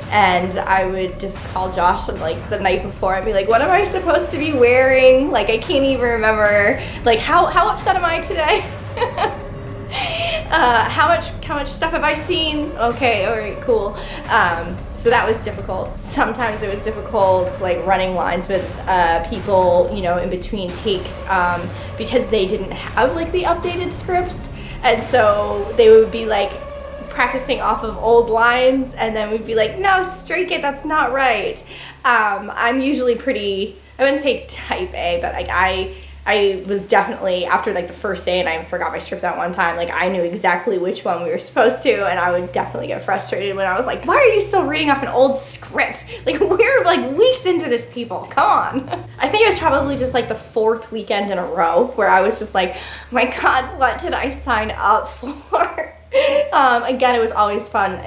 And I would just call Josh like the night before and be like, what am I supposed to be wearing? Like, I can't even remember. Like, how upset am I today? How much stuff have I seen? Okay, all right, cool. So that was difficult. Sometimes it was difficult, like running lines with people, you know, in between takes, because they didn't have like the updated scripts, and so they would be like practicing off of old lines, and then we'd be like, no, strike it, that's not right. I'm usually pretty, I wouldn't say type A, but like I was definitely, after like the first day and I forgot my script that one time, like I knew exactly which one we were supposed to, and I would definitely get frustrated when I was like, why are you still reading off an old script? Like, we're like weeks into this, people, come on. I think it was probably just like the fourth weekend in a row where I was just like, oh my God, what did I sign up for? Again, it was always fun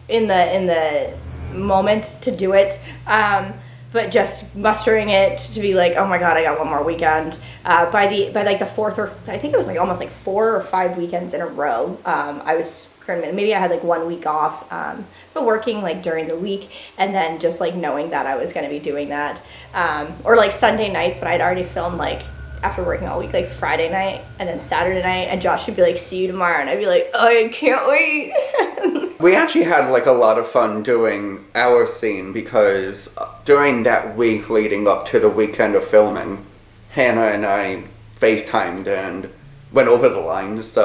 in the moment to do it, but just mustering it to be like, oh my God, I got one more weekend. By like the fourth, or I think it was like almost like 4 or 5 weekends in a row, I was maybe I had like 1 week off, but working like during the week, and then just like knowing that I was going to be doing that, or like Sunday nights when I'd already filmed, like after working all week, like Friday night and then Saturday night, and Josh would be like, see you tomorrow, and I'd be like, oh, I can't wait. We actually had like a lot of fun doing our scene, because during that week leading up to the weekend of filming, Hannah and I FaceTimed and went over the lines,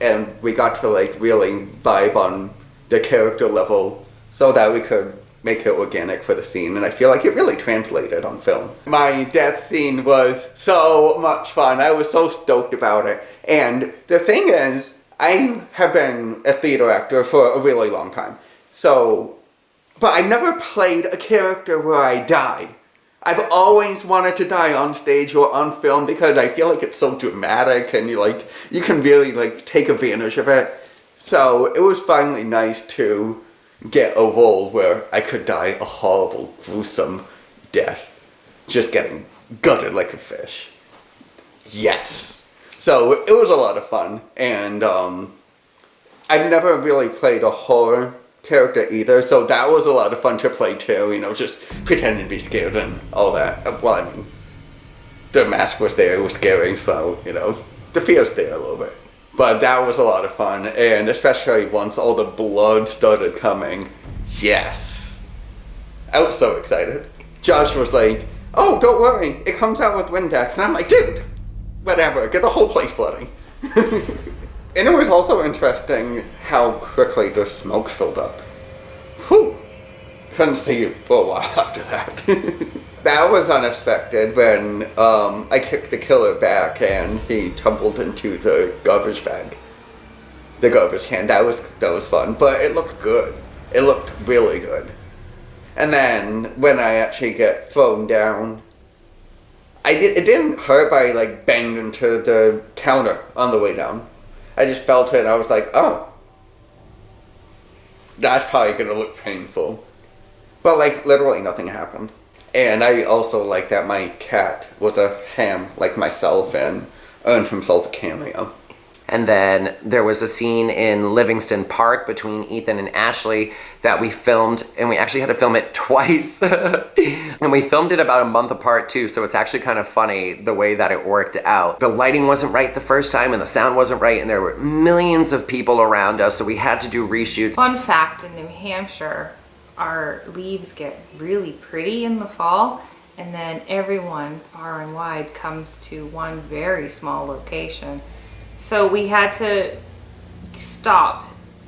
and we got to like really vibe on the character level so that we could make it organic for the scene, and I feel like it really translated on film. My death scene was so much fun. I was so stoked about it. And the thing is, I have been a theater actor for a really long time. But I never played a character where I die. I've always wanted to die on stage or on film because I feel like it's so dramatic, and you can really like take advantage of it. So it was finally nice to get a role where I could die a horrible, gruesome death, just getting gutted like a fish. Yes. So it was a lot of fun, and I've never really played a horror character either, so that was a lot of fun to play too, you know, just pretending to be scared and all that. Well, I mean, the mask was there, it was scary, so, you know, the fear's there a little bit. But that was a lot of fun, and especially once all the blood started coming, yes. I was so excited. Josh was like, oh, don't worry, it comes out with Windex, and I'm like, dude, whatever, get the whole place bloody. And it was also interesting how quickly the smoke filled up. Whew. Couldn't see you for a while after that. That was unexpected when I kicked the killer back and he tumbled into the garbage bag. The garbage can. That was fun, but it looked good. It looked really good. And then when I actually get thrown down, it didn't hurt, but I like banged into the counter on the way down. I just felt it and I was like, oh, that's probably gonna look painful. But like literally nothing happened. And I also like that my cat was a ham like myself and earned himself a cameo. And then there was a scene in Livingston Park between Ethan and Ashley that we filmed, and we actually had to film it twice. And we filmed it about a month apart too, so it's actually kind of funny the way that it worked out. The lighting wasn't right the first time and the sound wasn't right, and there were millions of people around us, so we had to do reshoots. Fun fact, in New Hampshire, our leaves get really pretty in the fall, and then everyone far and wide comes to one very small location. So we had to stop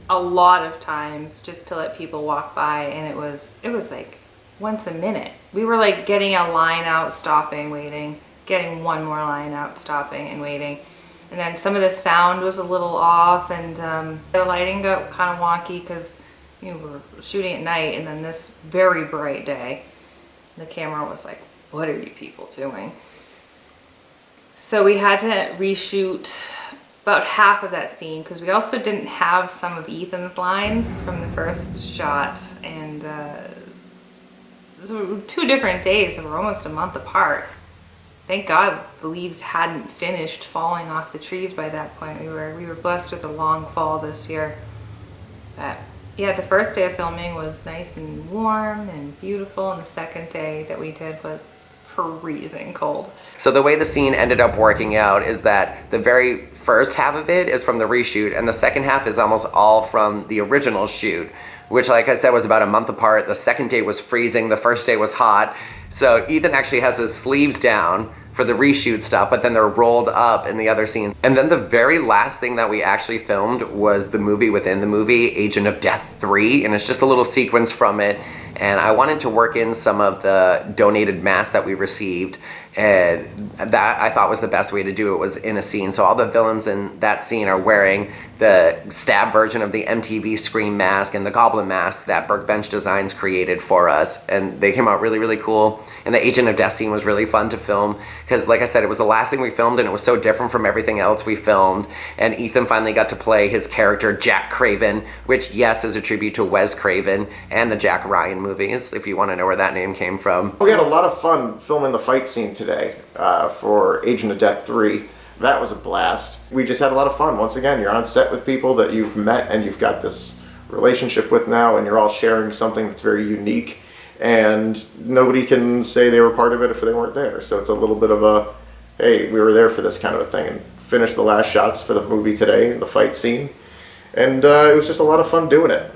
a lot of times just to let people walk by, and it was like once a minute. We were like getting a line out, stopping, waiting, getting one more line out, stopping and waiting. And then some of the sound was a little off, and the lighting got kind of wonky because we were shooting at night, and then this very bright day, the camera was like, what are you people doing? So we had to reshoot about half of that scene because we also didn't have some of Ethan's lines from the first shot, and so 2 different days that were almost a month apart. Thank God the leaves hadn't finished falling off the trees by that point. We were blessed with a long fall this year. But yeah, the first day of filming was nice and warm and beautiful, and the second day that we did was freezing cold. So the way the scene ended up working out is that the very first half of it is from the reshoot, and the second half is almost all from the original shoot, which, like I said, was about a month apart. The second day was freezing, the first day was hot. So Ethan actually has his sleeves down for the reshoot stuff, but then they're rolled up in the other scenes. And then the very last thing that we actually filmed was the movie within the movie, Agent of Death 3, and it's just a little sequence from it. And I wanted to work in some of the donated masks that we received, and that I thought was the best way to do it, was in a scene. So all the villains in that scene are wearing the Stab version of the MTV Scream mask and the Goblin mask that Burkbench Designs created for us, and they came out really, really cool. And the Agent of Death scene was really fun to film because, like I said, it was the last thing we filmed, and it was so different from everything else we filmed. And Ethan finally got to play his character Jack Craven, which, yes, is a tribute to Wes Craven and the Jack Ryan movies, if you want to know where that name came from. We had a lot of fun filming the fight scene today for Agent of Death 3. That was a blast. We just had a lot of fun. Once again, you're on set with people that you've met and you've got this relationship with now, and you're all sharing something that's very unique, and nobody can say they were part of it if they weren't there. So it's a little bit of a, hey, we were there for this kind of a thing, and finished the last shots for the movie today, the fight scene, and it was just a lot of fun doing it.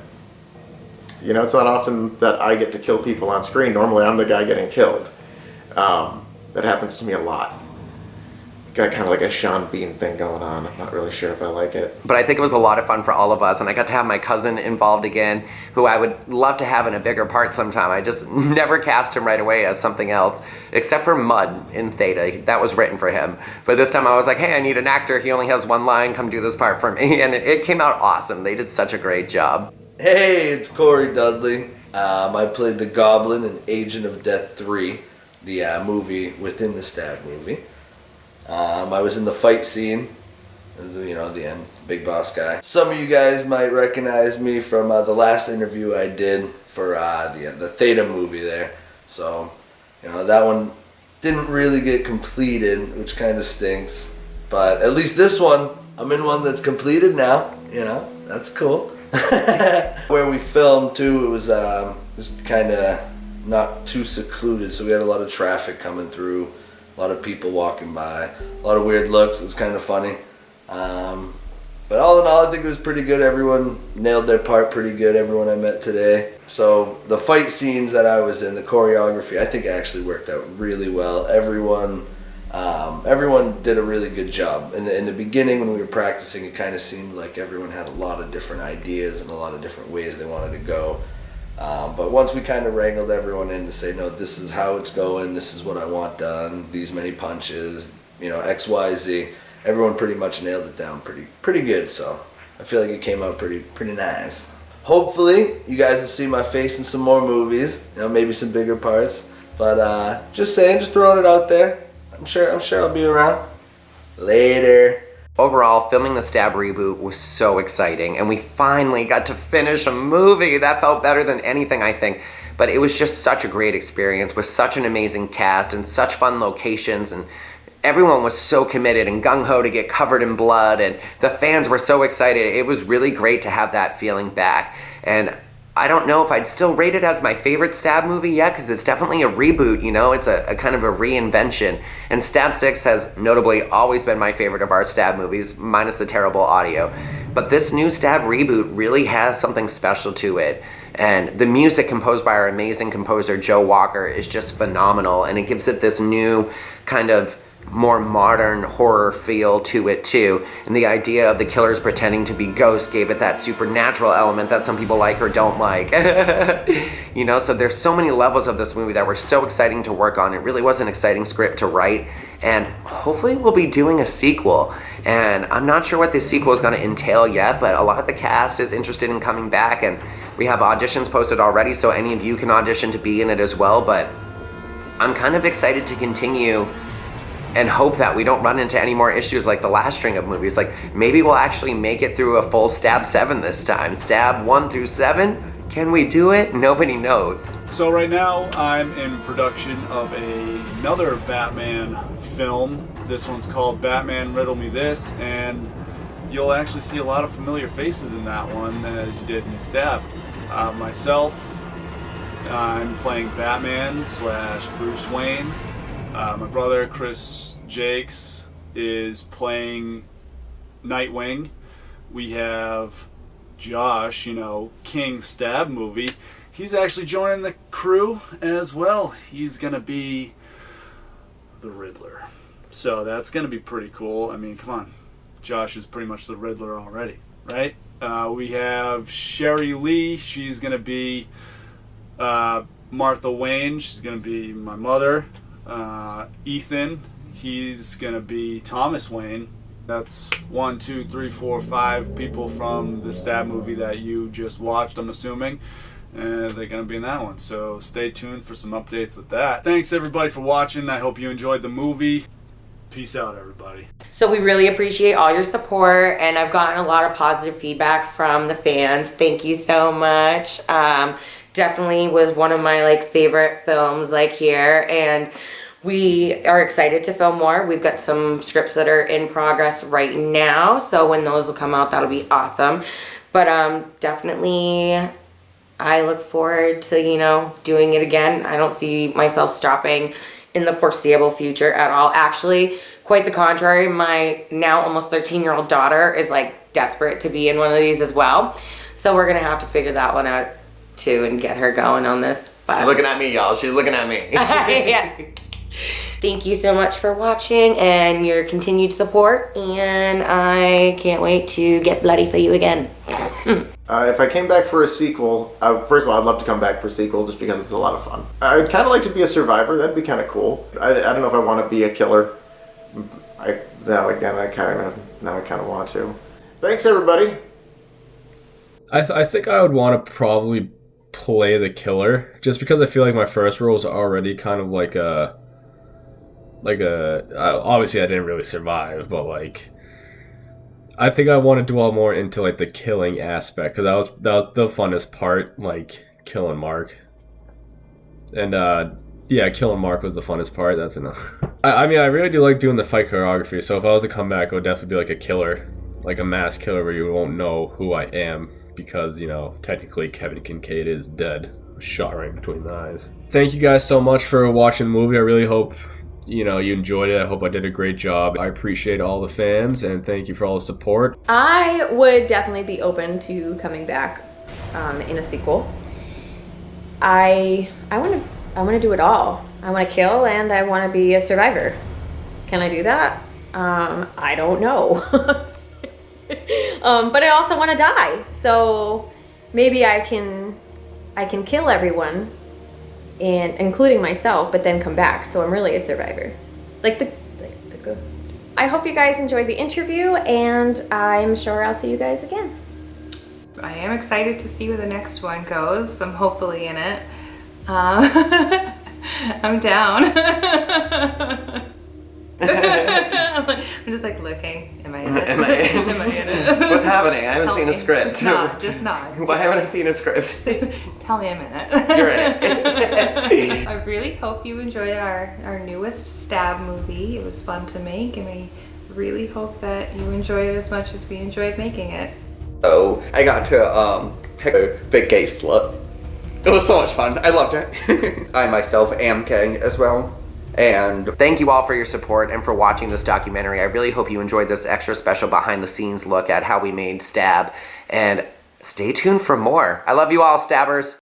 You know, it's not often that I get to kill people on screen. Normally I'm the guy getting killed. That happens to me a lot. Got kind of like a Sean Bean thing going on. I'm not really sure if I like it. But I think it was a lot of fun for all of us, and I got to have my cousin involved again, who I would love to have in a bigger part sometime. I just never cast him right away as something else, except for Mud in Theta. That was written for him. But this time I was like, hey, I need an actor. He only has one line. Come do this part for me. And it came out awesome. They did such a great job. Hey, it's Corey Dudley. I played the Goblin in Agent of Death 3, the movie within the Stab movie. I was in the fight scene, you know, the end, big boss guy. Some of you guys might recognize me from the last interview I did for the Theta movie there. So, you know, that one didn't really get completed, which kind of stinks. But at least this one, I'm in one that's completed now, you know. That's cool. Where we filmed too, it was kind of not too secluded, so we had a lot of traffic coming through, a lot of people walking by, a lot of weird looks. It was kind of funny. But all in all, I think it was pretty good. Everyone nailed their part pretty good, everyone I met today. So the fight scenes that I was in, the choreography, I think actually worked out really well. Everyone did a really good job. In the beginning when we were practicing, it kind of seemed like everyone had a lot of different ideas and a lot of different ways they wanted to go. But once we kind of wrangled everyone in to say, no, this is how it's going, this is what I want done, these many punches, X, Y, Z, everyone pretty much nailed it down pretty good. So I feel like it came out pretty nice. Hopefully you guys will see my face in some more movies, maybe some bigger parts. But just throwing it out there. I'm sure I'll be around. Later. Overall, filming the Stab reboot was so exciting, and we finally got to finish a movie. That felt better than anything, I think. But it was just such a great experience with such an amazing cast and such fun locations, and everyone was so committed and gung-ho to get covered in blood, and the fans were so excited. It was really great to have that feeling back. And I don't know if I'd still rate it as my favorite Stab movie yet, because it's definitely a reboot, It's a kind of a reinvention. And Stab 6 has notably always been my favorite of our Stab movies, minus the terrible audio. But this new Stab reboot really has something special to it. And the music composed by our amazing composer, Joe Walker, is just phenomenal. And it gives it this new kind of more modern horror feel to it too, and the idea of the killers pretending to be ghosts gave it that supernatural element that some people like or don't like. So there's so many levels of this movie that were so exciting to work on. It really was an exciting script to write, and hopefully we'll be doing a sequel. And I'm not sure what this sequel is going to entail yet, but a lot of the cast is interested in coming back, and we have auditions posted already, so any of you can audition to be in it as well. But I'm kind of excited to continue and hope that we don't run into any more issues like the last string of movies. Like, maybe we'll actually make it through a full Stab 7 this time. Stab 1 through 7? Can we do it? Nobody knows. So right now, I'm in production of another Batman film. This one's called Batman Riddle Me This, and you'll actually see a lot of familiar faces in that one as you did in Stab. Myself, I'm playing Batman / Bruce Wayne. My brother, Chris Jacques, is playing Nightwing. We have Josh, King Stab movie. He's actually joining the crew as well. He's going to be the Riddler. So that's going to be pretty cool. I mean, come on. Josh is pretty much the Riddler already, right? We have Sheri Lee. She's going to be Martha Wayne. She's going to be my mother. Ethan, he's gonna be Thomas Wayne. That's 1, 2, 3, 4, 5 people from the Stab movie that you just watched, I'm assuming, and they're gonna be in that one. So stay tuned for some updates with that. Thanks everybody for watching. I hope you enjoyed the movie. Peace out, everybody. So we really appreciate all your support, and I've gotten a lot of positive feedback from the fans. Thank you so much. Definitely was one of my favorite films here, and we are excited to film more. We've got some scripts that are in progress right now, so when those will come out, that'll be awesome. But definitely I look forward to doing it again. I don't see myself stopping in the foreseeable future at all. Actually, quite the contrary. My now almost 13-year-old daughter is desperate to be in one of these as well, so we're gonna have to figure that one out too and get her going on this. But She's looking at me, y'all. She's looking at me. Yes. Thank you so much for watching and your continued support, and I can't wait to get bloody for you again. If I came back for a sequel, first of all, I'd love to come back for a sequel just because it's a lot of fun. I'd kind of like to be a survivor. That'd be kind of cool. I don't know if I want to be a killer. Now I kind of want to. Thanks, everybody. I think I would want to probably play the killer, just because I feel like my first role is already kind of obviously I didn't really survive, but I think I want to dwell more into the killing aspect, because that was the funnest part, killing Mark. And yeah, killing Mark was the funnest part. That's enough. I mean, I really do like doing the fight choreography, so if I was to come back, it would definitely be a killer. like a mass killer where you won't know who I am because, you know, technically Kevin Kincaid is dead. Shot right between the eyes. Thank you guys so much for watching the movie. I really hope, you know, you enjoyed it. I hope I did a great job. I appreciate all the fans and thank you for all the support. I would definitely be open to coming back in a sequel. I want to do it all. I want to kill and I want to be a survivor. Can I do that? I don't know. But I also want to die. So maybe I can kill everyone, and including myself, but then come back. So I'm really a survivor, like the ghost. I hope you guys enjoyed the interview, and I'm sure I'll see you guys again. I am excited to see where the next one goes. I'm hopefully in it. I'm down. I'm just like looking. Am I in it? Am I in? Am I in it? What's happening? I haven't seen a script. Just nod. Why haven't I seen a script? Tell me I'm in it. You're in it. I really hope you enjoyed our newest Stab movie. It was fun to make, and we really hope that you enjoy it as much as we enjoyed making it. So I got to pick a big gay slut. It was so much fun. I loved it. I myself am gay as well. And thank you all for your support and for watching this documentary. I really hope you enjoyed this extra special behind the scenes look at how we made Stab. And stay tuned for more. I love you all, Stabbers.